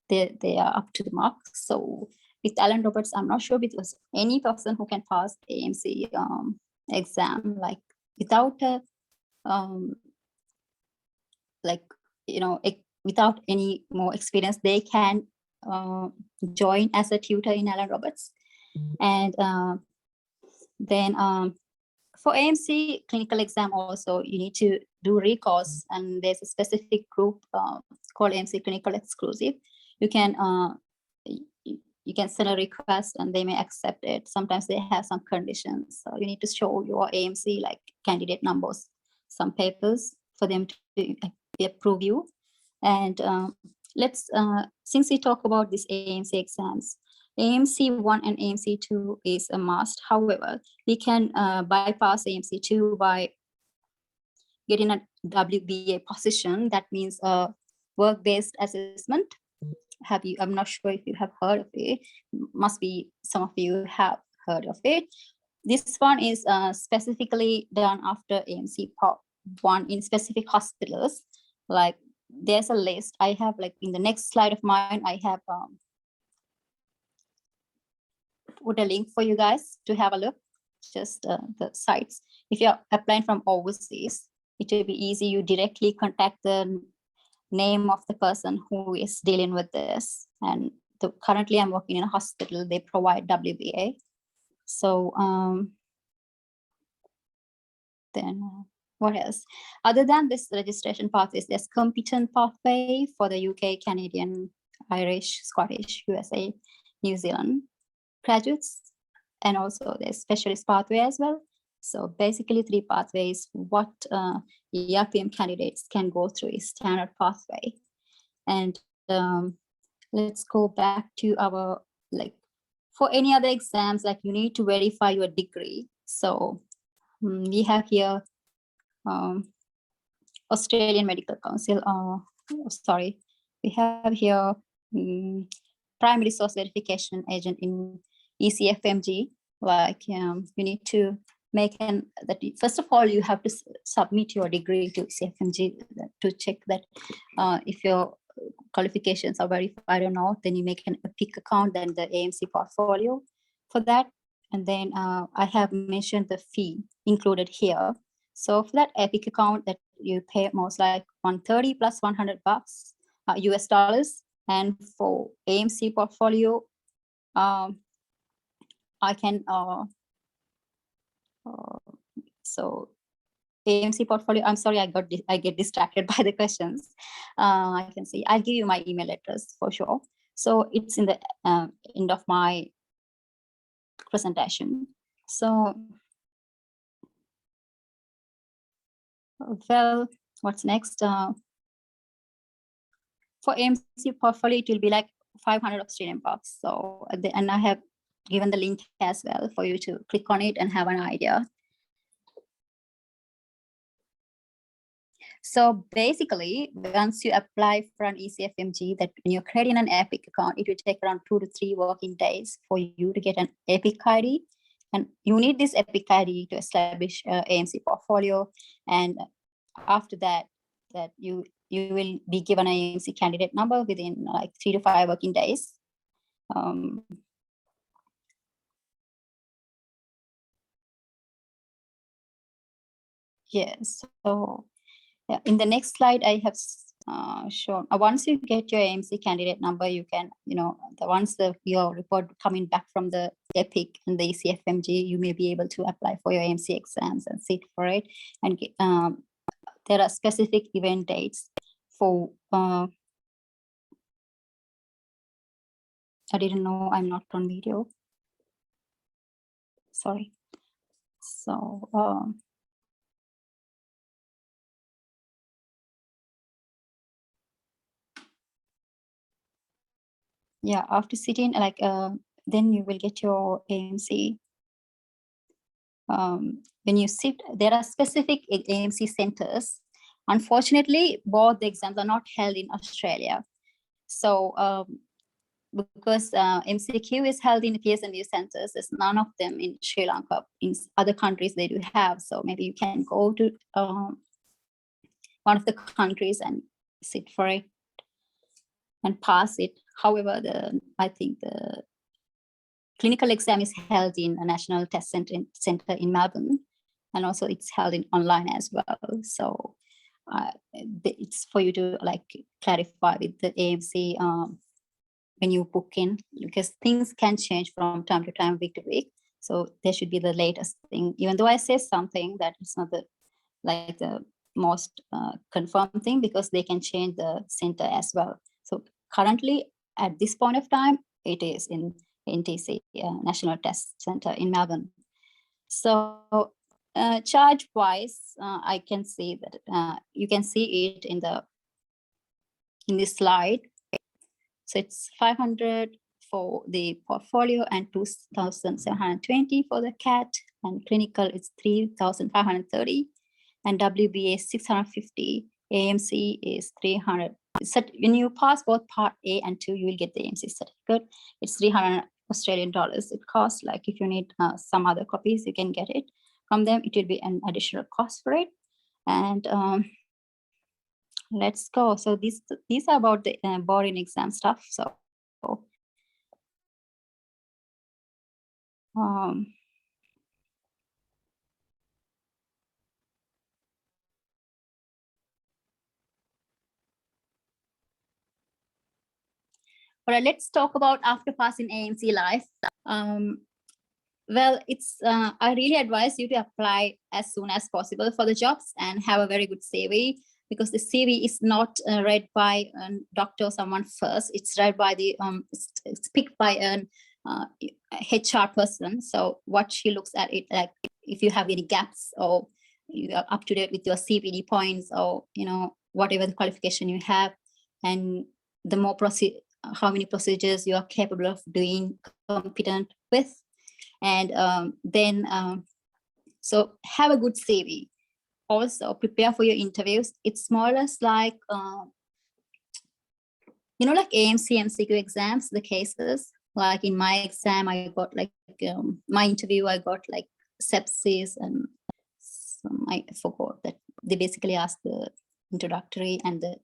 they are up to the mark. So with Alan Roberts, I'm not sure because any person who can pass AMC exam like without a like, you know, without any more experience, they can join as a tutor in Alan Roberts. And then for AMC clinical exam also, you need to do recalls, and there's a specific group called AMC Clinical Exclusive. You can send a request and they may accept it. Sometimes they have some conditions. So you need to show your AMC like candidate numbers, some papers for them to approve you. And let's, since we talk about these AMC exams, AMC 1 and AMC 2 is a must. However, we can bypass AMC 2 by getting a WBA position. That means work-based assessment. I'm not sure if you have heard of it. Must be some of you have heard of it. This one is specifically done after AMC Part 1 in specific hospitals. Like there's a list. I have like in the next slide of mine, I have put a link for you guys to have a look, just the sites. If you're applying from overseas, it will be easy. You directly contact the name of the person who is dealing with this. And currently I'm working in a hospital, they provide WBA. So then what else? Other than this registration pathways, there's competent pathway for the UK, Canadian, Irish, Scottish, USA, New Zealand graduates, and also there's specialist pathway as well. So basically 3 pathways. What ERPM candidates can go through is standard pathway. And let's go back to our, like for any other exams, like you need to verify your degree. So we have here Australian Medical Council, sorry, we have here Primary Source Verification Agent in ECFMG. Like you need to make first of all, you have to submit your degree to ECFMG to check that if your qualifications are verified or not. Then you make an EPIC account, then the AMC portfolio for that. And then I have mentioned the fee included here. So for that EPIC account, that you pay most like 130 plus $100 US dollars. And for AMC portfolio, I can so AMC portfolio, I'm sorry, I get distracted by the questions. I can see, I'll give you my email address for sure. So it's in the end of my presentation. So, well, what's next? For AMC portfolio, it will be like 500 Australian bucks. So, and I have given the link as well for you to click on it and have an idea. So basically, once you apply for an ECFMG, that when you're creating an EPIC account, it will take around 2 to 3 working days for you to get an EPIC ID. And you need this EPIC ID to establish AMC portfolio. And after that, you will be given an AMC candidate number within like 3 to 5 working days. Yes, so yeah, in the next slide, I have shown once you get your AMC candidate number, you can, once your report coming back from the EPIC and the ECFMG, you may be able to apply for your AMC exams and sit for it. And there are specific event dates for. I didn't know I'm not on video. Sorry. So. Yeah, after sitting, like, then you will get your AMC. When you sit, there are specific AMC centers. Unfortunately, both the exams are not held in Australia. So because MCQ is held in the PSNU centers, there's none of them in Sri Lanka. In other countries, they do have. So maybe you can go to one of the countries and sit for it and pass it. However, I think the clinical exam is held in a national test center in Melbourne, and also it's held in online as well. So it's for you to like clarify with the AMC when you book in, because things can change from time to time, week to week. So there should be the latest thing, even though I say something that it's not the most confirmed thing, because they can change the center as well. So currently at this point of time, it is in NTC, National Test Center in Melbourne. So charge wise, I can see that you can see it in this slide. So it's 500 for the portfolio and 2,720 for the CAT, and clinical is 3,530, and WBA 650, AMC is 300. So when you pass both part A and 2, you will get the AMC certificate. It's 300 Australian dollars. It costs, like, if you need some other copies, you can get it from them. It will be an additional cost for it. And let's go. So these are about the board and exam stuff. So all right, let's talk about after passing AMC life. Well, it's I really advise you to apply as soon as possible for the jobs and have a very good CV, because the CV is not read by a doctor or someone first. It's read by the it's picked by an HR person. So what she looks at it, like if you have any gaps, or you are up to date with your CPD points, or whatever the qualification you have, and the more how many procedures you are capable of doing, competent with. And then so have a good CV. Also prepare for your interviews. It's more or less like like AMC MCQ exams, the cases. Like in my exam, I got like my interview, I got like sepsis, and I forgot that they basically asked the introductory and the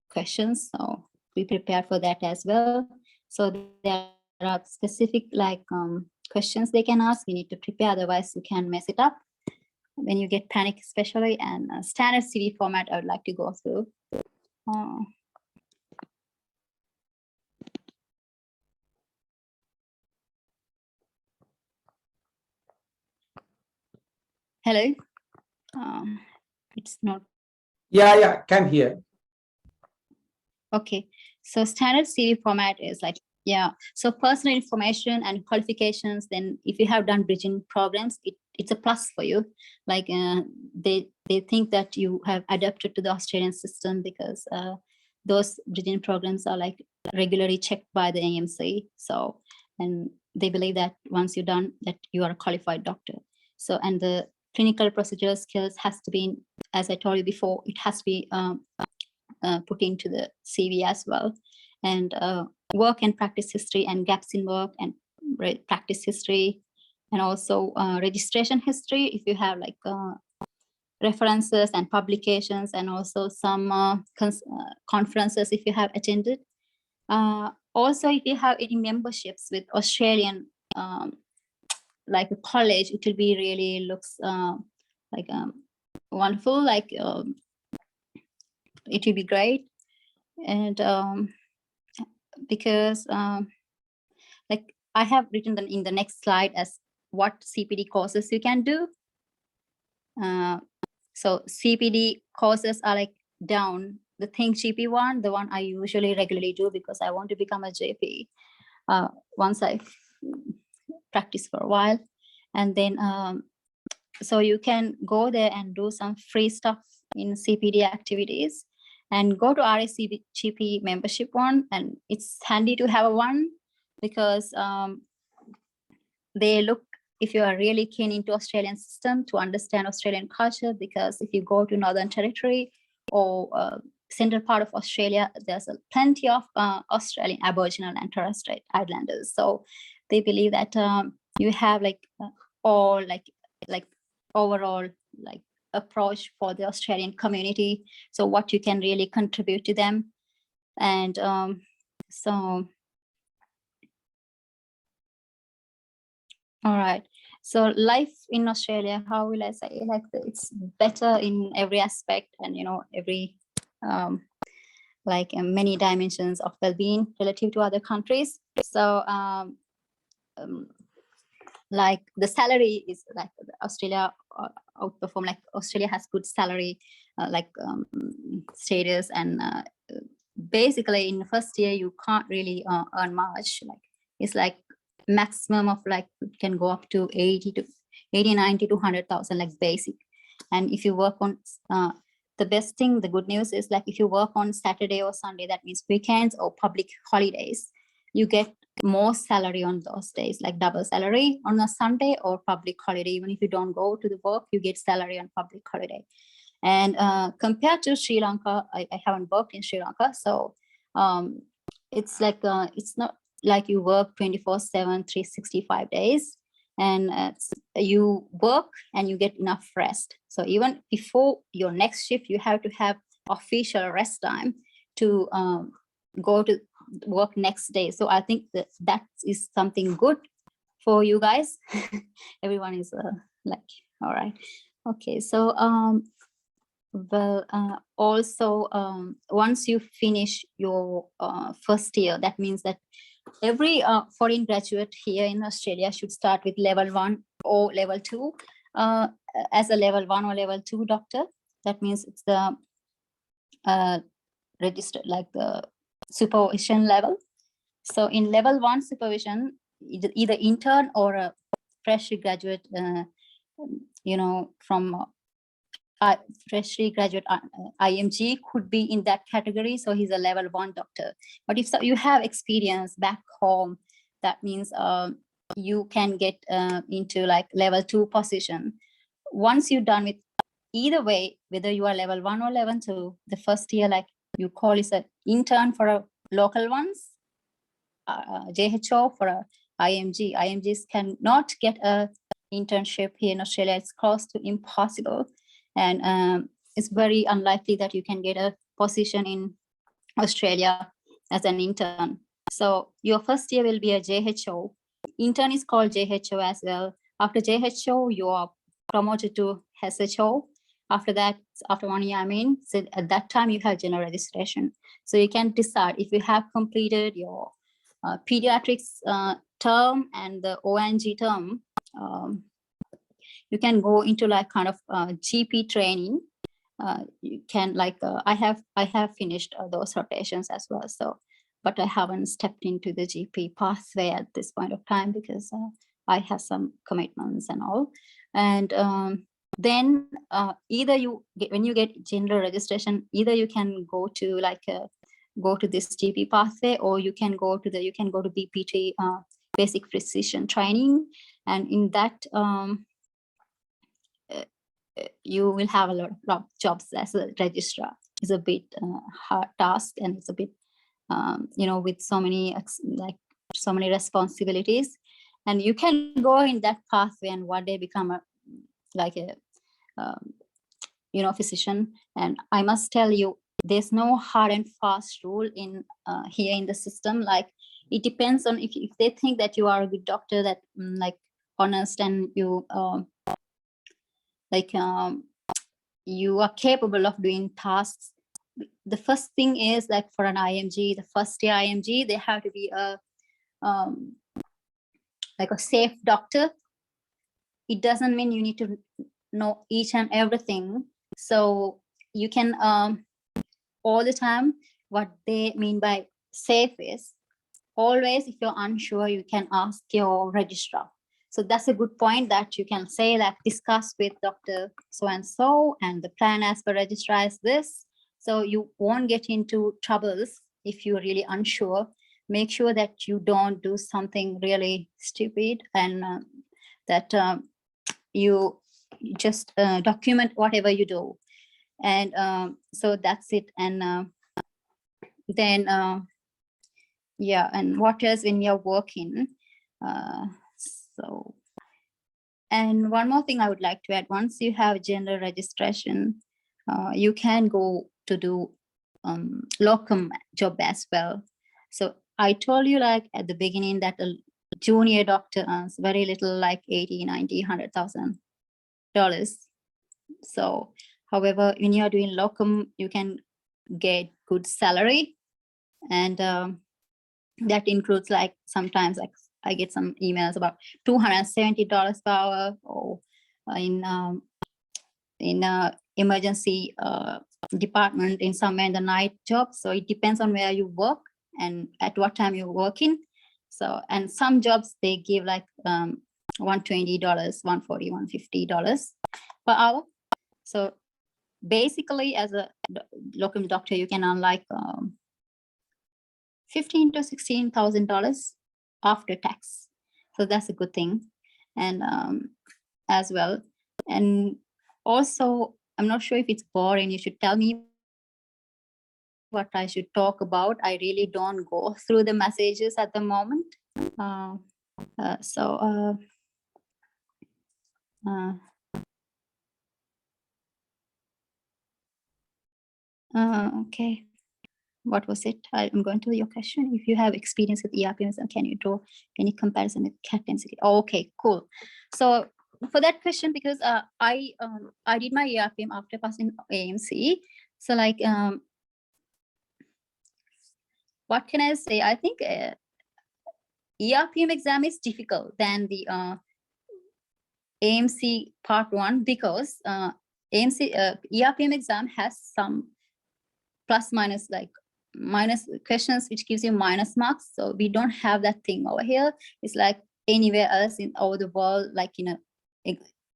questions. So we prepare for that as well. So there are specific like questions they can ask. You need to prepare, otherwise you can mess it up when you get panic, especially. And standard CV format I would like to go through. Hello. It's not. Yeah, can hear. Okay, so standard CV format is like, yeah, so personal information and qualifications. Then if you have done bridging programs, it's a plus for you. Like they think that you have adapted to the Australian system, because those bridging programs are like regularly checked by the AMC. So, and they believe that once you're done, that you are a qualified doctor. So, and the clinical procedural skills has to be, as I told you before, it has to be put into the CV as well. And work and practice history and gaps in work and practice history, and also registration history if you have like references and publications, and also some conferences if you have attended. Also, if you have any memberships with Australian like a college, it will be really looks like wonderful, like it will be great. And because like I have written them in the next slide as what CPD courses you can do. So CPD courses are like down. The Think GP one, the one I usually regularly do because I want to become a JP once I practice for a while. And then so you can go there and do some free stuff in CPD activities, and go to RSCGP membership one. And it's handy to have one because they look, if you are really keen into Australian system to understand Australian culture, because if you go to Northern Territory or central part of Australia, there's plenty of Australian Aboriginal and Torres Strait Islanders. So they believe that you have like all like overall like approach for the Australian community. So what you can really contribute to them. And so, all right. So life in Australia, how will I say, like it's better in every aspect, and you know, every like many dimensions of well-being relative to other countries. So like the salary is like Australia outperform, like Australia has good salary like status, and basically in the first year you can't really earn much. Like it's like maximum of like it can go up to 90 to 100,000 like basic. And if you work on the best thing, the good news is like if you work on Saturday or Sunday, that means weekends or public holidays, you get more salary on those days, like double salary on a Sunday or public holiday. Even if you don't go to the work, you get salary on public holiday. And compared to Sri Lanka, I haven't worked in Sri Lanka, so it's like it's not like you work 24/7, 365 days, and you work and you get enough rest. So even before your next shift, you have to have official rest time to go to work next day. So I think that is something good for you guys. Everyone is like, all right. Okay, so well, also once you finish your first year, that means that every foreign graduate here in Australia should start with level 1 or level 2 as a level 1 or level 2 doctor. That means it's the registered, like the supervision level. So in level 1 supervision, either intern or a freshly graduate, you know, from freshly graduate IMG could be in that category. So he's a level 1 doctor. But if so, you have experience back home, that means you can get into like level 2 position. Once you're done with either way, whether you are level 1 or level 2, the first year, like you call is an intern for a local ones, JHO for a IMG. IMGs cannot get a internship here in Australia. It's close to impossible. And it's very unlikely that you can get a position in Australia as an intern. So your first year will be a JHO. Intern is called JHO as well. After JHO, you are promoted to SHO. After that, after 1 year, I mean, so at that time you have general registration. So you can decide if you have completed your pediatrics term and the ONG term, you can go into like kind of GP training. You can like I have finished those rotations as well. So, but I haven't stepped into the GP pathway at this point of time because I have some commitments and all. And then either you get, when you get general registration, either you can go to like go to this GP pathway, or you can go to BPT, basic physician training. And in that you will have a lot of jobs as a registrar. It's a bit hard task, and it's a bit, with so many so many responsibilities, and you can go in that pathway and one day become a physician. And I must tell you, there's no hard and fast rule in here in the system. Like, it depends on if they think that you are a good doctor, that honest, and you you are capable of doing tasks. The first thing is, like, for an IMG, the first year IMG, they have to be a safe doctor. It doesn't mean you need to know each and everything. So you can all the time, what they mean by safe is, always, if you're unsure, you can ask your registrar. So that's a good point, that you can say, like, discuss with Dr. So-and-so, and the plan as per registrar is this. So you won't get into troubles if you're really unsure. Make sure that you don't do something really stupid, and that you just document whatever you do. And so that's it. And then yeah, and what else when you're working? And one more thing I would like to add: once you have general registration, you can go to do locum job as well. So I told you, like, at the beginning, that a junior doctor earns very little, like 80, 90, $100,000. So, however, when you're doing locum, you can get good salary, and that includes, like, sometimes, like, I get some emails about $270 per hour, or in emergency department in somewhere in the night job. So it depends on where you work and at what time you're working. So, and some jobs, they give like $120, $140, $150 per hour. So basically, as a locum doctor, you can earn like $15,000 to $16,000 after tax. So that's a good thing. And as well. And also, I'm not sure if it's boring. You should tell me what I should talk about. I really don't go through the messages at the moment. Okay. What was it? I'm going to your question. If you have experience with ERPMs, can you draw any comparison with CAT density? Oh, okay, cool. So for that question, because I did my ERPM after passing AMC. So like, what can I say? I think ERPM exam is difficult than the AMC part 1, because ERPM exam has some plus minus, like minus questions, which gives you minus marks. So we don't have that thing over here. It's like anywhere else in over the world, like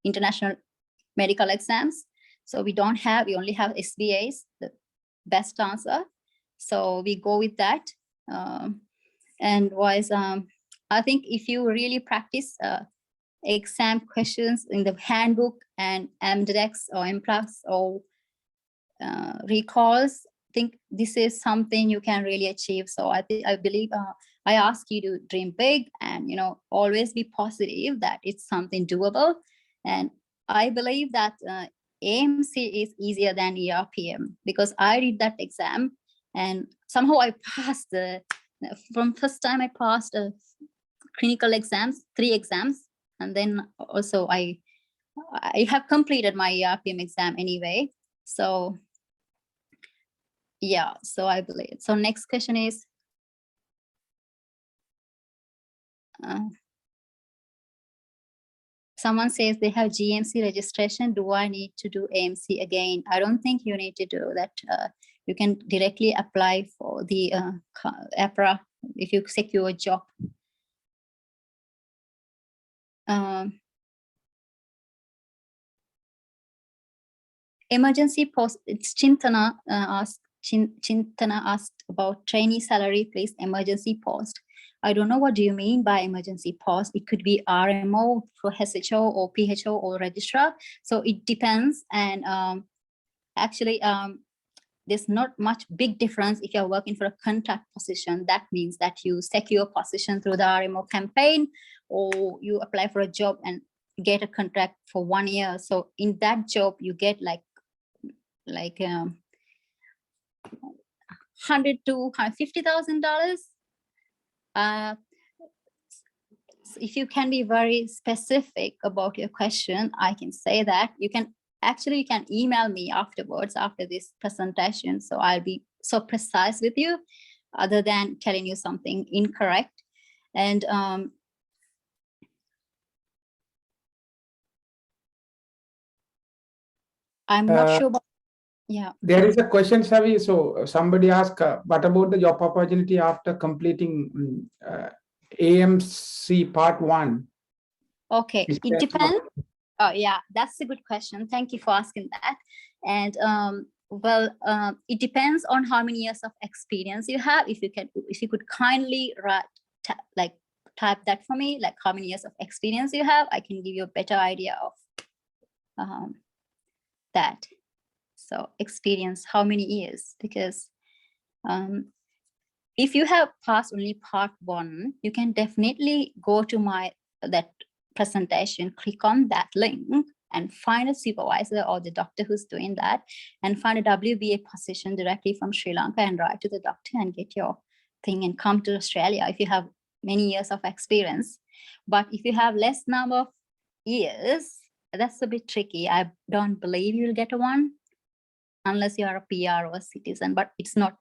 international medical exams. So we only have SBAs, the best answer. So we go with that. And I think if you really practice exam questions in the handbook and MDEX or MPLUS or recalls, I think this is something you can really achieve. So I believe I ask you to dream big and always be positive that it's something doable. And I believe that AMC is easier than ERPM, because I did that exam and somehow I passed from first time I passed clinical exams, 3 exams, and then also I have completed my ERPM exam anyway. So yeah, so I believe. So next question is, someone says they have GMC registration. Do I need to do AMC again? I don't think you need to do that. You can directly apply for the APRA if you secure a job. Emergency post, it's Chintana asked, Chintana asked about trainee salary, please, emergency post. I don't know what do you mean by emergency post. It could be RMO for SHO or PHO or registrar. So it depends. And actually, there's not much big difference if you're working for a contract position. That means that you secure position through the RMO campaign, or you apply for a job and get a contract for 1 year. So in that job, you get like $100,000 to $150,000. If you can be very specific about your question, I can say that you can email me afterwards after this presentation. So I'll be so precise with you other than telling you something incorrect. And I'm not sure about, yeah. There is a question, Savi. So somebody asked, what about the job opportunity after completing AMC Part 1? Okay, it depends. Oh, yeah, that's a good question. Thank you for asking that. And it depends on how many years of experience you have. If you could kindly type that for me, like how many years of experience you have, I can give you a better idea of that. So experience, how many years? Because if you have passed only Part 1, you can definitely go to that presentation, click on that link and find a supervisor or the doctor who's doing that, and find a WBA position directly from Sri Lanka and write to the doctor and get your thing and come to Australia if you have many years of experience. But if you have less number of years, that's a bit tricky. I don't believe you'll get one unless you are a PR or a citizen, but it's not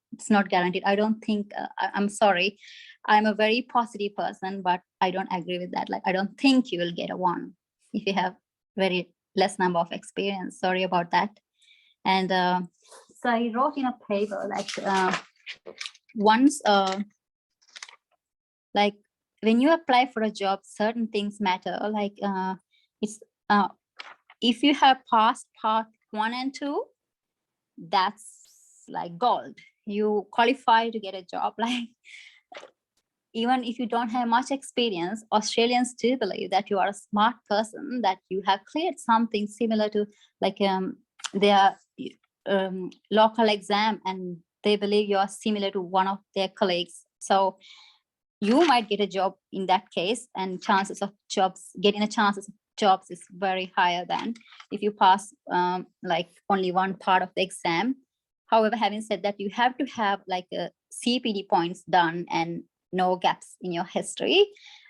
guaranteed. I don't think, I'm sorry, I'm a very positive person, but I don't agree with that. Like, I don't think you will get a one if you have very less number of experience. Sorry about that. And so I wrote in a paper, like once, like when you apply for a job, certain things matter. Like if you have passed Part 1 and 2, that's like gold. You qualify to get a job. Like, even if you don't have much experience, Australians do believe that you are a smart person, that you have cleared something similar to like their local exam, and they believe you are similar to one of their colleagues. So you might get a job in that case, and chances of getting a chances of jobs is very higher than if you pass like only one part of the exam. However, having said that, you have to have like a CPD points done and no gaps in your history.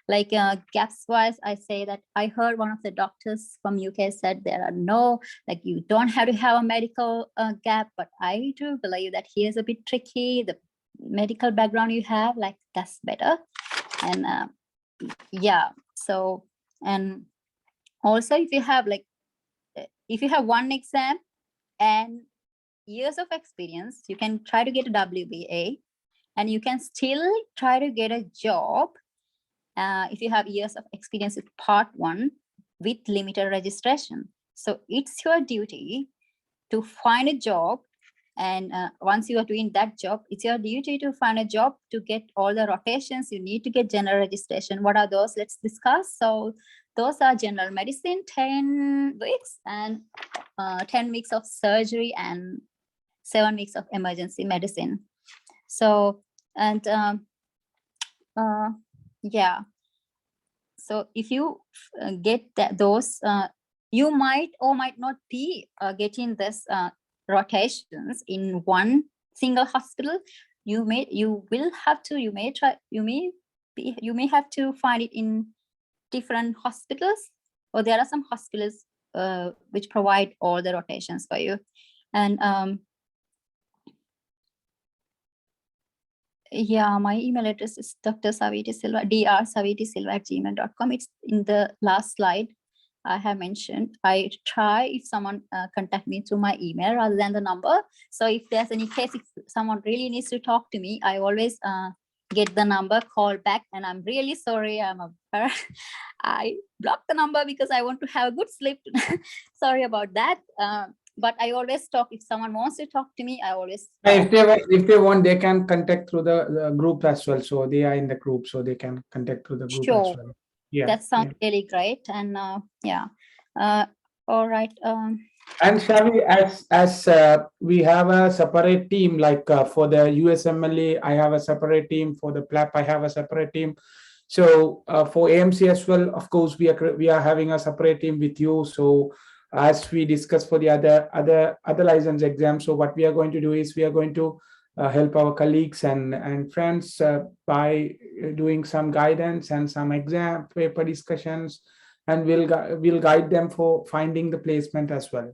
Like gaps wise, I say that I heard one of the doctors from UK said there are no, like you don't have to have a medical gap, but I do believe that here's a bit tricky. The medical background you have, like that's better. And yeah, so, and also if you have like, if you have one exam and years of experience, you can try to get a WBA, and you can still try to get a job if you have years of experience with Part 1 with limited registration. So it's your duty to find a job, and once you are doing that job, it's your duty to find a job to get all the rotations. You need to get general registration. What are those? Let's discuss. So those are general medicine, 10 weeks, and 10 weeks of surgery, and 7 weeks of emergency medicine. So, and yeah, so if you get those, you might or might not be getting this rotations in one single hospital. You may have to find it in different hospitals, or there are some hospitals which provide all the rotations for you. And yeah, my email address is drsavitisilva@gmail.com. It's in the last slide I have mentioned. I try if someone contact me through my email rather than the number. So if there's any case, if someone really needs to talk to me, I always get the number, call back, and I'm really sorry. I blocked the number because I want to have a good sleep. Sorry about that. but I always talk. If someone wants to talk to me, I always If they want, they can contact through the group as well. So they are in the group, so they can contact through the group as sure. well. Yeah. That sounds really great. And yeah. All right. And Shavi, as we have a separate team, like for the USMLE, I have a separate team. For the PLAP, I have a separate team. So for AMC as well, of course, we are having a separate team with you. So as we discussed for the other license exams, so what we are going to do is we are going to help our colleagues and friends by doing some guidance and some exam paper discussions, and we'll guide them for finding the placement as well.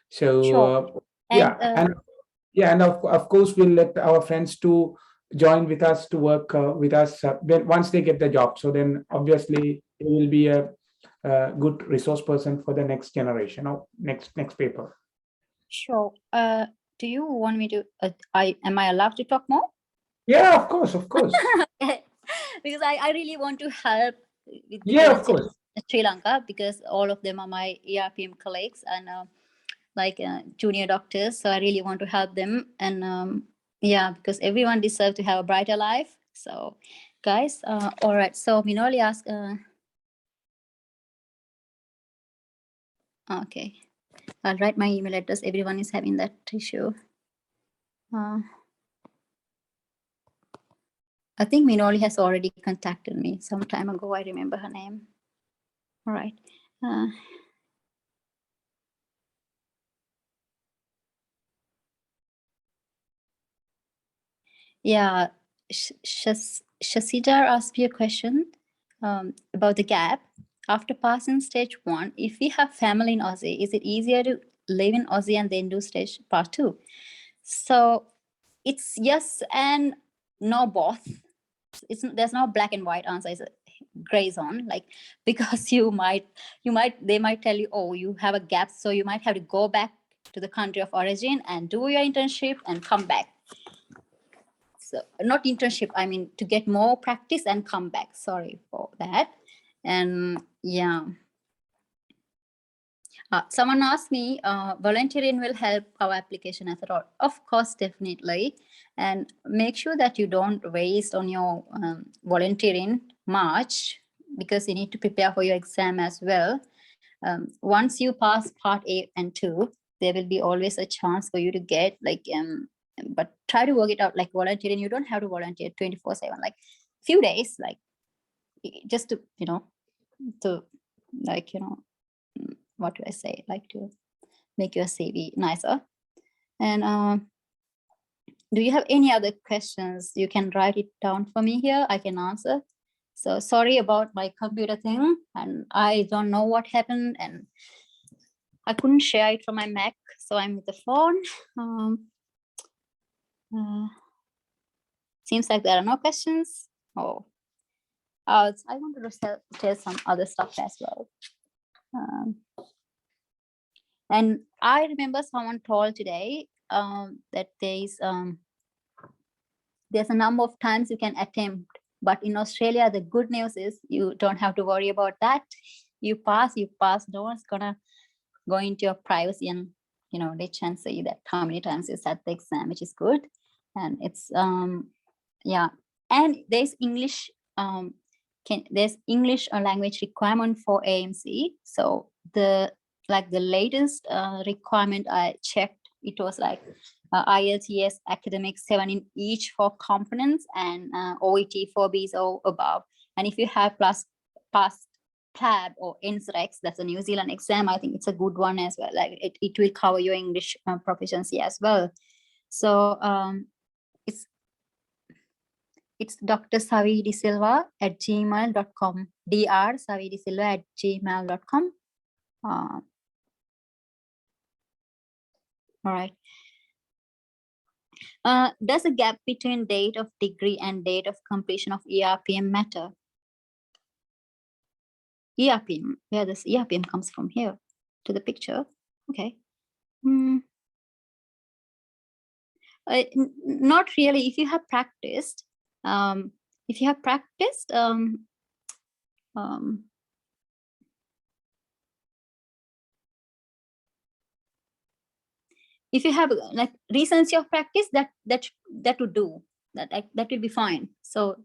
So Sure. and of course we'll let our friends to join with us to work with us once they get the job. So then obviously they will be a good resource person for the next generation or next paper. Sure. Do you want me to? Am I allowed to talk more? Yeah, of course. Because I really want to help with Of course. Sri Lanka, because all of them are my ERPM colleagues and junior doctors. So I really want to help them. And yeah, because everyone deserves to have a brighter life. So guys, all right. So Minoli asked, okay, I'll write my email address. Everyone is having that issue. I think Minoli has already contacted me some time ago. I remember her name. All right. Yeah, Shasidar asked me a question about the gap. After passing stage 1, if we have family in Aussie, is it easier to live in Aussie and then do stage part 2? So it's yes and no both. There's no black and white answer. It's a gray zone, like, because they might tell you, oh, you have a gap, so you might have to go back to the country of origin and do your internship and come back. So not internship, I mean to get more practice and come back. Sorry for that. And yeah, someone asked me, volunteering will help our application as a all. Of course, definitely. And make sure that you don't waste on your volunteering much, because you need to prepare for your exam as well. Once you pass part A and 2, there will be always a chance for you to get like, but try to work it out. Like volunteering, you don't have to volunteer 24/7, like few days, like just to, what do I say, like to make your CV nicer. And do you have any other questions? You can write it down for me here. I can answer. So sorry about my computer thing, and I don't know what happened, and I couldn't share it from my Mac, so I'm with the phone. Seems like there are no questions. I wanted to tell some other stuff as well. And I remember someone told today that there's a number of times you can attempt, but in Australia, the good news is you don't have to worry about that. You pass. No one's gonna go into your privacy and reach and say that how many times you sat the exam, which is good. And it's yeah, and there's English. There's English language requirement for AMC. So the latest requirement I checked, it was like IELTS academic 7 in each 4 components, and OET 4Bs or above. And if you have passed PLAB or NSREX, that's a New Zealand exam, I think it's a good one as well. Like it will cover your English proficiency as well. So it's Dr. Savi De Silva at gmail.com. Dr. Savi De Silva at gmail.com. All right. Does a gap between date of degree and date of completion of ERPM matter? ERPM, where this ERPM comes from here to the picture. Okay. Not really. If you have practiced, if you have like recency of practice, that would do that will be fine. So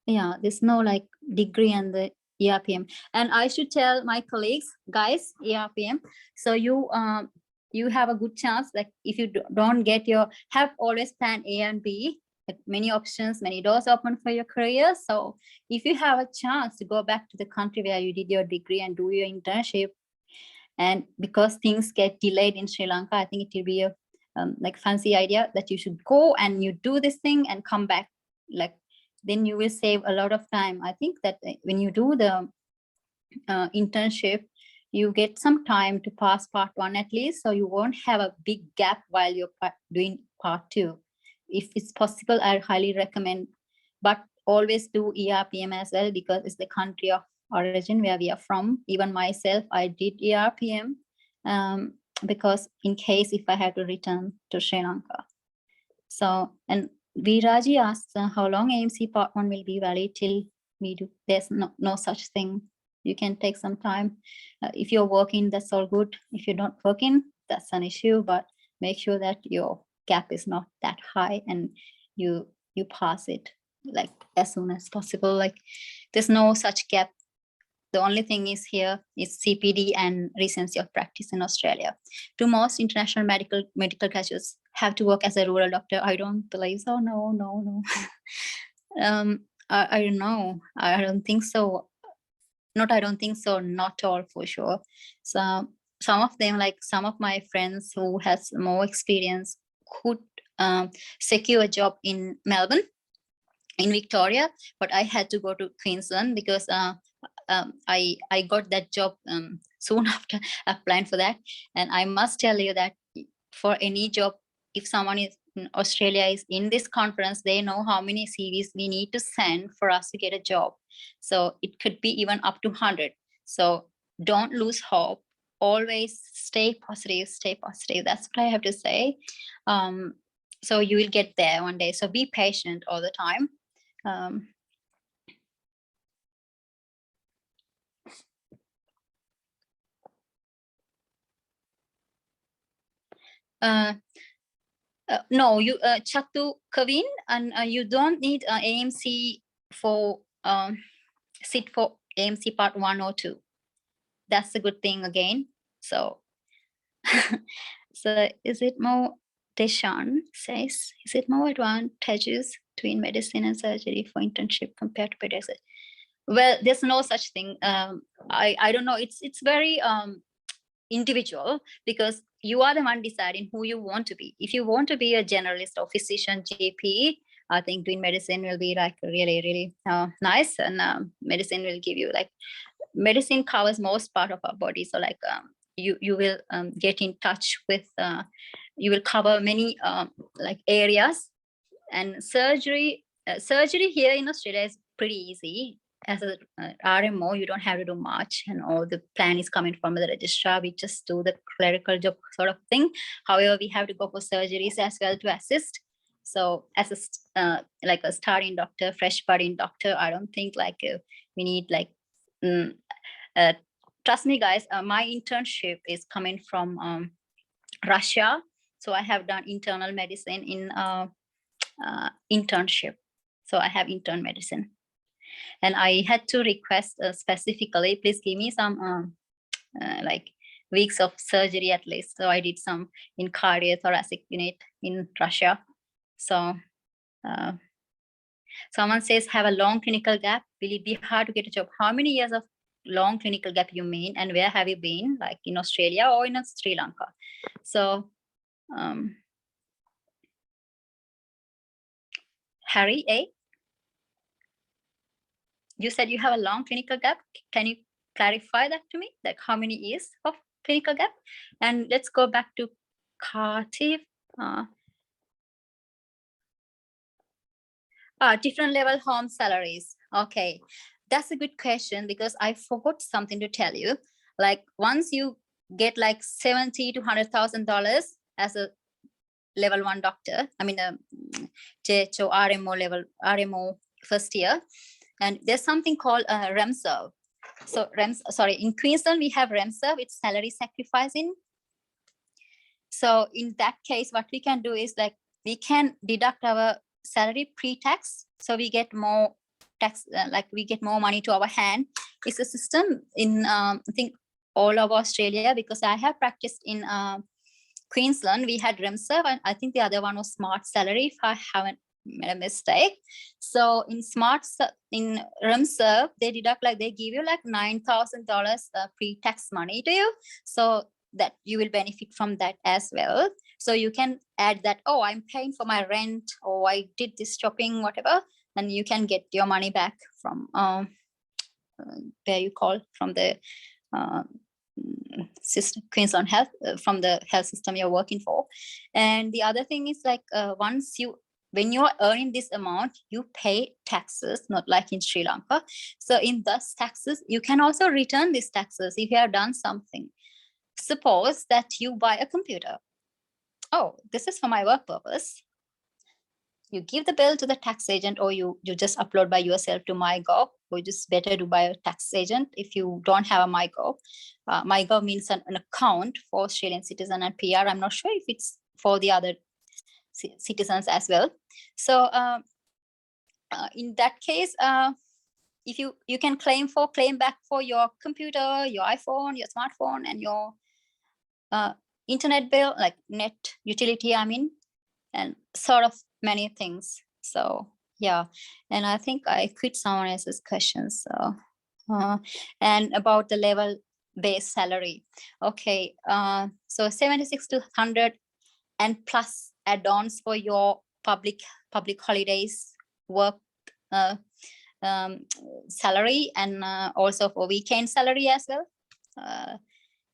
yeah, there's no like degree and the ERPM. And I should tell my colleagues, guys, ERPM. So you have a good chance, like if you don't get have always plan A and B, like many options, many doors open for your career. So if you have a chance to go back to the country where you did your degree and do your internship, and because things get delayed in Sri Lanka, I think it will be a like fancy idea that you should go and you do this thing and come back. Like then you will save a lot of time. I think that when you do the internship, you get some time to pass part 1 at least, so you won't have a big gap while you're doing part 2. If it's possible, I highly recommend, but always do ERPM as well, because it's the country of origin where we are from. Even myself, I did ERPM because in case if I had to return to Sri Lanka. So, and Viraji asked how long AMC part 1 will be valid till we do. There's no such thing. You can take some time. If you're working, that's all good. If you're not working, that's an issue, but make sure that your gap is not that high and you pass it like as soon as possible. Like there's no such gap. The only thing is here is CPD and recency of practice in Australia. To most international medical graduates have to work as a rural doctor. I don't believe so. No. I don't know. I don't think so. I don't think so. Not all for sure. So some of them, like some of my friends who has more experience, could secure a job in Melbourne, in Victoria, but I had to go to Queensland because I got that job soon after applying for that. And I must tell you that for any job, if someone is in Australia is in this conference, they know how many CVs we need to send for us to get a job. So it could be even up to 100. So don't lose hope. Always stay positive, stay positive. That's what I have to say. So you will get there one day. So be patient all the time. No, you Chatu Kavin, and you don't need AMC for sit for AMC part 1 or 2. That's a good thing again. So so is it more, Deshan says, is it more advantageous between medicine and surgery for internship compared to pediatrics? Well, there's no such thing. I don't know. It's very individual, because you are the one deciding who you want to be. If you want to be a generalist or physician, GP, I think doing medicine will be like really, really nice. And medicine will give you like, medicine covers most part of our body. So like you will get in touch with, you will cover many like areas. And surgery here in Australia is pretty easy. As a RMO, you don't have to do much, and all the plan is coming from the registrar. We just do the clerical job sort of thing. However, we have to go for surgeries as well to assist. So as like a starting doctor, fresh budding doctor, I don't think like we need like, trust me guys, my internship is coming from Russia. So I have done internal medicine in internship. So I have intern medicine. And I had to request specifically, please give me some like weeks of surgery at least. So I did some in cardiothoracic unit in Russia. So someone says, have a long clinical gap. Will it be hard to get a job? How many years of long clinical gap you mean? And where have you been, like in Australia or in Sri Lanka? So Harry, you said you have a long clinical gap. Can you clarify that to me? Like how many years of clinical gap? And let's go back to Kartiv. Different level home salaries. Okay, that's a good question, because I forgot something to tell you. Like once you get like $70,000 to $100,000 as a level 1 doctor, I mean JHO RMO level, RMO first year, and there's something called REMSERV. So in Queensland we have REMSERV, it's salary sacrificing. So in that case, what we can do is like we can deduct our salary pre-tax, so we get more tax, like we get more money to our hand. It's a system in I think all over Australia, because I have practiced in Queensland. We had RemServe, and I think the other one was Smart Salary, if I haven't made a mistake. So in in RemServe, they deduct, like they give you like $9,000 pre-tax money to you, so that you will benefit from that as well. So you can add that, oh, I'm paying for my rent, or I did this shopping, whatever, and you can get your money back from where you call from the system, Queensland Health, from the health system you're working for. And the other thing is like when you're earning this amount, you pay taxes, not like in Sri Lanka. So in those taxes, you can also return these taxes if you have done something. Suppose that you buy a computer. Oh, this is for my work purpose. You give the bill to the tax agent, or you just upload by yourself to MyGov, or just better to buy a tax agent if you don't have a MyGov. MyGov means an account for Australian citizen and PR. I'm not sure if it's for the other citizens as well. So in that case, if you can claim back for your computer, your iPhone, your smartphone, and your internet bill, like net utility, I mean, and sort of many things. So yeah, and I think I quit someone else's questions. So and about the level based salary. Okay, so 76 to 100 and plus add-ons for your public holidays, work salary, and also for weekend salary as well.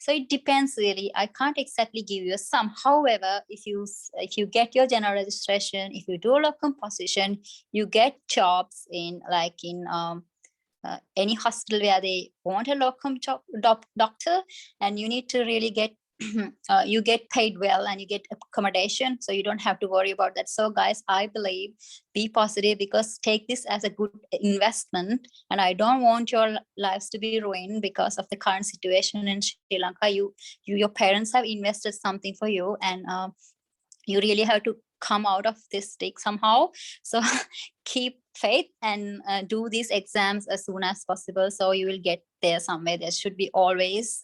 So it depends really. I can't exactly give you a sum. However, if you get your general registration, if you do a locum position, you get jobs in like in any hospital where they want a locum doctor, and you need to really get you get paid well, and you get accommodation, so you don't have to worry about that. So guys, I believe, be positive, because take this as a good investment, and I don't want your lives to be ruined because of the current situation in Sri Lanka. Your parents have invested something for you, and you really have to come out of this stick somehow. So keep faith and do these exams as soon as possible, so you will get there somewhere. There should be always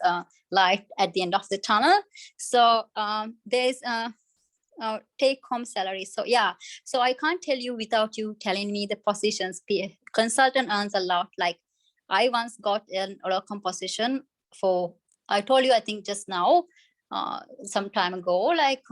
light at the end of the tunnel. So there's take home salary. So yeah, so I can't tell you without you telling me the positions. Consultant earns a lot. Like I once got a locum position for, I told you, I think just now, some time ago, like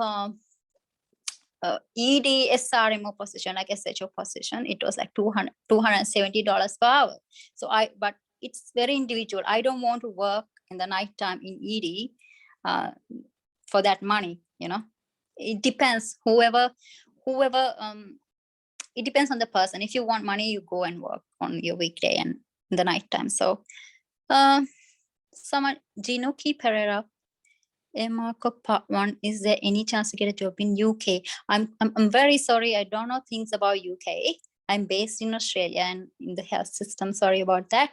ED SRMO position, like SHO position, it was like $270 per hour. So but it's very individual. I don't want to work in the nighttime in ED for that money, you know. It depends, whoever it depends on the person. If you want money, you go and work on your weekday and in the nighttime. So someone, Ginoki Pereira, Marco part 1, is there any chance to get a job in UK? I'm very sorry, I don't know things about UK. I'm based in Australia and in the health system. Sorry about that.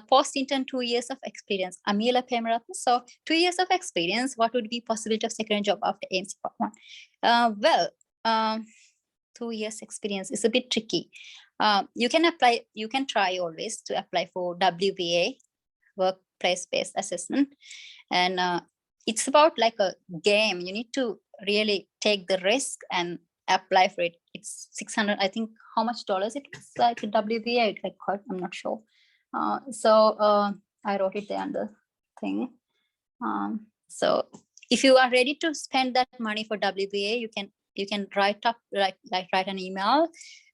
Post-intern 2 years of experience. Amila Pemeratna. So 2 years of experience, what would be possibility of second job after ANC part 1? Well, 2 years experience is a bit tricky. You can apply, you can try always to apply for WBA, workplace-based assessment. And it's about like a game. You need to really take the risk and apply for it. It's 600, I think, how much dollars it was, like a WBA, like I'm not sure. So I wrote it there on the thing. So if you are ready to spend that money for WBA, you can write an email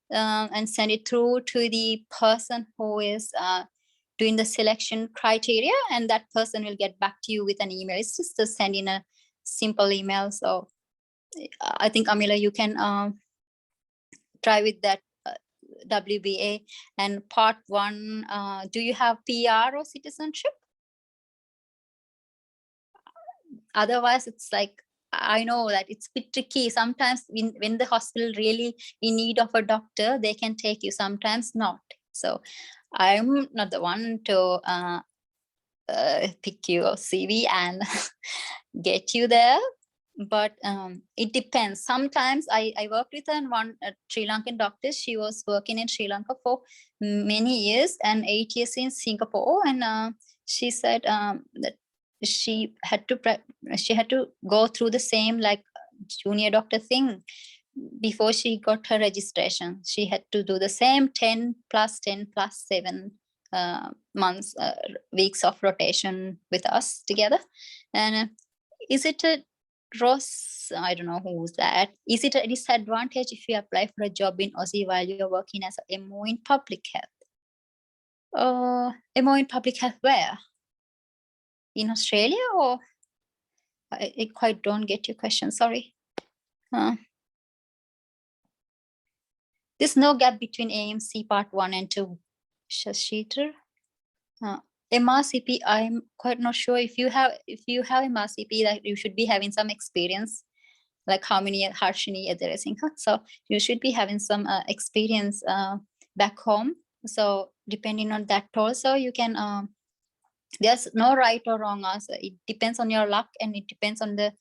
and send it through to the person who is doing the selection criteria, and that person will get back to you with an email. It's just to send in a simple email. So I think, Amila, you can try with that WBA. And part 1, do you have PR or citizenship? Otherwise, it's like, I know that it's a bit tricky. Sometimes when the hospital really in need of a doctor, they can take you, sometimes not. So I'm not the one to pick your CV and get you there. but it depends. Sometimes I worked with one Sri Lankan doctor. She was working in Sri Lanka for many years and 8 years in Singapore. And she said that she had to go through the same like junior doctor thing before she got her registration. She had to do the same 10 plus 7 months, weeks of rotation with us together. And is it a Ross, I don't know who's that. Is it a disadvantage if you apply for a job in Aussie while you're working as a MO in public health? MO in public health where? In Australia, or I quite don't get your question, sorry. There's no gap between AMC part 1 and 2. Shashiter. MRCP, I'm quite not sure if you have MRCP, that you should be having some experience, like how many Harshini addressing her. So you should be having some experience back home. So depending on that also, you can, there's no right or wrong answer. It depends on your luck, and it depends on the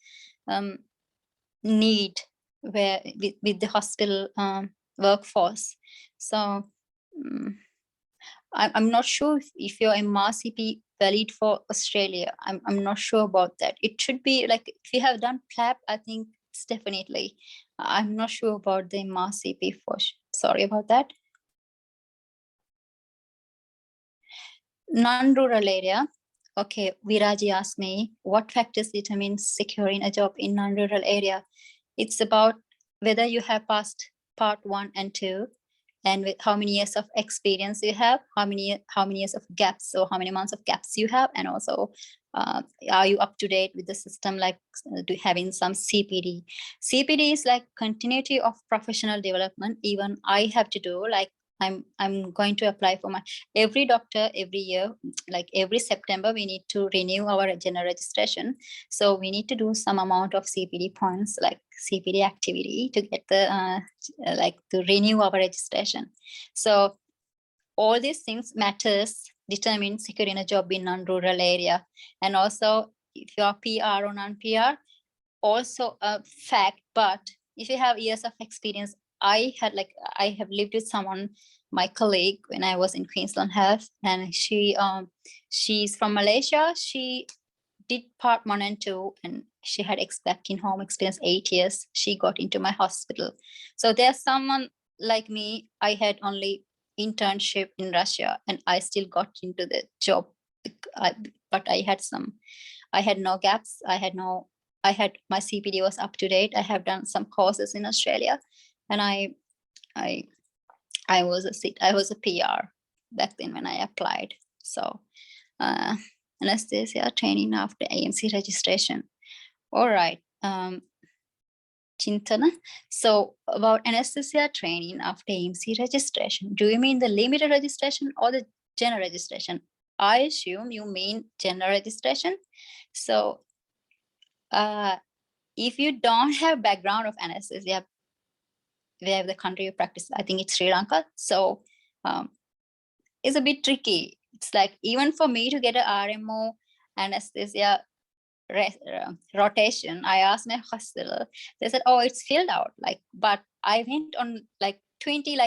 need where with the hospital workforce. So I'm not sure if your MRCP valid for Australia. I'm not sure about that. It should be like, if you have done PLAB, I think it's definitely. I'm not sure about the MRCP for, sorry about that. Non-rural area. Okay, Viraji asked me, what factors determine securing a job in non-rural area? It's about whether you have passed part 1 and 2, and with how many years of experience you have, how many years of gaps, or how many months of gaps you have, and also are you up to date with the system, like having some CPD. CPD is like continuity of professional development. Even I have to do, like I'm going to apply for my, every doctor every year, like every September, we need to renew our general registration. So we need to do some amount of CPD points, like CPD activity, to get the like to renew our registration. So all these things matters, determine securing a job in non-rural area. And also if you're PR or non-PR, also a fact. But if you have years of experience, I have lived with someone, my colleague, when I was in Queensland Health, and she's from Malaysia. She did part 1 and 2, and she had back in home experience 8 years. She got into my hospital. So there's someone like me. I had only internship in Russia, and I still got into the job. But I had no gaps. I had my CPD was up to date. I have done some courses in Australia, and I was a PR back then when I applied. So anesthesia training after AMC registration. All right, Chintana. So about anesthesia training after AMC registration, do you mean the limited registration or the general registration? I assume you mean general registration. So if you don't have background of anesthesia, where the country you practice, I think it's Sri Lanka. So it's a bit tricky. It's like, even for me to get an RMO anesthesia rotation, I asked my hospital, they said, oh, it's filled out. Like, but I went on like 20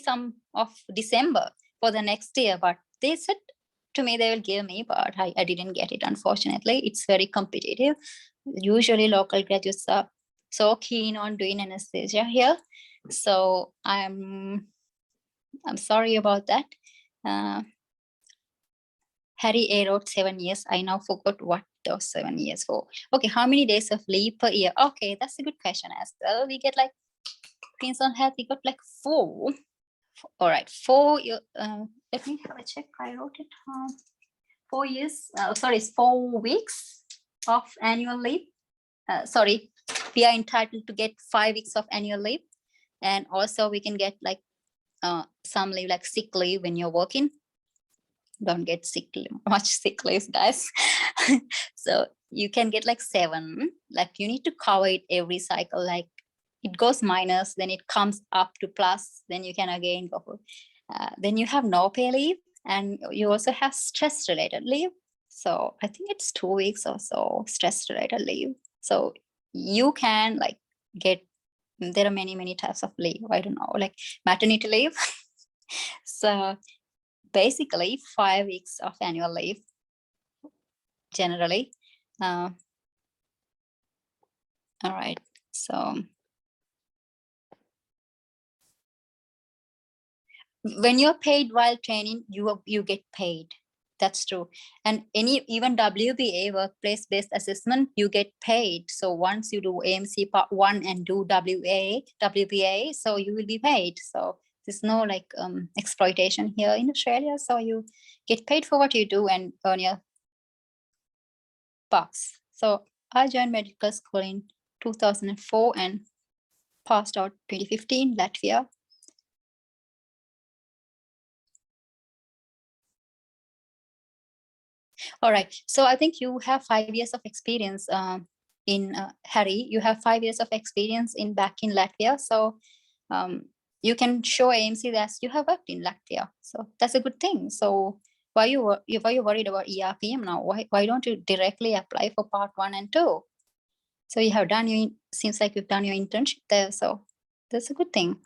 some of December for the next year, but they said to me they will give me, but I didn't get it, unfortunately. It's very competitive. Usually local graduates are so keen on doing anesthesia here. So I'm sorry about that. Harry A wrote 7 years. I now forgot what those 7 years for. Okay, how many days of leave per year? Okay, that's a good question as well. We get like, Queensland Health, we got like 4. All right, 4 years. Let me have a check. I wrote it. 4 years. Sorry, it's 4 weeks of annual leave. Sorry, we are entitled to get 5 weeks of annual leave, and also we can get like some leave, like sick leave when you're working. Don't get much sick leave, guys. So you can get like 7. Like you need to cover it every cycle. Like it goes minus, then it comes up to plus, then you can again go. Then you have no pay leave, and you also have stress related leave. So I think it's 2 weeks or so stress related leave. So you can like get, there are many types of leave. I don't know, like maternity leave. So basically 5 weeks of annual leave generally. All right, so when you're paid while training, you get paid. That's true. And even WBA, workplace based assessment, you get paid. So once you do AMC part 1 and do WBA, so you will be paid. So there's no like exploitation here in Australia. So you get paid for what you do and earn your bucks. So I joined medical school in 2004 and passed out 2015, Latvia. All right. So I think you have 5 years of experience in Harry. You have 5 years of experience back in Latvia. So you can show AMC that you have worked in Latvia. So that's a good thing. So why you worried about ERPM now? Why don't you directly apply for part 1 and 2? So you have done seems like you've done your internship there. So that's a good thing.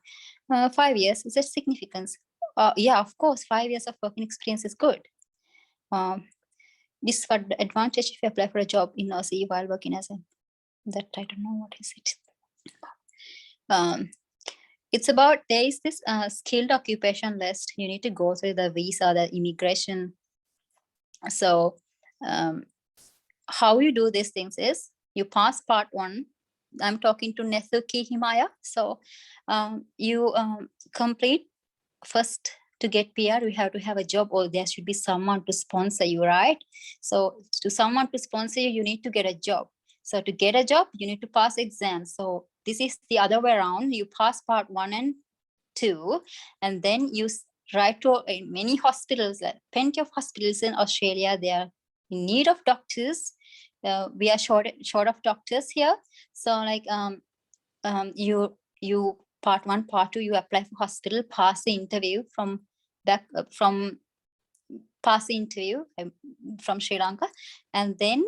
5 years is a significance. Yeah, of course, 5 years of working experience is good. This for the advantage if you apply for a job in Aussie while working as that I don't know what is it. It's about, there is this skilled occupation list. You need to go through the visa, the immigration. So how you do these things is you pass part 1. I'm talking to Nethuki Himaya. So you complete first. To get PR, you have to have a job, or there should be someone to sponsor you, right? So to someone to sponsor you, you need to get a job. So to get a job, you need to pass exams. So this is the other way around. You pass part 1 and 2, and then you write to many hospitals, plenty of hospitals in Australia. They are in need of doctors. We are short of doctors here. So like you part 1, part 2, you apply for hospital, pass the interview from Sri Lanka, and then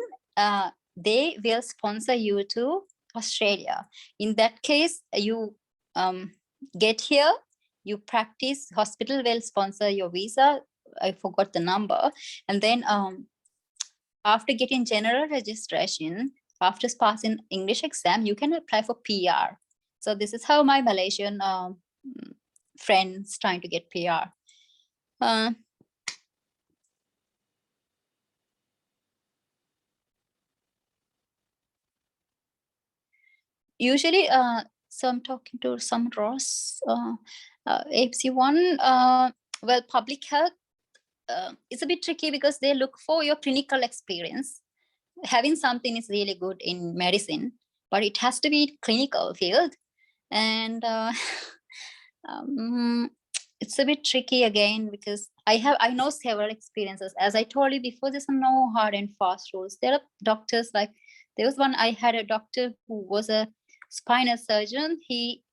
they will sponsor you to Australia. In that case, you get here, you practice, hospital will sponsor your visa. I forgot the number. And then after getting general registration, after passing English exam, you can apply for PR. So this is how my Malaysian friends trying to get PR. Usually, so I'm talking to some Ross, APC1, well, public health, it's a bit tricky because they look for your clinical experience. Having something is really good in medicine, but it has to be clinical field. And it's a bit tricky again, because I know several experiences. As I told you before, there's no hard and fast rules. There are doctors, like there was one, I had a doctor who was a spinal surgeon. He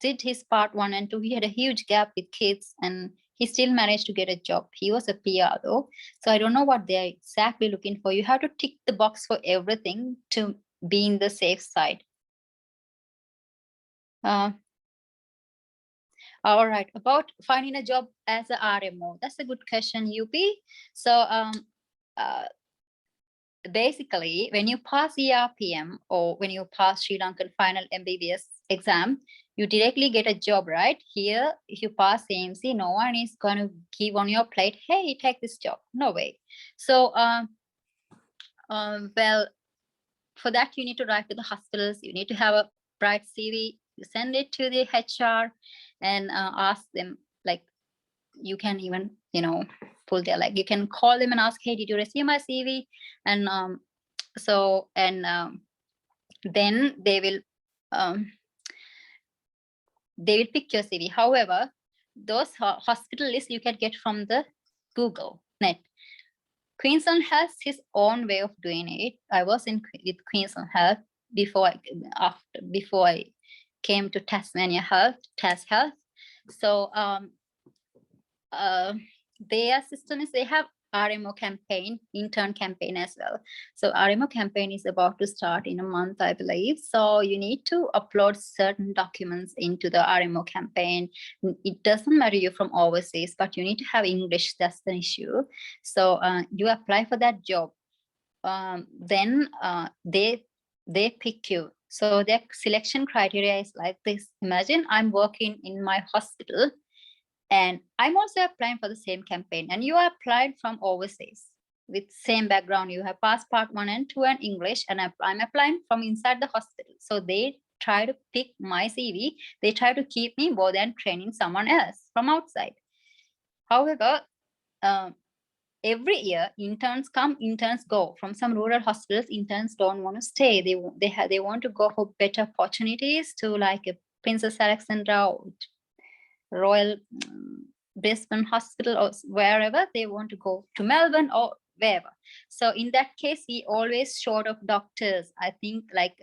did his part 1 and 2. He had a huge gap with kids, and he still managed to get a job. He was a PR though. So I don't know what they're exactly looking for. You have to tick the box for everything to be in the safe side. All right, about finding a job as a RMO. That's a good question, UP. So basically, when you pass ERPM or when you pass Sri Lankan final MBBS exam, you directly get a job, right? Here, if you pass AMC, no one is going to give on your plate, hey, take this job. No way. So, well, for that, you need to write to the hospitals. You need to have a bright CV. You send it to the HR and ask them, like, you can even, pull their leg. You can call them and ask, hey, did you receive my CV? And then they will pick your CV. However, those hospital lists you can get from the Google net. Queensland has his own way of doing it. I was with Queensland Health before I came to Tasmania Health, Tas Health. So their system is, they have RMO campaign, intern campaign as well. So RMO campaign is about to start in a month, I believe. So you need to upload certain documents into the RMO campaign. It doesn't matter you're from overseas, but you need to have English. That's the issue. So you apply for that job. Then they pick you. So their selection criteria is like this. Imagine I'm working in my hospital and I'm also applying for the same campaign, and you are applied from overseas with same background. You have passed part 1 and 2 and English, and I'm applying from inside the hospital. So they try to pick my CV. They try to keep me more than training someone else from outside. However, every year interns come, interns go. From some rural hospitals, interns don't want to stay. They want to go for better opportunities to like a Princess Alexandra or Royal Brisbane Hospital or wherever they want to go, to Melbourne or wherever. So in that case, we always short of doctors. I think like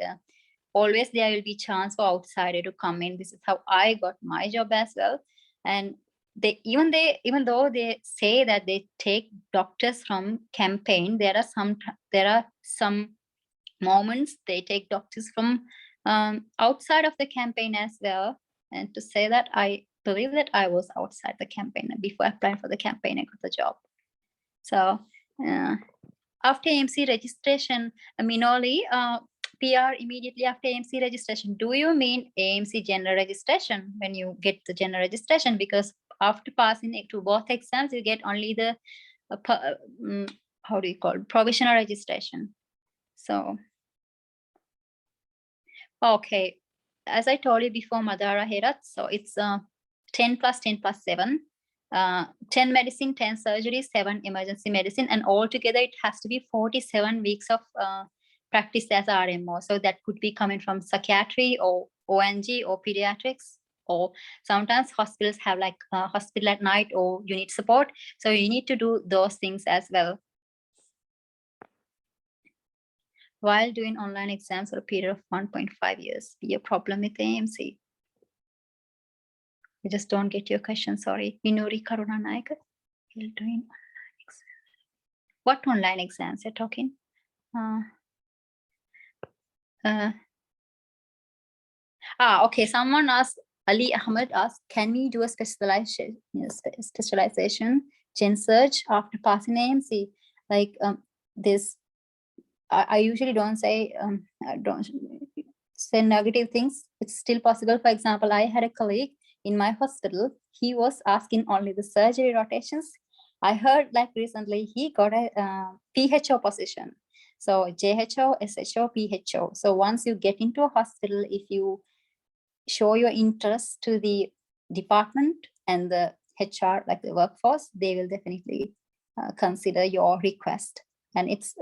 always there will be chance for outsider to come in. This is how I got my job as well. And even though they say that they take doctors from campaign, there are some moments they take doctors from outside of the campaign as well. And to say that, I believe that I was outside the campaign before applying for the campaign. I got the job. So after AMC registration, Minoli, PR immediately after AMC registration. Do you mean AMC general registration when you get the general registration? Because after passing it to both exams, you get only the how do you call it? Provisional registration. So okay, as I told you before, Madara Herat, so it's 10 plus 10 plus 7, 10 medicine, 10 surgery, 7 emergency medicine, and altogether it has to be 47 weeks of practice as RMO. So that could be coming from psychiatry or ONG or pediatrics, or sometimes hospitals have like hospital at night or you need support. So you need to do those things as well. While doing online exams for a period of 1.5 years, be a problem with AMC. I just don't get your question, sorry. Minuri Karunanayaka, while doing online exams. What online exams you're talking? Okay, someone asked, Ali Ahmed asked, can we do a specialization gen search after passing AMC? Like this, I usually don't say negative things. It's still possible. For example, I had a colleague in my hospital. He was asking only the surgery rotations. I heard like recently he got a PHO position. So JHO, SHO, PHO. So once you get into a hospital, if you show your interest to the department and the HR, like the workforce, they will definitely consider your request. And it's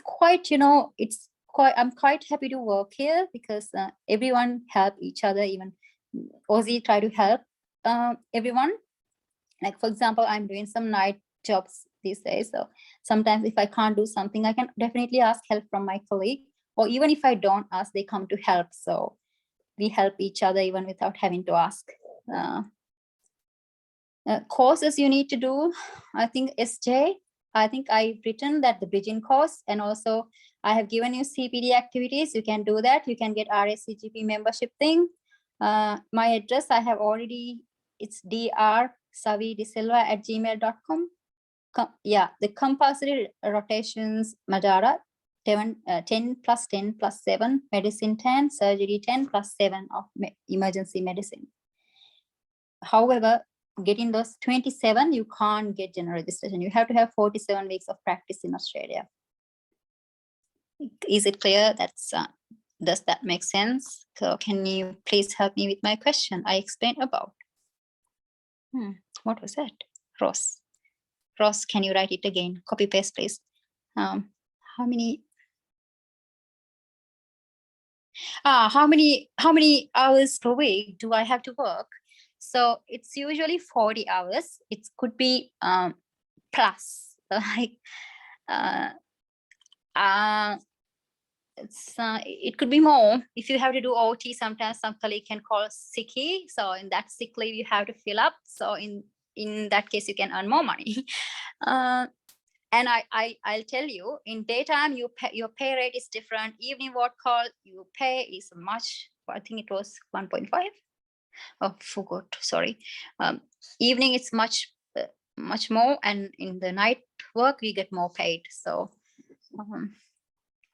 quite, I'm quite happy to work here because everyone help each other. Even Ozzy try to help everyone. Like, for example, I'm doing some night jobs these days. So sometimes if I can't do something, I can definitely ask help from my colleague. Or even if I don't ask, they come to help. So we help each other even without having to ask. Courses you need to do, I think SJ, I think I've written that the bridging course, and also I have given you CPD activities. You can do that. You can get RSCGP membership thing. My address, I have already, it's drsavidisilva@gmail.com. Yeah, the compulsory rotations, Madara, 10 plus 10 plus 7, medicine 10, surgery 10 plus 7 of emergency medicine. However, getting those 27, you can't get general registration. You have to have 47 weeks of practice in Australia. Is it clear? Does that make sense? So can you please help me with my question I explained about? What was that? Ross, can you write it again? Copy paste, please. How many hours per week do I have to work? So it's usually 40 hours. It could be plus, like it could be more if you have to do OT. Sometimes some colleague can call sicky. So in that sick leave, you have to fill up. So in that case, you can earn more money. And I'll tell you, in daytime, your pay rate is different. Evening ward call, you pay is much, I think it was 1.5. Oh, forgot, sorry. Evening it's much more, and in the night work, we get more paid. So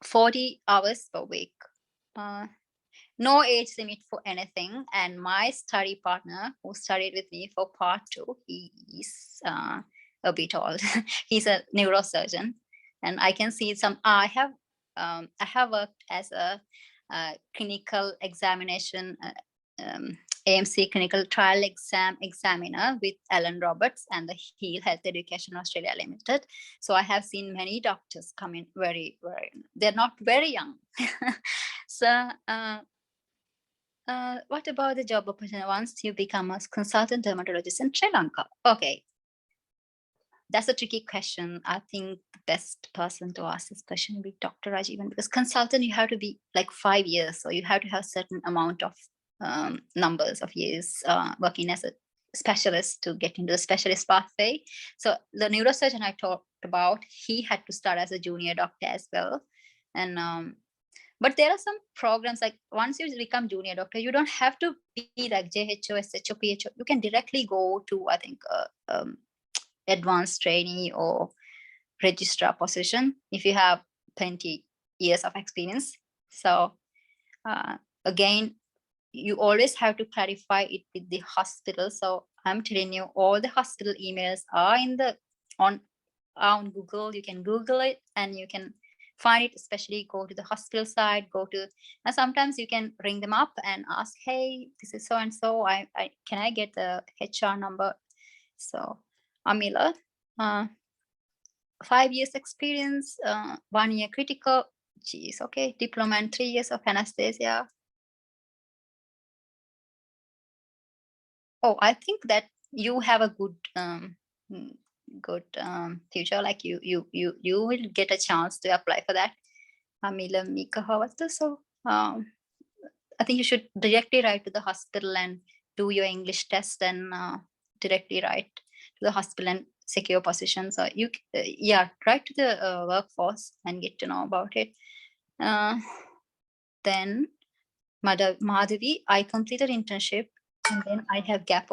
40 hours per week. No age limit for anything. And my study partner who studied with me for part 2, he is a bit old. He's a neurosurgeon, and I can see some. I have worked as a clinical examination, AMC clinical trial examiner with Alan Roberts and the Heal Health Education Australia Limited. So I have seen many doctors come in very, they're not very young. So what about the job opportunity once you become a consultant dermatologist in Sri Lanka? Okay, that's a tricky question. I think the best person to ask this question will be Dr. Rajivan, because consultant, you have to be like 5 years. So you have to have certain amount of numbers of years working as a specialist to get into the specialist pathway. So the neurosurgeon I talked about, he had to start as a junior doctor as well. And but there are some programs like once you become junior doctor, you don't have to be like JHO, SHO, PHO. You can directly go to, I think, advanced trainee or registrar position if you have 20 years of experience. So again, you always have to clarify it with the hospital. So I'm telling you, all the hospital emails are on Google. You can Google it and you can find it, especially go to the hospital side, and sometimes you can ring them up and ask, hey, this is so-and-so, can I get the HR number? So Amila, 5 years experience, 1 year critical, geez, okay, diploma and 3 years of anesthesia. Oh, I think that you have a good future. Like you will get a chance to apply for that. Amila Mika Hawata. So I think you should directly write to the hospital and do your English test and directly write to the hospital and secure position. So you write to the workforce and get to know about it. Then Madhavi, I completed internship and then I have gap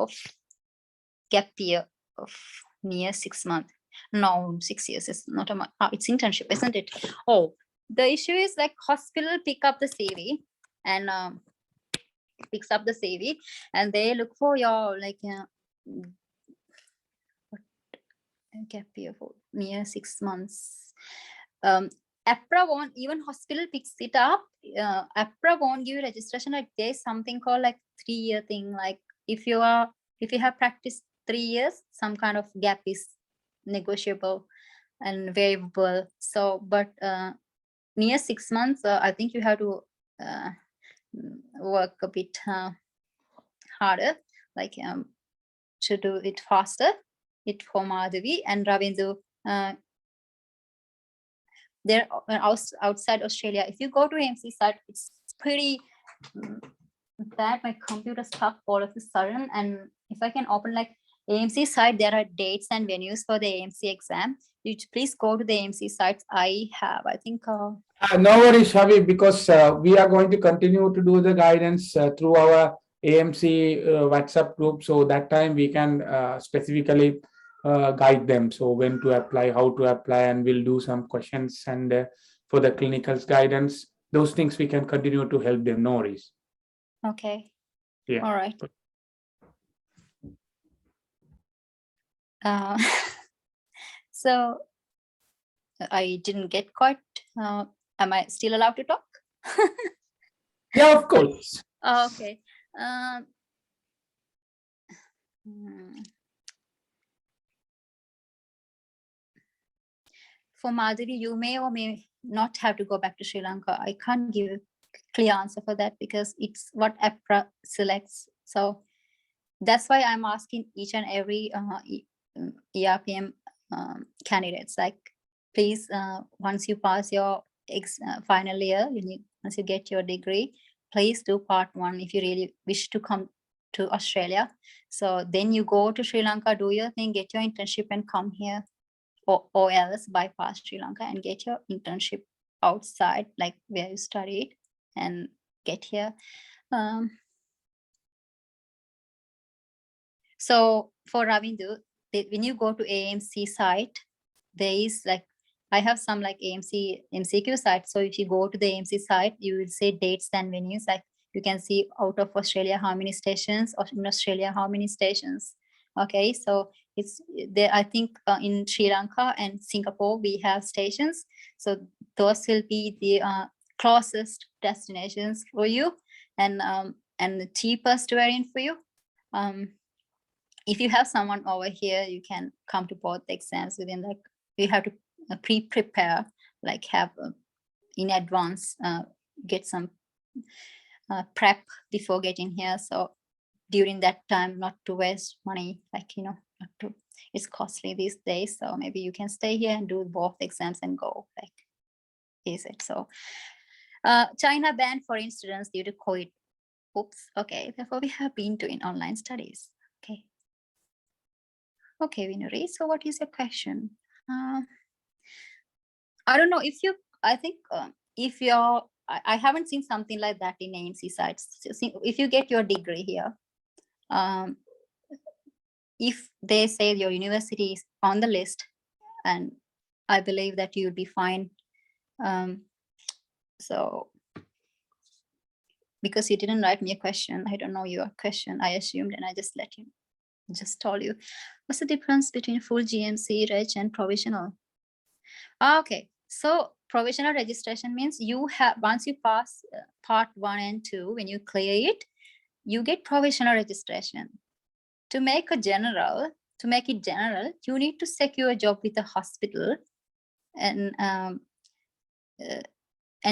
year of near 6 months. No, 6 years is not it's internship, isn't it? Oh, the issue is like hospital pick up the CV and picks up the CV and they look for your like gap year for near 6 months. APRA won't, even hospital picks it up. APRA won't give you registration. Like there's something called like 3-year thing. Like if you have practiced 3 years, some kind of gap is negotiable and variable. So, but near 6 months, I think you have to work a bit harder, like to do it faster. It for Madhavi and Ravindu. They're outside Australia. If you go to AMC site, it's pretty bad. My computer stuck all of a sudden. And if I can open like AMC site, there are dates and venues for the AMC exam. You please go to the AMC sites. I think. No worries, Shavi, because we are going to continue to do the guidance through our AMC WhatsApp group. So that time we can specifically guide them. So when to apply, how to apply, and we'll do some questions and for the clinicals guidance, those things we can continue to help them. No worries. Okay. Yeah. All right. So I didn't get quite. Am I still allowed to talk? Yeah, of course. Okay. For Madhuri, you may or may not have to go back to Sri Lanka. I can't give a clear answer for that because it's what APRA selects. So that's why I'm asking each and every ERPM candidates, like, please, once you pass your final year, once you get your degree, please do part 1 if you really wish to come to Australia. So then you go to Sri Lanka, do your thing, get your internship and come here, or else bypass Sri Lanka and get your internship outside, like where you studied, and get here. So for Ravindu, when you go to AMC site, there is like, I have some like AMC MCQ site. So if you go to the AMC site, you will see dates and venues. Like you can see out of Australia how many stations, or in Australia how many stations. Okay, so it's there. I think in Sri Lanka and Singapore we have stations. So those will be the closest destinations for you, and the cheapest variant for you. If you have someone over here, you can come to both the exams within, like, you have to pre-prepare, like have in advance, get some prep before getting here. So during that time, not to waste money, like, you know, not to, it's costly these days. So maybe you can stay here and do both exams and go, like, is it? So China banned foreign students due to COVID. Oops, okay, therefore we have been doing online studies. Okay. Okay, Vinuri, so what is your question? I don't know if you, I think if you're, I haven't seen something like that in AMC sites. So if you get your degree here, if they say your university is on the list, and I believe that you'll be fine. So because you didn't write me a question, I don't know your question. I assumed, and I just let you, just told you. What's the difference between full GMC, reg, and provisional? Okay, so provisional registration means you have, once you pass part 1 and 2, when you clear it, you get provisional registration. To make it general, you need to secure a job with a hospital and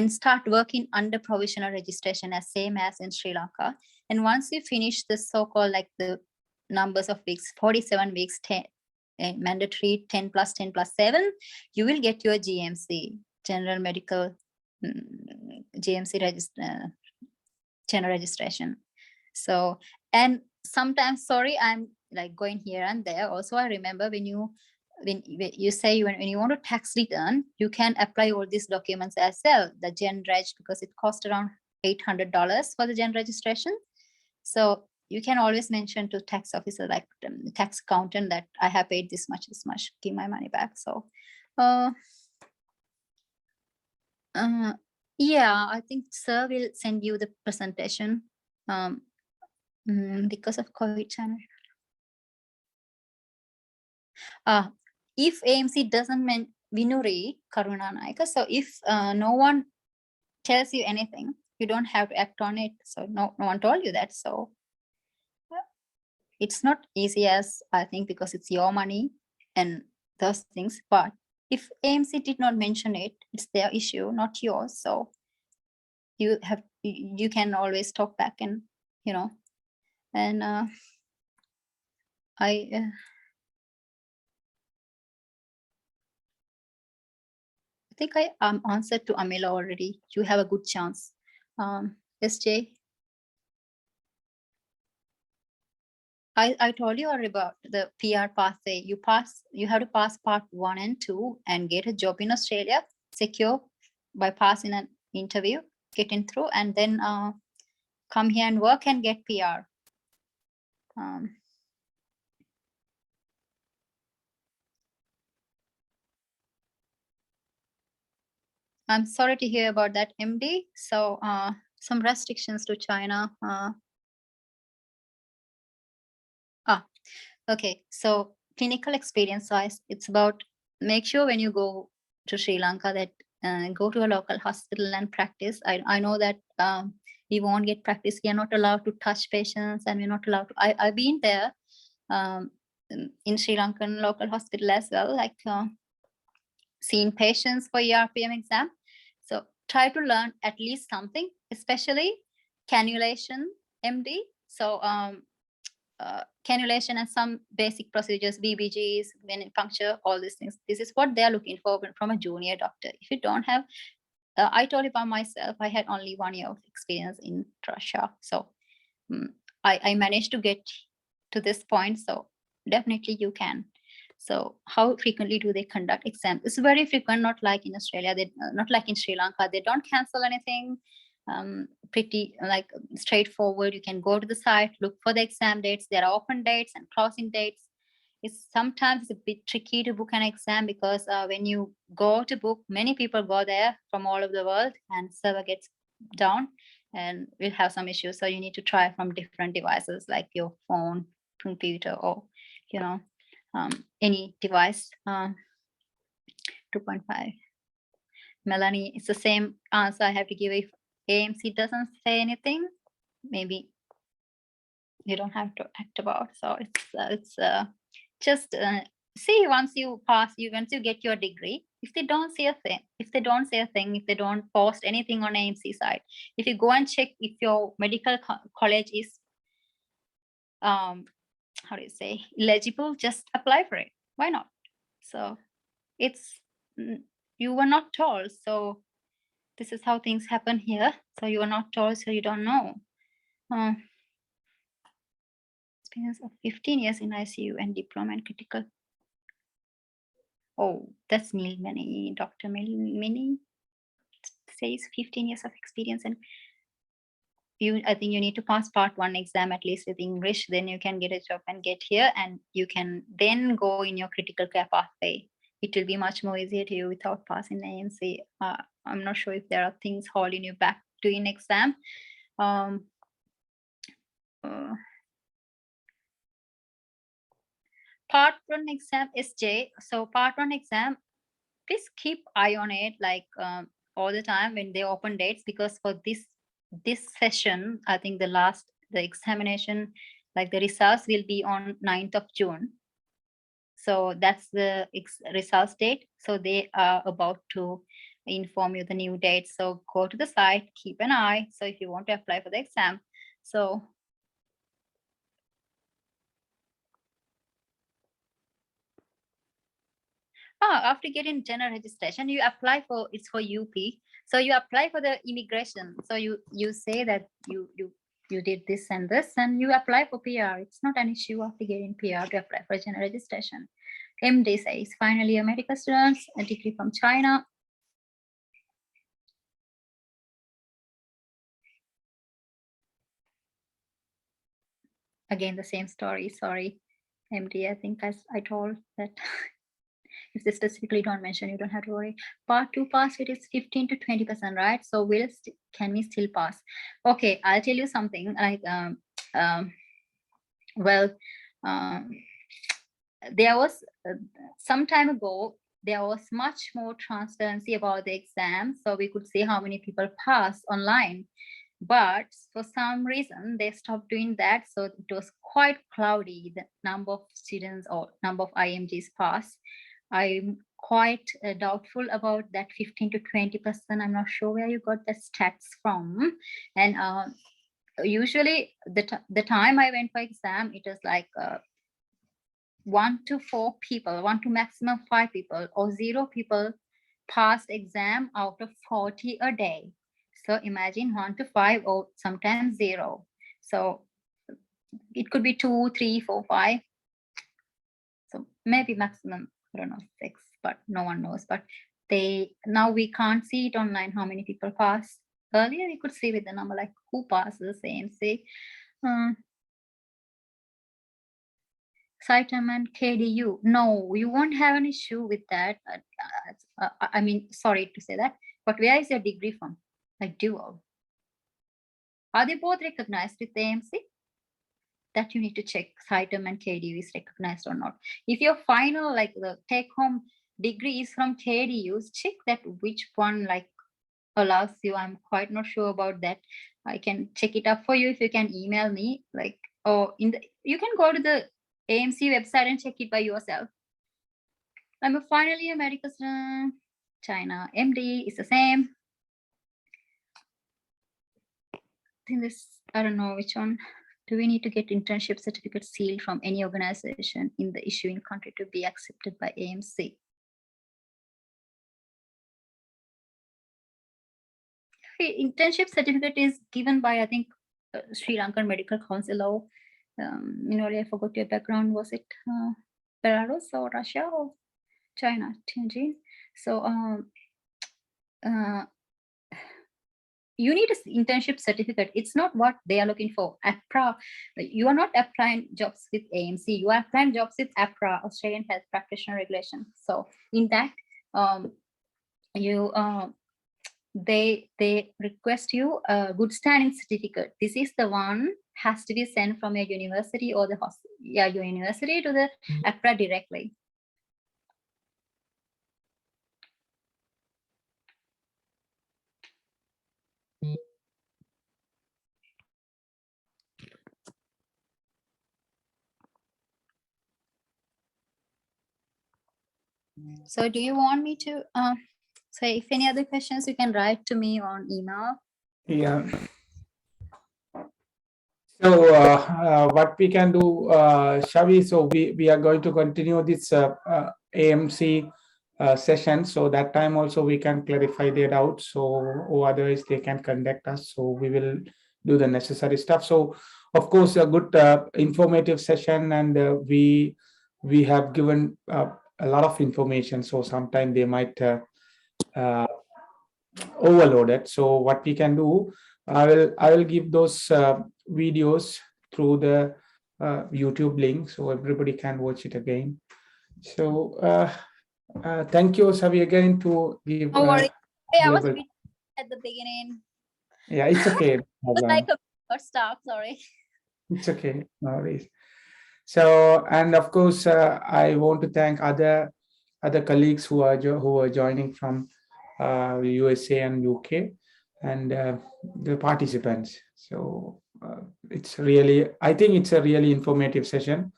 start working under provisional registration, as same as in Sri Lanka. And once you finish the so-called, like the numbers of weeks, 47 weeks, 10, mandatory 10 plus 10 plus 7, you will get your GMC, general medical GMC general registration. So, and sometimes, sorry, I'm like going here and there. Also, I remember when you say when you want a tax return, you can apply all these documents as well, the gen reg, because it costs around $800 for the gen registration. So you can always mention to tax officer, like tax accountant, that I have paid this much, give my money back. So yeah, I think sir will send you the presentation because of COVID channel. If AMC doesn't mean Vinuri Karuna Naika, so if no one tells you anything, you don't have to act on it. So no one told you that. So it's not easy as I think, because it's your money and those things. But if AMC did not mention it, it's their issue, not yours. So you can always talk back, and you know, and I think I answered to Amila already. You have a good chance. SJ, I told you already about the PR pathway. You have to pass part 1 and 2 and get a job in Australia, secure by passing an interview, getting through, and then come here and work and get PR. I'm sorry to hear about that, MD. So some restrictions to China. Okay, so clinical experience wise, it's about, make sure when you go to Sri Lanka that go to a local hospital and practice. I know that we won't get practice. We are not allowed to touch patients, and we're not allowed to. I've been there in Sri Lankan local hospital as well, like seeing patients for ERPM exam. So try to learn at least something, especially cannulation, MD. So cannulation and some basic procedures, BBGs, venipuncture, all these things. This is what they're looking for from a junior doctor. If you don't have, I told you about myself, I had only 1 year of experience in Russia. So I managed to get to this point, so definitely you can. So how frequently do they conduct exams? It's very frequent, not like in Australia, they not like in Sri Lanka, they don't cancel anything. Pretty like straightforward. You can go to the site, look for the exam dates. There are open dates and closing dates. It's sometimes a bit tricky to book an exam because when you go to book, many people go there from all over the world and server gets down and we'll have some issues. So you need to try from different devices like your phone, computer, or you know, any device. 2.5. Melanie, it's the same answer I have to give. If AMC doesn't say anything, maybe you don't have to act about. So it's just see once you pass, once you get your degree. If they don't say a thing, if they don't post anything on AMC site, if you go and check if your medical college is how do you say eligible, just apply for it. Why not? So it's you were not told, so this is how things happen here. So you are not told, so you don't know. Experience of 15 years in ICU and diploma and critical. Oh, that's Neil Many. Dr. Mini says 15 years of experience, and I think you need to pass part 1 exam at least with English, then you can get a job and get here, and you can then go in your critical care pathway. It will be much more easier to you without passing the AMC. I'm not sure if there are things holding you back doing exam. Part 1 exam SJ. So part 1 exam, please keep eye on it like all the time when they open dates, because for this session, I think the examination, like the results will be on 9th of June. So that's the results date. So they are about to inform you the new date. So go to the site, keep an eye. So if you want to apply for the exam, so after getting general registration, you apply for, it's for UP. So you apply for the immigration. So you say that you did this and this, and you apply for PR. It's not an issue after getting PR to apply for general registration. MD says, finally, a medical student, a degree from China. Again, the same story. Sorry, MD. I think I told that. If they specifically don't mention, you don't have to worry. Part 2 pass rate is 15 to 20%, right? So can we still pass? Okay, I'll tell you something. Like there was some time ago, there was much more transparency about the exam, so we could see how many people pass online. But for some reason, they stopped doing that. So it was quite cloudy, the number of students or number of IMGs pass. I'm quite doubtful about that 15 to 20%. I'm not sure where you got the stats from. And usually the time I went for exam, it was like 1 to 4 people, 1 to maximum 5 people, or 0 people passed exam out of 40 a day. So imagine 1 to 5 or sometimes 0. So it could be 2, 3, 4, 5. So maybe maximum, I don't know, 6, but no one knows. But now we can't see it online how many people pass. Earlier we could see with the number like who passes AMC. Saitam and KDU. No, you won't have an issue with that. I mean, sorry to say that, but where is your degree from? Like dual. Are they both recognized with the AMC? That you need to check. Saitam and KDU is recognized or not. If your final, like the take-home degree is from KDUs, check that which one like allows you. I'm quite not sure about that. I can check it up for you if you can email me. Like, or you can go to the AMC website and check it by yourself. I'm finally a medical student. China MD is the same. I think this, I don't know which one. Do we need to get internship certificate sealed from any organization in the issuing country to be accepted by AMC? Internship certificate is given by, I think, Sri Lankan Medical Council or I forgot your background. Was it Belarus or Russia or China? Tianjin. So you need an internship certificate. It's not what they are looking for. APRA, you are not applying jobs with AMC. You are applying jobs with APRA, Australian Health Practitioner Regulation. So in that, they request you a good standing certificate. This is the one has to be sent from your university or the your university to the APRA directly. So do you want me to so if any other questions, you can write to me on email. Yeah. So what we can do, Shavi, so we are going to continue this AMC session. So that time also we can clarify their doubts. So or otherwise they can contact us. So we will do the necessary stuff. So of course, a good informative session, and we have given a lot of information. So sometimes they might overload it. So what we can do, I will give those videos through the YouTube link, so everybody can watch it again. So thank you, Savi, again to give. No worries. Hey, I was a bit at the beginning. Yeah, it's okay. Like a stop, sorry. It's okay, no worries. So, and of course, I want to thank other colleagues who are joining from USA and UK, and the participants. So it's really, I think it's a really informative session.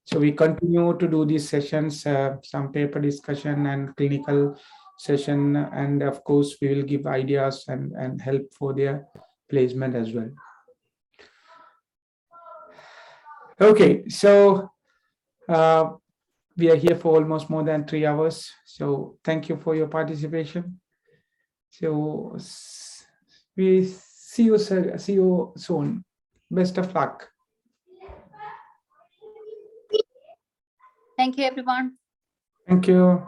So we continue to do these sessions, some paper discussion and clinical session, and of course we will give ideas and help for their placement as well. Okay, so we are here for almost more than 3 hours. So thank you for your participation. So we see you soon. Best of luck. Thank you, everyone. Thank you.